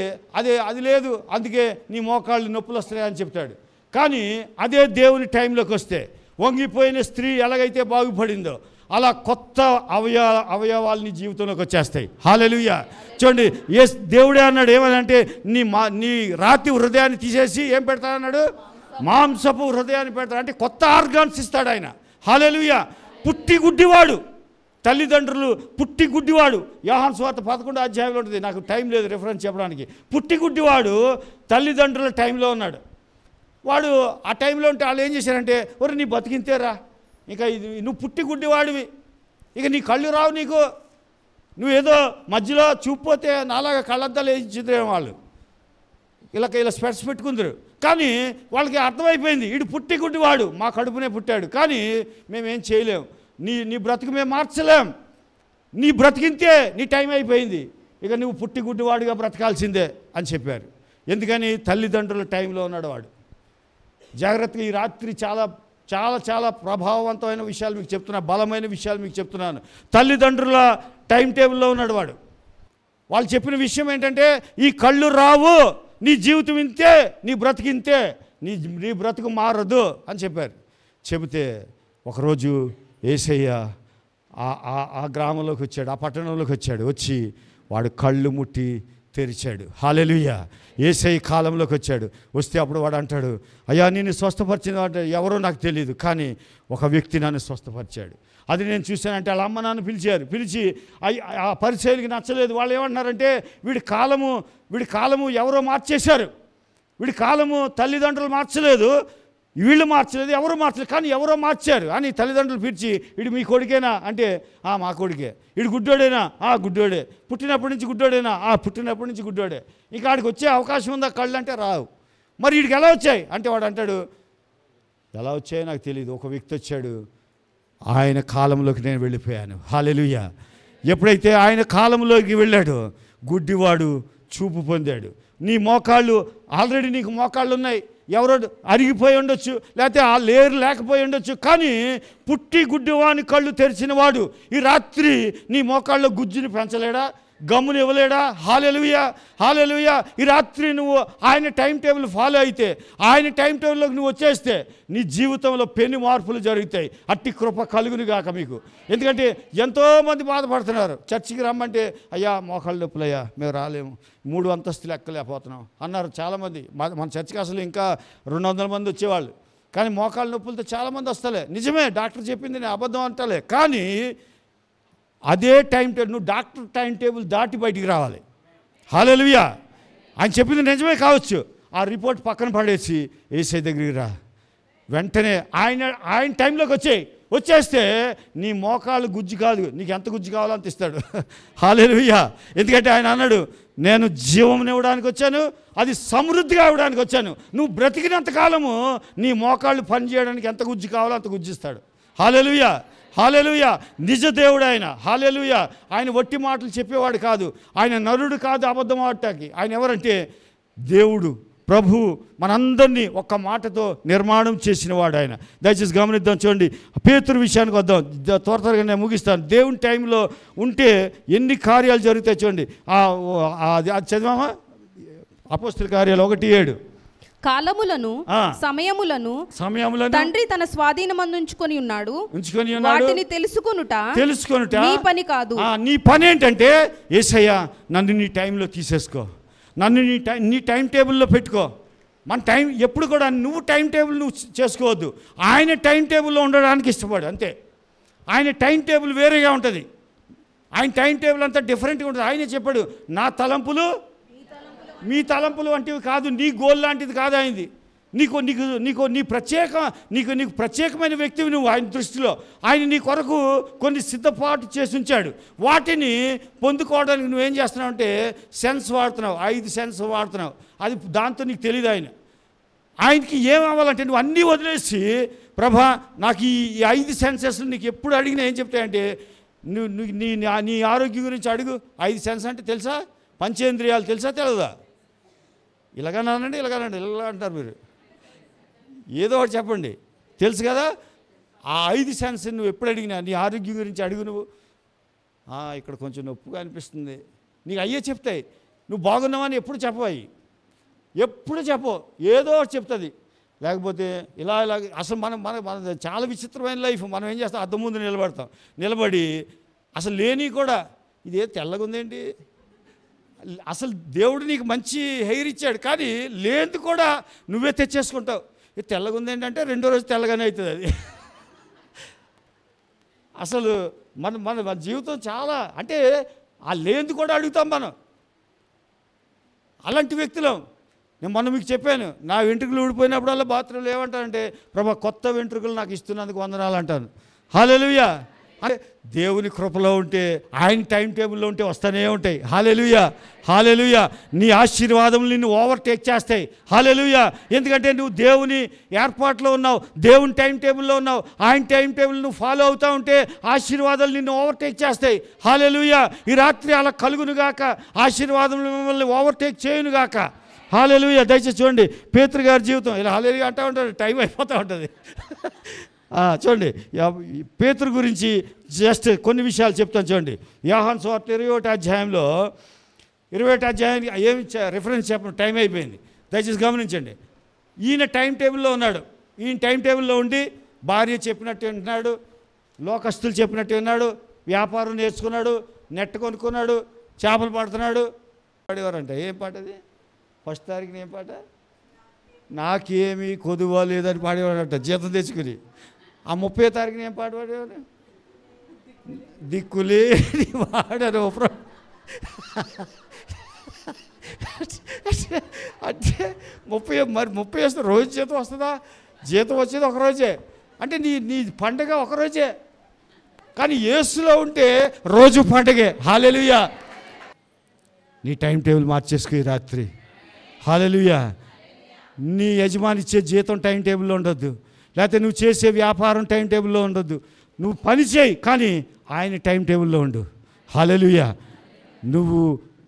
అది లేదు, అందుకే నీ మోకాళ్ళు నొప్పులు వస్తాయని చెప్తాడు. కానీ అదే దేవుని టైంలోకి వస్తే వంగిపోయిన స్త్రీ ఎలాగైతే బాగుపడిందో అలా కొత్త అవయవాలు నీ జీవితంలోకి వచ్చేస్తాయి. హల్లెలూయా. చూడండి, దేవుడే అన్నాడు ఏమనంటే నీ రాతి హృదయాన్ని తీసేసి ఏం పెడతాడన్నాడు? మాంసపు హృదయాన్ని పెడతాడు. అంటే కొత్త ఆర్గాన్స్ ఇస్తాడు ఆయన. హల్లెలూయా. పుట్టి గుడ్డివాడు, తల్లిదండ్రులు పుట్టి గుడ్డివాడు. యోహాను సువార్త 11వ అధ్యాయంలో ఉంటుంది, నాకు టైం లేదు రిఫరెన్స్ చెప్పడానికి. పుట్టి గుడ్డివాడు తల్లిదండ్రుల టైంలో ఉన్నాడు. వాడు ఆ టైంలో ఉంటే వాళ్ళు ఏం చేశారంటే, ఒరే నీ బతికింతేరా, ఇంకా ఇది నువ్వు పుట్టి గుడ్డివాడివి, ఇక నీ కళ్ళు రావు, నీకు నువ్వేదో మధ్యలో చూపుపోతే నాలాగా కళ్ళద్దాలు వేయించుద్రేమో వాళ్ళు, ఇలా స్పెట్స్ పెట్టుకుందరు. కానీ వాళ్ళకి అర్థమైపోయింది, వీడు పుట్టి గుడ్డివాడు, మా కడుపునే పుట్టాడు, కానీ మేమేం చేయలేం, నీ బ్రతుకు మేము మార్చలేం, నీ బ్రతికింతే, నీ టైం అయిపోయింది, ఇక నువ్వు పుట్టి గుడ్డివాడుగా బ్రతకాల్సిందే అని చెప్పారు. ఎందుకని? తల్లిదండ్రుల టైంలో ఉన్నాడు వాడు. జాగ్రత్తగా ఈ రాత్రి చాలా చాలా చాలా ప్రభావవంతమైన విషయాలు మీకు చెప్తున్నా, బలమైన విషయాలు మీకు చెప్తున్నాను. తల్లిదండ్రుల టైం టేబుల్లో ఉన్నాడు వాడు. వాళ్ళు చెప్పిన విషయం ఏంటంటే, ఈ కళ్ళు రావు, నీ జీవితం ఇంతే, నీ బ్రతికింతే, నీ బ్రతుకు మారదు అని చెప్పారు. చెబితే ఒకరోజు యేసయ్య ఆ గ్రామంలోకి వచ్చాడు, ఆ పట్టణంలోకి వచ్చాడు. వచ్చి వాడు కళ్ళు ముట్టి తెరిచాడు. హల్లెలూయా. యేసయ్య కాలంలోకి వచ్చాడు. వస్తే అప్పుడు వాడు అంటాడు, అయ్యా నిన్ను స్వస్థపరిచిన అంటే ఎవరో నాకు తెలియదు, కానీ ఒక వ్యక్తి నన్ను స్వస్థపరిచాడు, అది నేను చూశానంటే వాళ్ళ అమ్మ నాన్న పిలిచి ఆ పరిచర్యకి నచ్చలేదు. వాళ్ళు ఏమంటున్నారంటే, వీడి కాలము ఎవరో మార్చేశారు, వీడి కాలము తల్లిదండ్రులు మార్చలేదు, వీళ్ళు మార్చలేదు, ఎవరో మార్చలేదు, కానీ ఎవరో మార్చారు అని తల్లిదండ్రులు పిలిచి, వీడు మీ కొడుకేనా అంటే మా కొడుకే. వీడు గుడ్డోడేనా? గుడ్డోడే. పుట్టినప్పటి నుంచి గుడ్డోడేనా? పుట్టినప్పటి నుంచి గుడ్డోడే. ఇంకా ఆడికి వచ్చే అవకాశం ఉందా కళ్ళు అంటే రావు. మరి వీడికి ఎలా వచ్చాయి అంటే వాడు అంటాడు, ఎలా వచ్చాయో నాకు తెలియదు, ఒక వ్యక్తి వచ్చాడు, ఆయన కాలంలోకి నేను వెళ్ళిపోయాను. హల్లెలూయా. ఎప్పుడైతే ఆయన కాలంలోకి వెళ్ళాడో గుడ్డివాడు చూపు పొందాడు. నీ మోకాళ్ళు ఆల్రెడీ నీకు మోకాళ్ళు ఉన్నాయి, ఎవరో అరిగిపోయి ఉండొచ్చు, లేకపోతే ఆ లేరు లేకపోయి ఉండొచ్చు, కానీ పుట్టి గుడ్డివాని కళ్ళు తెరిచిన వాడు ఈ రాత్రి నీ మోకాళ్ళలో గుజ్జుని పెంచలేడా? గమ్మును ఇవ్వలేడా? హల్లెలూయా. హల్లెలూయా. ఈ రాత్రి నువ్వు ఆయన టైం టేబుల్ ఫాలో అయితే, ఆయన టైం టేబుల్లోకి నువ్వు వచ్చేస్తే నీ జీవితంలో పెను మార్పులు జరుగుతాయి. అట్టి కృప కలుగును గాక మీకు. ఎందుకంటే ఎంతోమంది బాధపడుతున్నారు. చర్చికి రమ్మంటే, అయ్యా మోకాళ్ళ నొప్పులయ్యా, మేము రాలేము, 3 అంతస్తులు ఎక్కలేకపోతున్నాం అన్నారు చాలామంది. మన చర్చికి అసలు ఇంకా 200 మంది వచ్చేవాళ్ళు, కానీ మోకాళ్ళ నొప్పులతో చాలామంది వస్తలే. నిజమే, డాక్టర్ చెప్పింది నేను అబద్ధం అంటలే, కానీ అదే టైం టేబుల్, నువ్వు డాక్టర్ టైం టేబుల్ దాటి బయటికి రావాలి. హల్లెలూయా. ఆయన చెప్పింది నిజమే కావచ్చు, ఆ రిపోర్ట్ పక్కన పడేసి యేసయ్య దగ్గరికి రా, వెంటనే ఆయన టైంలోకి వచ్చేస్తే నీ మోకాళ్ళు గుజ్జు కాదు, నీకు ఎంత గుజ్జు కావాలో అంత ఇస్తాడు. హల్లెలూయా. ఎందుకంటే ఆయన అన్నాడు, నేను జీవం ఇవ్వడానికి వచ్చాను, అది సమృద్ధిగా ఇవ్వడానికి వచ్చాను. నువ్వు బ్రతికినంత కాలము నీ మోకాళ్ళు పని చేయడానికి ఎంత గుజ్జు కావాలో అంత గుజ్జిస్తాడు. హల్లెలూయా. హల్లెలూయా. నిజ దేవుడు ఆయన. హల్లెలూయా. ఆయన వట్టి మాటలు చెప్పేవాడు కాదు, ఆయన నరుడు కాదు అబద్ధం ఆడటానికి. ఆయన ఎవరంటే దేవుడు, ప్రభు, మనందరినీ ఒక్క మాటతో నిర్మాణం చేసినవాడు ఆయన. దయచేసి గమనిద్దాం. చూడండి, పేతురు విషయానికి వద్దాం, త్వరగా నేను ముగిస్తాను. దేవుని టైంలో ఉంటే ఎన్ని కార్యాలు జరుగుతాయి చూడండి. అది చదివామా? అపోస్తల కార్యాలు 1:7. కాలములను సమయములను తండ్రి తన స్వాధీనమందుంచుకొని ఉన్నాడు, వాటిని తెలుసుకొనుట నీ పని కాదు. నీ పని ఏంటంటే, యేసయ్యా నన్ను నీ టైంలో తీసేసుకో, నన్ను నీ టైం టేబుల్లో పెట్టుకో. మన టైం ఎప్పుడు కూడా నువ్వు టైం టేబుల్ నువ్వు చేసుకోవద్దు, ఆయన టైం టేబుల్లో ఉండడానికి ఇష్టపడు అంతే. ఆయన టైం టేబుల్ వేరేగా ఉంటుంది, ఆయన టైం టేబుల్ అంతా డిఫరెంట్గా ఉంటుంది. ఆయనే చెప్పాడు, నా తలంపులు మీ తలంపులు వంటివి కాదు, నీ గోల్ లాంటిది కాదు ఆయనది. నీ ప్రత్యేకమైన వ్యక్తివి నువ్వు ఆయన దృష్టిలో. ఆయన నీ కొరకు కొన్ని సిద్ధపాటు చేసి ఉంచాడు. వాటిని పొందుకోవడానికి నువ్వేం చేస్తున్నావు అంటే సెన్స్ వాడుతున్నావు, 5 సెన్స్ వాడుతున్నావు. అది దాంతో నీకు తెలియదు. ఆయనకి ఏం అవ్వాలంటే నువ్వు అన్నీ వదిలేసి, ప్రభా నాకు ఈ 5 సెన్సెస్లు నీకు ఎప్పుడు అడిగినా ఏం చెప్తాయంటే, నువ్వు నీ ఆరోగ్యం గురించి అడుగు. 5 సెన్స్ అంటే తెలుసా? పంచేంద్రియాలు తెలుసా తెలదా? ఇలాగనండి ఇలా అంటారు మీరు, ఏదో ఒకటి చెప్పండి, తెలుసు కదా? ఆ 5 సెన్స్ నువ్వు ఎప్పుడు అడిగినా, నీ ఆరోగ్యం గురించి అడుగు నువ్వు, ఇక్కడ కొంచెం నొప్పిగా అనిపిస్తుంది, నీకు అయ్యే చెప్తాయి. నువ్వు బాగున్నావని ఎప్పుడు చెప్పవాయి, ఎప్పుడు చెప్పవు, ఏదో ఒకటి చెప్తుంది. లేకపోతే ఇలా అసలు మన చాలా విచిత్రమైన లైఫ్. మనం ఏం చేస్తాం, అద్దం ముందు నిలబడతాం, నిలబడి అసలు లేని కూడా ఇదే తెల్లగా ఉందేంటి, అసలు దేవుడు నీకు మంచి హెయిర్ ఇచ్చాడు కానీ లేదు కూడా నువ్వే తెచ్చేసుకుంటావు. ఇది తెల్లగా ఉందేంటంటే రెండో రోజు తెల్లగానే అవుతుంది అది. అసలు మన జీవితం చాలా అంటే ఆ లేనిది కూడా అడుగుతాం మనం. అలాంటి వ్యక్తులం. నేను మొన్న మీకు చెప్పాను, నా వెంట్రుకలు ఊడిపోయినప్పుడల్లా బాత్రూంలో ఏమంటానంటే, ప్రభా కొత్త వెంట్రుకలు నాకు ఇస్తున్నందుకు వందనాలు అంటాను. హల్లెలూయా. అంటే దేవుని కృపలో ఉంటే, ఆయన టైం టేబుల్లో ఉంటే వస్తూనే ఉంటాయి. హల్లెలూయా, హల్లెలూయా. నీ ఆశీర్వాదములు నిన్ను ఓవర్టేక్ చేస్తాయి. హల్లెలూయా. ఎందుకంటే నువ్వు దేవుని ఏర్పాట్లో ఉన్నావు, దేవుని టైం టేబుల్లో ఉన్నావు. ఆయన టైం టేబుల్ నువ్వు ఫాలో అవుతూ ఉంటే ఆశీర్వాదాలు నిన్ను ఓవర్టేక్ చేస్తాయి. హల్లెలూయా. ఈ రాత్రి అలా కలుగునుగాక, ఆశీర్వాదములు మిమ్మల్ని ఓవర్టేక్ చేయునుగాక. హల్లెలూయా. దయచేసి చూడండి, పేతురు గారి జీవితం ఇలా హల్లెలూయా అంటూ ఉంటాడు, టైం అయిపోతూ ఉంటుంది. చూడండి, పేతురు గురించి జస్ట్ కొన్ని విషయాలు చెప్తాను చూడండి. యోహాను సువార్త 21వ అధ్యాయంలో 21వ అధ్యాయానికి ఏమి రిఫరెన్స్ చెప్పండి, టైం అయిపోయింది. దయచేసి గమనించండి. ఈయన టైం టేబుల్లో ఉన్నాడు. ఈయన టైం టేబుల్లో ఉండి భార్య చెప్పినట్టు వింటున్నాడు, లోకస్తులు చెప్పినట్టు విన్నాడు, వ్యాపారం నేర్చుకున్నాడు, నెట్ కొనుక్కున్నాడు, చేపలు పడుతున్నాడు. పాడేవారంట. ఏం పాట అది? ఫస్ట్ తారీఖున ఏం పాట? నాకేమీ కొదువా లేదని పాడేవాడంట జీతం తెచ్చుకుని. ఆ 30వ తారీఖున ఏం పాట పాడేవాడు? దిక్కులే వాడను. అంటే 30 వస్తే రోజు జీతం వస్తుందా? జీతం వచ్చేది ఒకరోజే. అంటే నీ పండగ ఒకరోజే, కానీ యేసులో ఉంటే రోజు పండగే. హల్లెలూయా. నీ టైం టేబుల్ మార్చేసుకో ఈ రాత్రి. హల్లెలూయా. నీ యజమాని ఇచ్చే జీతం టైం టేబుల్లో ఉండొద్దు, లేకపోతే నువ్వు చేసే వ్యాపారం టైం టేబుల్లో ఉండొద్దు. నువ్వు పని చేయి కానీ ఆయన టైం టేబుల్లో ఉండు. హల్లెలూయా. నువ్వు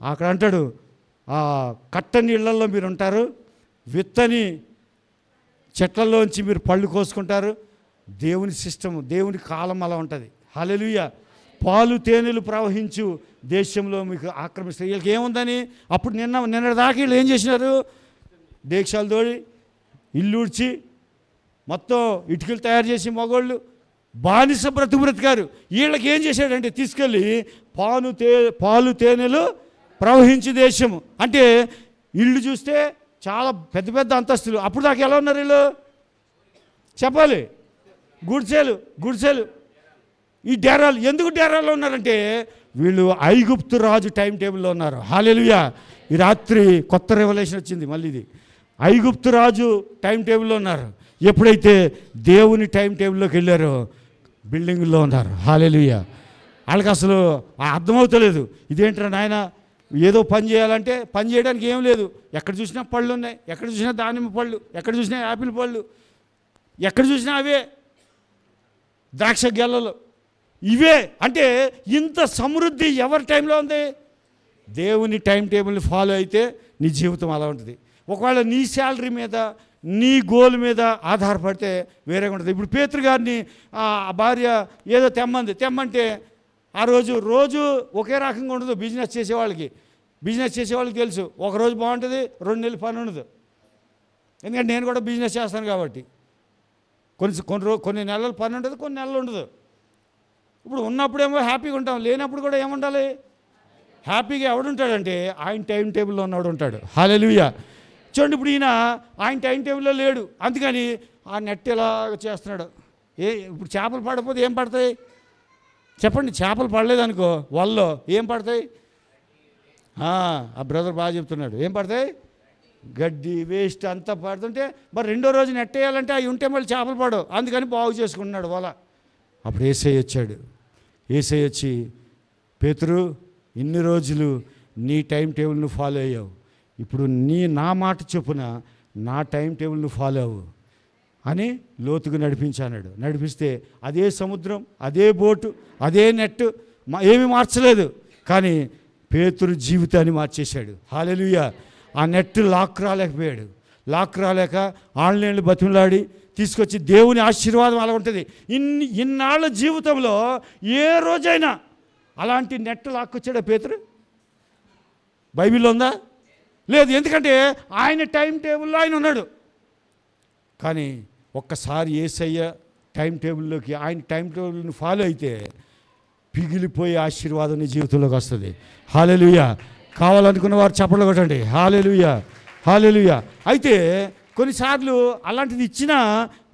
అక్కడ అంటాడు, కట్టని ఇళ్లలో మీరు ఉంటారు, విత్తని చెట్లలోంచి మీరు పళ్ళు కోసుకుంటారు. దేవుని సిస్టమ్, దేవుని కాలం అలా ఉంటుంది. హల్లెలూయా. పాలు తేనెలు ప్రవహించు దేశంలో మీకు ఆక్రమిస్తారు. వీళ్ళకి ఏముందని అప్పుడు నిన్న దాకా వీళ్ళు ఏం చేసినారు? డేక్షాలు తోడి, ఇల్లు ఉడ్చి, మొత్తం ఇటుకలు తయారు చేసి మగోళ్ళు బానిస బ్రతికారు. వీళ్ళకి ఏం చేశాడంటే తీసుకెళ్ళి పాలు తేనెలు ప్రవహించే దేశము. అంటే ఇళ్ళు చూస్తే చాలా పెద్ద పెద్ద అంతస్తులు. అప్పుడు దాకా ఎలా ఉన్నారు వీళ్ళు చెప్పాలి? గుడిసెలు. ఈ డేరాలు ఎందుకు డేరాల్లో ఉన్నారంటే వీళ్ళు ఐగుప్తు రాజు టైం టేబుల్లో ఉన్నారు. హల్లెలూయా. ఈ రాత్రి కొత్త రెవల్యూషన్ వచ్చింది. మళ్ళీ ఇది ఐగుప్తు రాజు టైం టేబుల్లో ఉన్నారు. ఎప్పుడైతే దేవుని టైం టేబుల్లోకి వెళ్ళారో బిల్డింగుల్లో ఉన్నారు. హల్లెలూయా. వాళ్ళకి అసలు అర్థమవుతలేదు. ఇదేంటారా నాయన, ఏదో పని చేయాలంటే పని చేయడానికి ఏం లేదు. ఎక్కడ చూసినా పళ్ళు ఉన్నాయి, ఎక్కడ చూసినా దానిమ్మ పళ్ళు, ఎక్కడ చూసినా యాపిల్ పళ్ళు, ఎక్కడ చూసినా అవే ద్రాక్ష గెల్లలు, ఇవే. అంటే ఇంత సమృద్ధి ఎవరి టైంలో ఉంది? దేవుని టైం టేబుల్ని ఫాలో అయితే నీ జీవితం అలా ఉంటుంది. ఒకవేళ నీ శాలరీ మీద, నీ గోల్ మీద ఆధారపడితే వేరేగా ఉంటుంది. ఇప్పుడు పేతురు గారిని భార్య ఏదో తెమ్మంటే ఆ రోజు ఒకే రకంగా ఉండదు. బిజినెస్ చేసేవాళ్ళకి తెలుసు, ఒకరోజు బాగుంటుంది, 2 నెలలు పని ఉండదు. ఎందుకంటే నేను కూడా బిజినెస్ చేస్తాను కాబట్టి కొన్ని నెలలు పని ఉంటుంది, కొన్ని నెలలు ఉండదు. ఇప్పుడు ఉన్నప్పుడేమో హ్యాపీగా ఉంటాం, లేనప్పుడు కూడా ఏముండాలి? హ్యాపీగా ఎవడుంటాడంటే ఆయన టైం టేబుల్లో ఉన్నవాడు ఉంటాడు. హల్లెలూయా. చూడండి, ఇప్పుడు ఈయన ఆయన టైం టేబుల్లో లేడు, అందుకని ఆ నెట్ ఎలా చేస్తున్నాడు. ఇప్పుడు చేపలు పడకపోతే ఏం పడతాయి చెప్పండి? చేపలు పడలేదనుకో వల్లో ఏం పడతాయి? ఆ బ్రదర్ బాగా చెప్తున్నాడు, ఏం పడతాయి? గడ్డి వేస్ట్ అంతా పడుతుంటే మరి రెండో రోజు నెట్ వేయాలంటే అవి ఉంటే మళ్ళీ చేపలు పడవు, అందుకని బాగు చేసుకుంటున్నాడు వల. అప్పుడు యేసయ్య వచ్చాడు. యేసయ్య వచ్చి, పేతురు ఇన్ని రోజులు నీ టైం టేబుల్ను ఫాలో అయ్యావు, ఇప్పుడు నా మాట చొప్పున నా టైం టేబుల్ను ఫాలో అవ్వు అని లోతుకు నడిపించాడు. నడిపిస్తే అదే సముద్రం, అదే బోటు, అదే నెట్, ఏమీ మార్చలేదు, కానీ పేతురు జీవితాన్ని మార్చేశాడు. హల్లెలూయా. ఆ నెట్ లాక్ రాలేక ఆన్లైన్లో బతిమలాడి తీసుకొచ్చి దేవుని ఆశీర్వాదం అలా ఉంటుంది. ఇన్నాళ్ళ జీవితంలో ఏ రోజైనా అలాంటి నెట్ లాక్కొచ్చాడా పేతురు? బైబిల్లో ఉందా? లేదు. ఎందుకంటే ఆయన టైం టేబుల్లో ఆయన ఉన్నాడు. కానీ ఒక్కసారి యేసయ్య టైం టేబుల్లోకి, ఆయన టైం టేబుల్ని ఫాలో అయితే పిగిలిపోయే ఆశీర్వాదం నీ జీవితంలోకి వస్తుంది. హల్లెలూయా. కావాలనుకున్న వారు చప్పట్లు కొట్టండి. హల్లెలూయా, హల్లెలూయా. అయితే కొన్నిసార్లు అలాంటిది ఇచ్చినా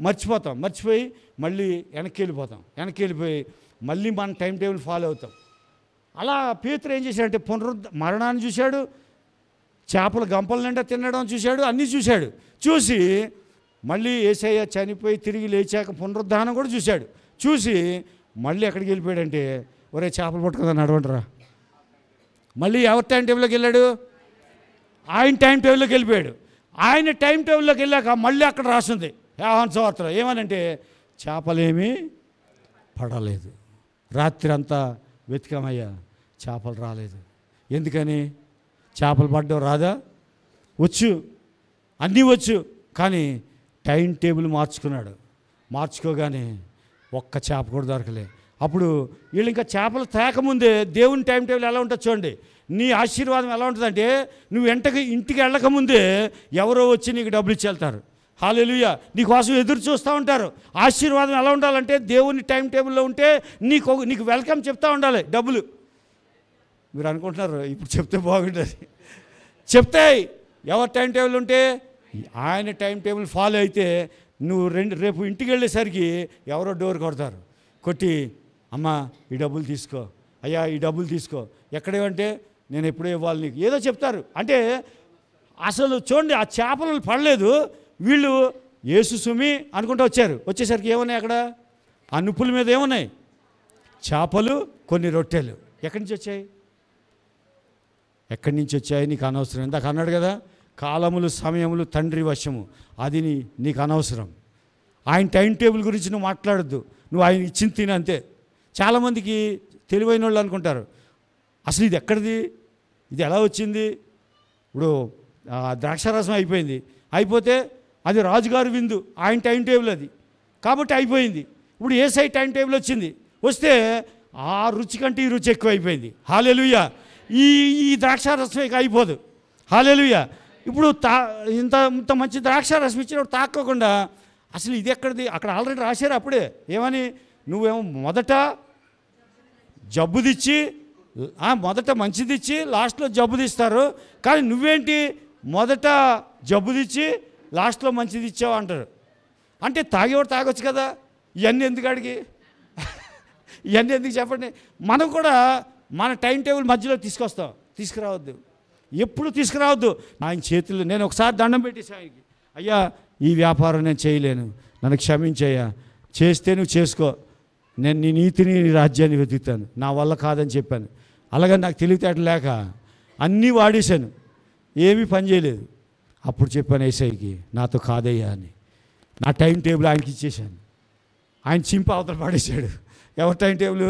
మర్చిపోయి మళ్ళీ వెనక్కి వెళ్ళిపోయి మళ్ళీ మన టైం టేబుల్ ఫాలో అవుతాం. అలా పేతురు ఏం చేశాడంటే మరణాన్ని చూశాడు, చేపల గంపల నిండా తినడం చూశాడు, అన్నీ చూశాడు. చూసి మళ్ళీ యేసయ్య చనిపోయి తిరిగి లేచాక పునరుద్ధానం కూడా చూశాడు. చూసి మళ్ళీ ఎక్కడికి వెళ్ళిపోయాడంటే, ఒరే చేపలు పట్టుకుందా నడవండిరా. మళ్ళీ ఎవరి టైం టేబుల్లోకి వెళ్ళాడు? ఆయన టైం టేబుల్లోకి వెళ్ళిపోయాడు. ఆయన టైం టేబుల్లోకి వెళ్ళాక మళ్ళీ అక్కడ రాసింది యోహాను సువార్తలో ఏమనంటే, చేపలేమీ పడలేదు, రాత్రి అంతా వెతికామయ్యా, చేపలు రాలేదు. ఎందుకని? చేపలు పడ్డం రాదా? వచ్చు, అన్నీ వచ్చు. కానీ టైం టేబుల్ మార్చుకోగానే ఒక్క చేప కూడా దొరకలే. అప్పుడు వీళ్ళు ఇంకా చేపలు తేకముందే దేవుని టైం టేబుల్ ఎలా ఉంటుంది చూడండి. నీ ఆశీర్వాదం ఎలా ఉంటుందంటే, నువ్వు ఇంటికి వెళ్ళకముందే ఎవరో వచ్చి నీకు డబ్బులు ఇచ్చి వెళ్తారు. హల్లెలూయా. నీకోసం ఎదురు చూస్తూ ఉంటారు. ఆశీర్వాదం ఎలా ఉండాలంటే, దేవుని టైం టేబుల్లో ఉంటే నీకు వెల్కమ్ చెప్తూ ఉండాలి. డబ్బులు మీరు అనుకుంటున్నారు ఇప్పుడు చెప్తే బాగుంటుంది. చెప్తాయి. ఎవరి టైం టేబుల్ ఉంటే ఆయన టైం టేబుల్ ఫాలో అయితే నువ్వు రేపు ఇంటికి వెళ్ళేసరికి ఎవరో డోర్ కొడతారు. కొట్టి, అమ్మ ఈ డబ్బులు తీసుకో, అయ్యా ఈ డబ్బులు తీసుకో. ఎక్కడేమంటే, నేను ఎప్పుడూ ఇవ్వాలి నీకు, ఏదో చెప్తారు. అంటే అసలు చూడండి, ఆ చేపలు పడలేదు, వీళ్ళు యేసు సుమి అనుకుంటూ వచ్చేసరికి ఏమున్నాయి అక్కడ? ఆ నుప్పుల మీద ఏమున్నాయి? చేపలు, కొన్ని రొట్టెలు. ఎక్కడి నుంచి వచ్చాయి నీకు అనవసరం. ఇందాక అన్నాడు కదా, కాలములు సమయములు తండ్రి వశము, అది నీకు అనవసరం. ఆయన టైం టేబుల్ గురించి నువ్వు మాట్లాడద్దు, నువ్వు ఆయన ఇచ్చిన తిని అంతే. చాలామందికి తెలివైన వాళ్ళు అనుకుంటారు, అసలు ఇది ఎక్కడిది, ఇది ఎలా వచ్చింది? ఇప్పుడు ద్రాక్షారసం అయిపోతే అది రాజుగారు విందు, ఆయన టైం టేబుల్ అది, కాబట్టి అయిపోయింది. ఇప్పుడు యేసయ్య టైం టేబుల్ వస్తే ఆ రుచి కంటే ఈ రుచి ఎక్కువ అయిపోయింది. హల్లెలూయా. ఈ ద్రాక్షారసం ఇక అయిపోదు. హల్లెలూయా. ఇప్పుడు ఇంత మంచి ద్రాక్షారసం ఇచ్చినప్పుడు తాక్కోకుండా అసలు ఇది ఎక్కడిది? అక్కడ ఆల్రెడీ రాశారు అప్పుడే ఏమని, నువ్వేమో మొదట జబ్బుదిచ్చి, మొదట మంచిదిచ్చి లాస్ట్లో జబ్బుదిస్తారు. కానీ నువ్వేంటి, మొదట జబ్బుదిచ్చి లాస్ట్లో మంచిది ఇచ్చావు అంటారు. అంటే తాగేవాడు తాగొచ్చు కదా, ఇవన్నీ ఎందుకు అడిగి ఇవన్నీ ఎందుకు చెప్పండి. మనం కూడా మన టైం టేబుల్ మధ్యలో తీసుకురావద్దు, ఎప్పుడు తీసుకురావద్దు. ఆయన చేతుల్లో నేను ఒకసారి దండం పెట్టేసి ఆయనకి, అయ్యా ఈ వ్యాపారం నేను చేయలేను, నన్ను క్షమించయ్యా, చేస్తే నువ్వు చేసుకో, నేను నీ నీతిని నీ రాజ్యాన్ని వెతుకుతాను, నా వల్ల కాదని చెప్పాను. అలాగని నాకు తెలివితేటలు లేక అన్నీ వాడేశాను, ఏమీ పని చేయలేదు. అప్పుడు చెప్పాను యేసయ్యకి, నాతో కాదయ్యా అని. నా టైం టేబుల్ ఆయనకి ఇచ్చేశాను. ఆయన చింపి అవతల పడేశాడు. ఎవరి టైం టేబుల్?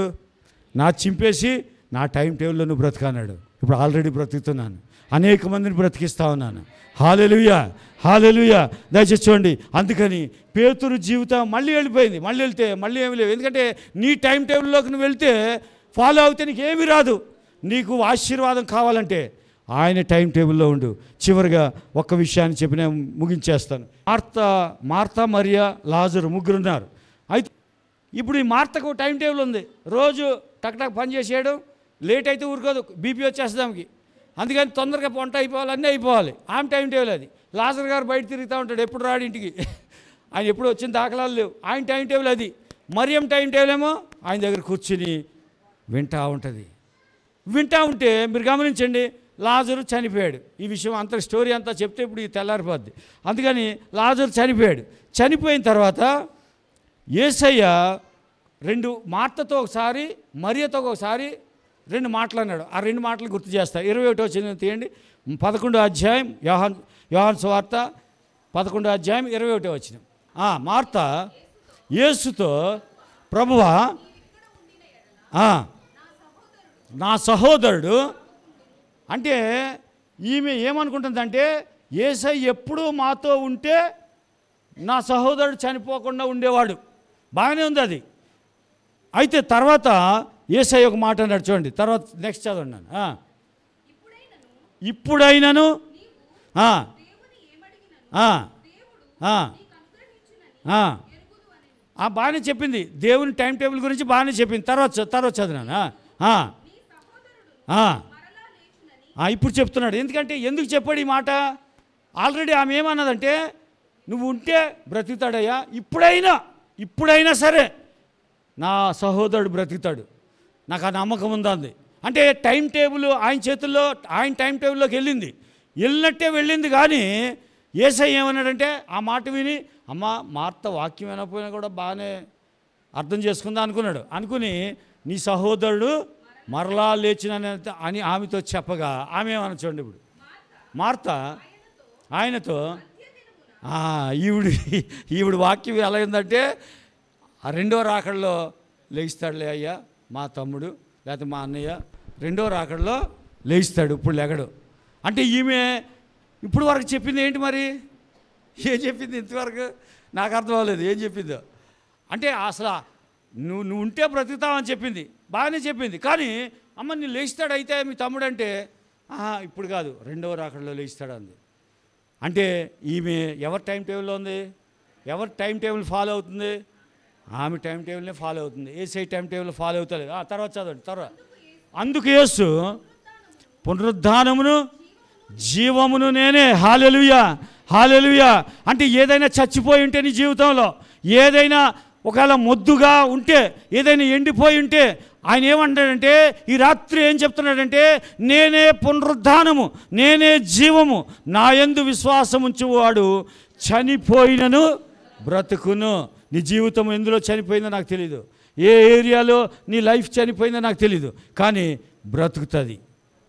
నా చింపేసి నా టైం టేబుల్లో నువ్వు బ్రతకన్నాడు. ఇప్పుడు ఆల్రెడీ బ్రతుకుతున్నాను, అనేక మందిని బ్రతికిస్తా ఉన్నాను. హల్లెలూయా, హల్లెలూయా. దయచేసి చూడండి. అందుకని పేతురు జీవితం మళ్ళీ వెళ్ళిపోయింది. మళ్ళీ వెళ్తే మళ్ళీ ఏమీ లేవు. ఎందుకంటే నీ టైం టేబుల్లోకి నువ్వు వెళ్తే ఫాలో అవుతే నీకు ఏమీ రాదు. నీకు ఆశీర్వాదం కావాలంటే ఆయన టైం టేబుల్లో ఉండు. చివరిగా ఒక్క విషయాన్ని చెప్పి నేను ముగించేస్తాను. మార్తా మరియా లాజరు ముగ్గురు ఉన్నారు. అయితే ఇప్పుడు ఈ మార్తకు టైం టేబుల్ ఉంది. రోజు టక్ పని చేసేయడం, లేట్ అయితే ఊరుకోదు, బీపీ వచ్చేస్తాంకి. అందుకని తొందరగా వంట అయిపోవాలి, అన్నీ అయిపోవాలి. ఆమె టైం టేబుల్ అది. లాజర్ గారు బయట తిరుగుతూ ఉంటాడు, ఎప్పుడు రాడు ఇంటికి, ఆయన ఎప్పుడు వచ్చిన దాఖలాలు లేవు. ఆయన టైం టేబుల్ అది. మరియం టైం టేబుల్ ఏమో ఆయన దగ్గర కూర్చుని వింటూ ఉంటుంది. వింటూ ఉంటే మీరు గమనించండి, లాజరు చనిపోయాడు. ఈ విషయం అంత స్టోరీ అంతా చెప్తే ఇప్పుడు ఈ తెల్లారిపోద్ది. అందుకని లాజరు చనిపోయాడు. చనిపోయిన తర్వాత యేసయ్య మార్తతో ఒకసారి, మరియతో ఒకసారి 2 మాటలు అన్నాడు. ఆ 2 మాటలు గుర్తు చేస్తా. 21వ వచనం తీయండి. 11వ అధ్యాయం యోహాను సువార్త 11వ అధ్యాయం 21వ వచనం. మార్త యేసుతో, ప్రభువా నా సహోదరుడు, అంటే ఈమె ఏమనుకుంటుందంటే యేసయ్య ఎప్పుడూ మాతో ఉంటే నా సహోదరుడు చనిపోకుండా ఉండేవాడు. బాగానే ఉంది అది. అయితే తర్వాత యేసయ్య ఒక మాట అన్నాడు చూడండి. తర్వాత నెక్స్ట్ చదవండి. ఇప్పుడైనను బాగానే చెప్పింది. దేవుని టైం టేబుల్ గురించి బాగానే చెప్పింది. తర్వాత చదివాను. ఇప్పుడు చెప్తున్నాడు. ఎందుకు చెప్పాడు ఈ మాట? ఆల్రెడీ ఆమె ఏమన్నదంటే, నువ్వు ఉంటే బ్రతుకుతాడయ్యా, ఇప్పుడైనా సరే నా సహోదరుడు బ్రతుకుతాడు, నాకు ఆ నమ్మకం ఉందంది. అంటే టైం టేబుల్ ఆయన చేతుల్లో, ఆయన టైం టేబుల్లోకి వెళ్ళినట్టే వెళ్ళింది. కానీ యేసయ్య ఏమన్నాడంటే, ఆ మాట విని అమ్మ మార్త వాక్యం వినకపోయినా కూడా బాగానే అర్థం చేసుకుందా అనుకున్నాడు. అనుకుని నీ సహోదరుడు మరలా లేచిన అని ఆమెతో చెప్పగా ఆమె ఏమన్నా చూడండి. ఇప్పుడు మార్త ఆయనతో ఈవిడ వాక్యం ఎలా ఉందంటే, ఆ రెండో రాకడలో లేస్తాడులే అయ్యా మా తమ్ముడు లేకపోతే మా అన్నయ్య, రెండో రాకడలో లేస్తాడు, ఇప్పుడు లెగడు. అంటే ఈమె ఇప్పుడు వరకు చెప్పింది ఏంటి మరి? ఏం చెప్పింది ఇంతవరకు నాకు అర్థం అవ్వలేదు ఏం చెప్పిందో. అంటే అసలు నువ్వు ఉంటే బ్రతుకుతావని చెప్పింది, బాగానే చెప్పింది. కానీ అమ్మ నీ లేస్తాడు అయితే మీ తమ్ముడు అంటే, ఇప్పుడు కాదు రెండవ రాకడలో లేస్తాడు అంది. అంటే ఈమె ఎవరి టైం టేబుల్లో ఉంది? ఎవరి టైం టేబుల్ ఫాలో అవుతుంది? ఆమె టైం టేబుల్నే ఫాలో అవుతుంది. యేసయ్య టైం టేబుల్ ఫాలో అవుతలేదు. తర్వాత చదవండి. తర్వాత అందుకు యేసు పునరుద్ధానమును జీవమును నేనే. హల్లెలూయా హల్లెలూయా. అంటే ఏదైనా చచ్చిపోయి ఉంటే నీ జీవితంలో, ఏదైనా ఒకవేళ మొద్దుగా ఉంటే, ఏదైనా ఎండిపోయి ఉంటే, ఆయన ఏమంటాడంటే ఈ రాత్రి ఏం చెప్తున్నాడంటే, నేనే పునరుద్ధానము, నేనే జీవము, నా యందు విశ్వాసం ఉంచువాడు చనిపోయినను బ్రతుకును. నీ జీవితం ఎందులో చనిపోయిందో నాకు తెలీదు, ఏ ఏరియాలో నీ లైఫ్ చనిపోయిందో నాకు తెలీదు, కానీ బ్రతుకుతుంది.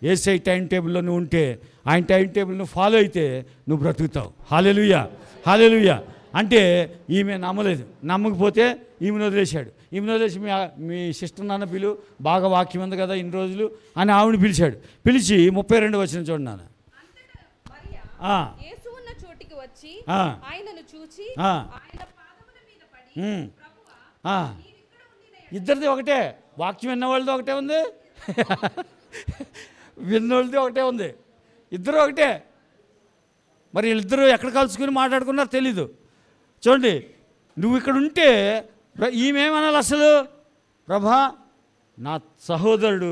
యేసయ్య టైం టేబుల్లో నువ్వు ఉంటే, ఆయన టైం టేబుల్ నువ్వు ఫాలో అయితే నువ్వు బ్రతుకుతావు. హల్లెలూయా హల్లెలూయా. అంటే ఈమె నమ్మలేదు, నమ్మకపోతే ఈమెను వదిలేశాడు. ఈమెను వదిలేసి మీ సిస్టర్ నాన్న పిలు, బాగా వాక్యం ఉంది కదా ఇన్ని రోజులు అని ఆవిడని పిలిచాడు. పిలిచి 32 వచనం చూడండి నాన్న. ఇద్దరిది ఒకటే, వాక్యం విన్నవాళ్ళది ఒకటే ఉంది, విన్నోళ్ళది ఒకటే ఉంది, ఇద్దరు ఒకటే. మరి వీళ్ళిద్దరూ ఎక్కడ కలుసుకుని మాట్లాడుకున్నారో తెలీదు. చూడండి, నువ్వు ఇక్కడ ఉంటే ఈమెమనాలి అసలు? ప్రభా నా సహోదరుడు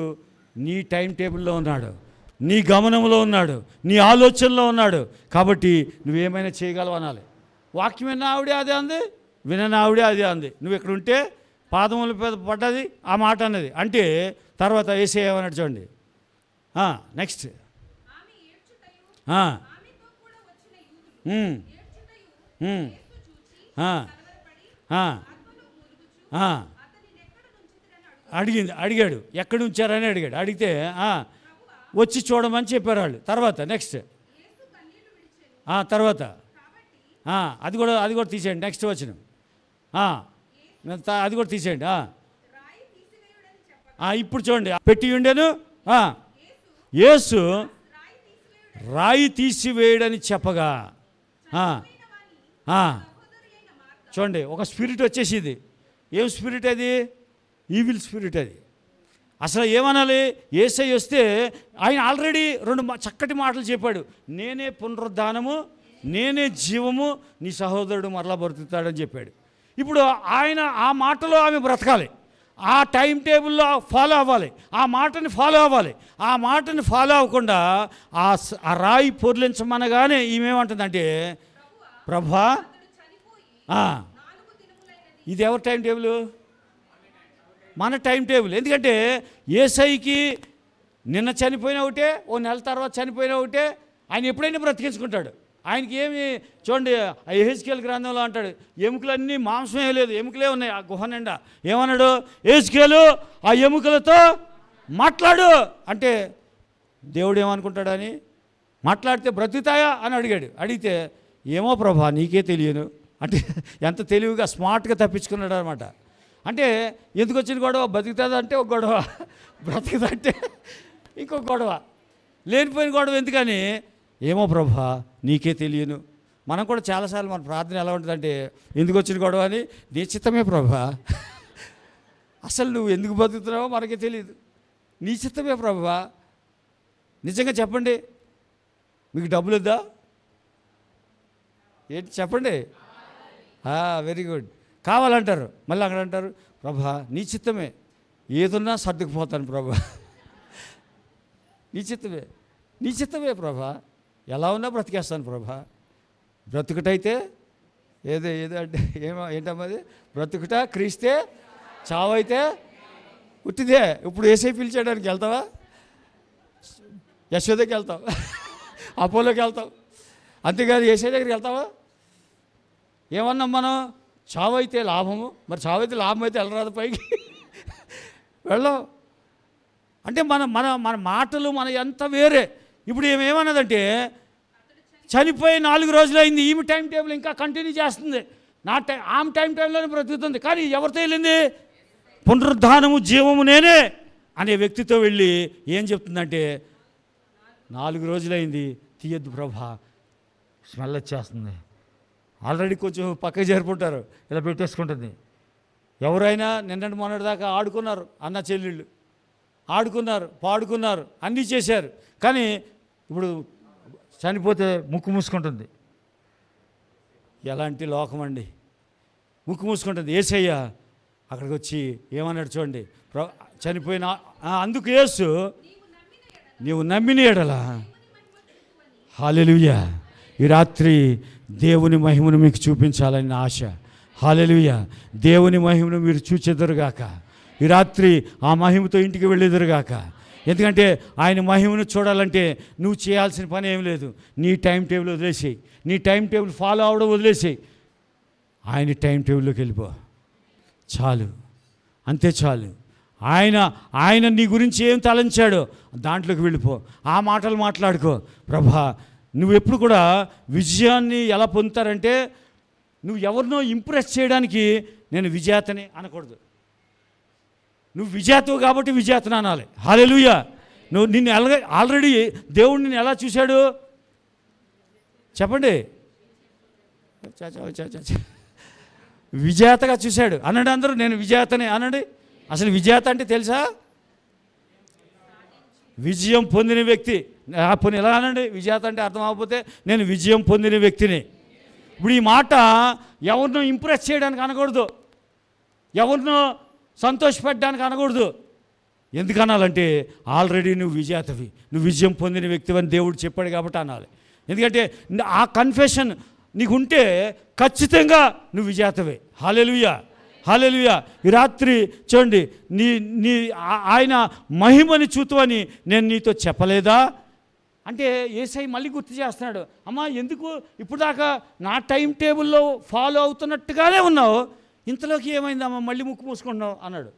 నీ టైం టేబుల్లో ఉన్నాడు, నీ గమనంలో ఉన్నాడు, నీ ఆలోచనలో ఉన్నాడు, కాబట్టి నువ్వేమైనా చేయగలవు అనాలి. వాక్యం విన్న ఆవిడే అదే అంది, వినని ఆవిడే అదే అంది. నువ్వు ఇక్కడ ఉంటే పాదముల మీద పడ్డది ఆ మాట అన్నది. అంటే తర్వాత యేసయ్య ఏమన్నాడు చూడండి. నెక్స్ట్ అడిగాడు ఎక్కడి ఉంచారని అడిగాడు. అడిగితే వచ్చి చూడమని చెప్పారు వాళ్ళు. తర్వాత నెక్స్ట్ తర్వాత అది కూడా తీసేయండి. నెక్స్ట్ వచ్చిన అది కూడా తీసేయండి. ఇప్పుడు చూడండి, పెట్టి ఉండేను యేసు రాయి తీసివేయడని చెప్పగా చూడండి ఒక స్పిరిట్ వచ్చేసింది. ఏం స్పిరిట్ అది? ఈవిల్ స్పిరిట్ అది. అసలు ఏమనాలి? యేసయ్య వస్తే ఆయన ఆల్రెడీ 2 చక్కటి మాటలు చెప్పాడు. నేనే పునరుద్ధానము, నేనే జీవము, నీ సహోదరుడు మరలా బ్రతుకుతాడని చెప్పాడు. ఇప్పుడు ఆయన ఆ మాటలో ఆమె బ్రతకాలి, ఆ టైం టేబుల్లో ఫాలో అవ్వాలి, ఆ మాటని ఫాలో అవ్వాలి. ఆ మాటని ఫాలో అవ్వకుండా ఆ రాయి పొర్లించమనగానే ఈమెమంటుందంటే, ప్రభా ఇది ఎవరి టైం టేబుల్? మన టైం టేబుల్. ఎందుకంటే యేసయ్యకి నిన్న చనిపోయిన ఒకటే, ఓ నెల తర్వాత చనిపోయిన ఒకటే, ఆయన ఎప్పుడైనా బ్రతికించుకుంటాడు. ఆయనకి ఏమి చూడండి, యెహెజ్కేలు గ్రంథంలో అంటాడు, ఎముకలన్నీ మాంసమే లేదు, ఎముకలే ఉన్నాయి ఆ గుహ నిండా. ఏమన్నాడు? యెహెజ్కేలు ఆ ఎముకలతో మాట్లాడు అంటే దేవుడు ఏమనుకుంటాడని, మాట్లాడితే బ్రతుకుతాయా అని అడిగాడు. అడిగితే ఏమో ప్రభా నీకే తెలియను అంటే ఎంత తెలివిగా స్మార్ట్గా తప్పించుకున్నాడు అనమాట. అంటే ఎందుకు వచ్చిన గొడవ? బతుకుతుందంటే ఒక గొడవ, బ్రతుకుదంటే ఇంకొక గొడవ, లేనిపోయిన గొడవ. ఎందుకని? ఏమో ప్రభా నీకే తెలియను మనం కూడా చాలాసార్లు మన ప్రార్థన ఎలా ఉంటుందంటే ఎందుకు వచ్చిన గొడవ అని, నీ చిత్తమే ప్రభువా, అసలు నువ్వు ఎందుకు బతుకుతున్నావో మనకే తెలియదు, నీ చిత్తమే ప్రభువా. నిజంగా చెప్పండి, మీకు డబ్బులు వద్దా ఏంటి చెప్పండి? Very good. కావాలంటారు, మళ్ళీ అక్కడ అంటారు ప్రభా నీ చిత్తమే, ఏదున్నా సర్దుకుపోతాను ప్రభా, నీ చిత్తమే, నీ చిత్తమే ప్రభా, ఎలా ఉన్నా బ్రతికేస్తాను ప్రభా. బ్రతుకుటైతే ఏదో అంటే ఏంటమ్మది, బ్రతుకుట క్రీస్తే, చావైతే ఉట్టిదే. ఇప్పుడు ఏసై పిలిచేయడానికి వెళ్తావా? యశోదకి వెళ్తావు, అపోలోకి వెళ్తావు, అంతేకాదు ఏసై దగ్గరికి వెళ్తావా? ఏమన్నాం మనం? చావైతే లాభము. మరి చావైతే లాభం అయితే వెళ్ళరాదు పైకి, వెళ్ళం. అంటే మన మన మన మాటలు మన ఎంత వేరే. ఇప్పుడు ఏమన్నదంటే చనిపోయి 4 రోజులైంది, ఈమె టైం టేబుల్ ఇంకా కంటిన్యూ చేస్తుంది, ఆమె టైం టైంలోనే బ్రతుకుతుంది. కానీ ఎవరితో వెళ్ళింది? పునరుద్ధానము జీవము నేనే అనే వ్యక్తితో వెళ్ళి ఏం చెప్తుందంటే 4 రోజులైంది, తీయద్దు ప్రభా, స్మెల్ వచ్చేస్తుంది. ఆల్రెడీ కొంచెం పక్కకి చేరుకుంటారు, ఇలా పెట్టేసుకుంటుంది. ఎవరైనా నిన్నటి మొన్నటి దాకా ఆడుకున్నారు, అన్న చెల్లెళ్ళు ఆడుకున్నారు, పాడుకున్నారు, అన్నీ చేశారు. కానీ ఇప్పుడు చనిపోతే ముక్కు మూసుకుంటుంది. ఎలాంటి లోకం అండి, ముక్కు మూసుకుంటుంది. యేసయ్య అక్కడికి వచ్చి ఏమన్నాడు చూడండి, చనిపోయిన అందుకు యేసు నీవు నమ్మిన ఎడలా. హల్లెలూయా. ఈ రాత్రి దేవుని మహిమను మీకు చూపించాలని ఆశ. హల్లెలూయా. దేవుని మహిమను మీరు చూచెదరుగాక. ఈ రాత్రి ఆ మహిమతో ఇంటికి వెళ్ళేదరుగాక. ఎందుకంటే ఆయన మహిమను చూడాలంటే నువ్వు చేయాల్సిన పని ఏం లేదు. నీ టైం టేబుల్ వదిలేసేయి, నీ టైం టేబుల్ ఫాలో అవడం వదిలేసేయి, ఆయన టైం టేబుల్లోకి వెళ్ళిపో, చాలు, అంతే చాలు. ఆయన నీ గురించి ఏం తలంచాడో దాంట్లోకి వెళ్ళిపో, ఆ మాటలు మాట్లాడుకో. ప్రభా నువ్వు ఎప్పుడు కూడా విజయాన్ని ఎలా పొందుతారంటే, నువ్వు ఎవరినో ఇంప్రెస్ చేయడానికి నేను విజేతని అనకూడదు. నువ్వు విజేతవు కాబట్టి విజేతను అనాలి. హల్లెలూయా. నువ్వు నిన్ను ఆల్రెడీ దేవుడు నిన్ను ఎలా చూశాడు చెప్పండి? విజేతగా చూశాడు. అనండి అందరూ, నేను విజేతనే అనండి. అసలు విజేత అంటే తెలుసా? విజయం పొందిన వ్యక్తి. పోనీ ఎలా అనండి, విజేత అంటే అర్థం అవ్వకపోతే నేను విజయం పొందిన వ్యక్తిని. ఇప్పుడు ఈ మాట ఎవరినో ఇంప్రెస్ చేయడానికి అనకూడదు, ఎవరినో సంతోషపెట్టడానికి అనకూడదు. ఎందుకు అనాలంటే ఆల్రెడీ నువ్వు విజేతవి, నువ్వు విజయం పొందిన వ్యక్తివి అని దేవుడు చెప్పాడు కాబట్టి అనాలి. ఎందుకంటే ఆ కన్ఫెషన్ నీకు ఉంటే ఖచ్చితంగా నువ్వు విజేతవే. హల్లెలూయా, హల్లెలూయా. ఈ రాత్రి చూడండి, ఆయన మహిమని చూతువని నేను నీతో చెప్పలేదా అంటే యేసయ్య మళ్ళీ గుర్తు చేస్తున్నాడు. అమ్మా ఎందుకు ఇప్పుడు దాకా నా టైం టేబుల్లో ఫాలో అవుతున్నట్టుగానే ఉన్నావు, ఇంతలోకి ఏమైందమ్మా మళ్ళీ ముక్కు మూసుకున్నావు అన్నాడు.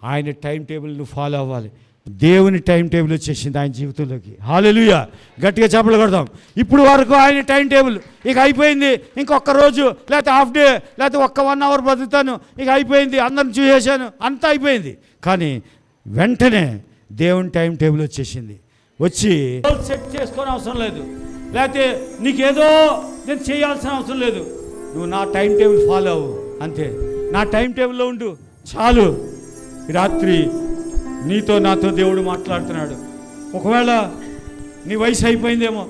ఆయన టైం టేబుల్ నువ్వు ఫాలో అవ్వాలి. దేవుని టైం టేబుల్ వచ్చేసింది ఆయన జీవితంలోకి. హల్లెలూయా. గట్టిగా చప్పట్లు కొడదాం. ఇప్పుడు వరకు ఆయన టైం టేబుల్ ఇక అయిపోయింది, ఇంకొక రోజు లేకపోతే హాఫ్ డే లేకపోతే 1 అవర్ బతుకుతాను, ఇక అయిపోయింది, అందరిని చూసేసాను, అంతా అయిపోయింది. కానీ వెంటనే దేవుని టైం టేబుల్ వచ్చేసింది. వచ్చి సెట్ చేసుకొని అవసరం లేదు, లేకపోతే నీకేదో నేను చేయాల్సిన అవసరం లేదు, నువ్వు నా టైం టేబుల్ ఫాలో అవ్వు, అంతే, నా టైం టేబుల్లో ఉండు, చాలు. ఈ రాత్రి నీతో నాతో దేవుడు మాట్లాడుతున్నాడు. ఒకవేళ నీ వయసు అయిపోయిందేమో,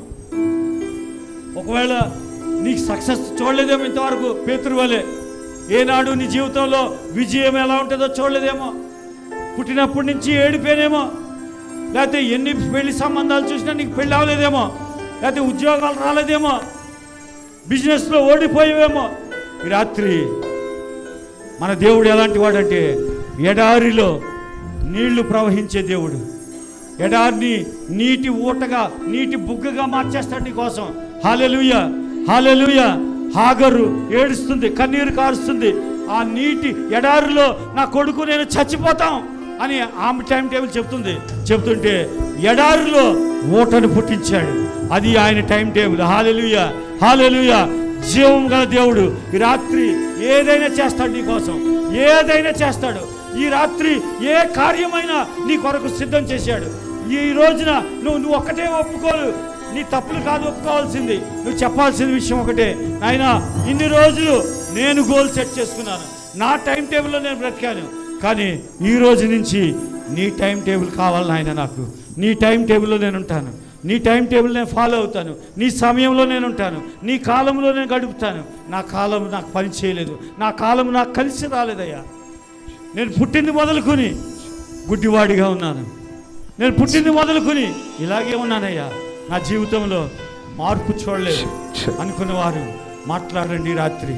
ఒకవేళ నీకు సక్సెస్ చూడలేదేమో ఇంతవరకు పేతురు వలె, ఏనాడు నీ జీవితంలో విజయం ఎలా ఉంటుందో చూడలేదేమో, పుట్టినప్పటి నుంచి ఏడిపోయానేమో, లేకపోతే ఎన్ని పెళ్లి సంబంధాలు చూసినా నీకు పెళ్ళి అవ్వలేదేమో, లేకపోతే ఉద్యోగాలు రాలేదేమో, బిజినెస్లో ఓడిపోయేవేమో. ఈ రాత్రి మన దేవుడు ఎలాంటి వాడంటే ఎడారిలో నీళ్లు ప్రవహించే దేవుడు. ఎడారిని నీటి ఊటగా, నీటి బుగ్గగా మార్చేస్తాడు నీ కోసం. హల్లెలూయా, హల్లెలూయా. హాగరు ఏడుస్తుంది, కన్నీరు కారుస్తుంది. ఆ నీటి ఎడారిలో నా కొడుకు నేను చచ్చిపోతాం అని ఆమె టైం టేబుల్ చెప్తుంటే ఎడారిలో ఊటను పుట్టించాడు. అది ఆయన టైం టేబుల్. హల్లెలూయా, హల్లెలూయా. జీవం గల దేవుడు ఈ రాత్రి ఏదైనా చేస్తాడు నీ కోసం, ఏదైనా చేస్తాడు. ఈ రాత్రి ఏ కార్యమైనా నీ కొరకు సిద్ధం చేశాడు. ఈ రోజున నువ్వు ఒక్కటే ఒప్పుకోలు, నీ తప్పులు కాదు ఒప్పుకోవాల్సింది, నువ్వు చెప్పాల్సిన విషయం ఒకటే, నాయన ఇన్ని రోజులు నేను గోల్ సెట్ చేసుకున్నాను, నా టైం టేబుల్లో నేను బ్రతికాను, కానీ ఈ రోజు నుంచి నీ టైం టేబుల్ కావాలి నాయన, నాకు నీ టైం టేబుల్లో నేను ఉంటాను, నీ టైం టేబుల్ నేను ఫాలో అవుతాను, నీ సమయంలో నేను ఉంటాను, నీ కాలంలో నేను గడుపుతాను. నా కాలం నాకు పని చేయలేదు, నా కాలం నాకు కలిసి రాలేదయ్యా. నేను పుట్టింది మొదలుకొని గుడ్డివాడిగా ఉన్నాను, నేను పుట్టింది మొదలుకొని ఇలాగే ఉన్నానయ్యా, నా జీవితంలో మార్పు చూడలేదు అనుకున్నవారు మాట్లాడండి రాత్రి.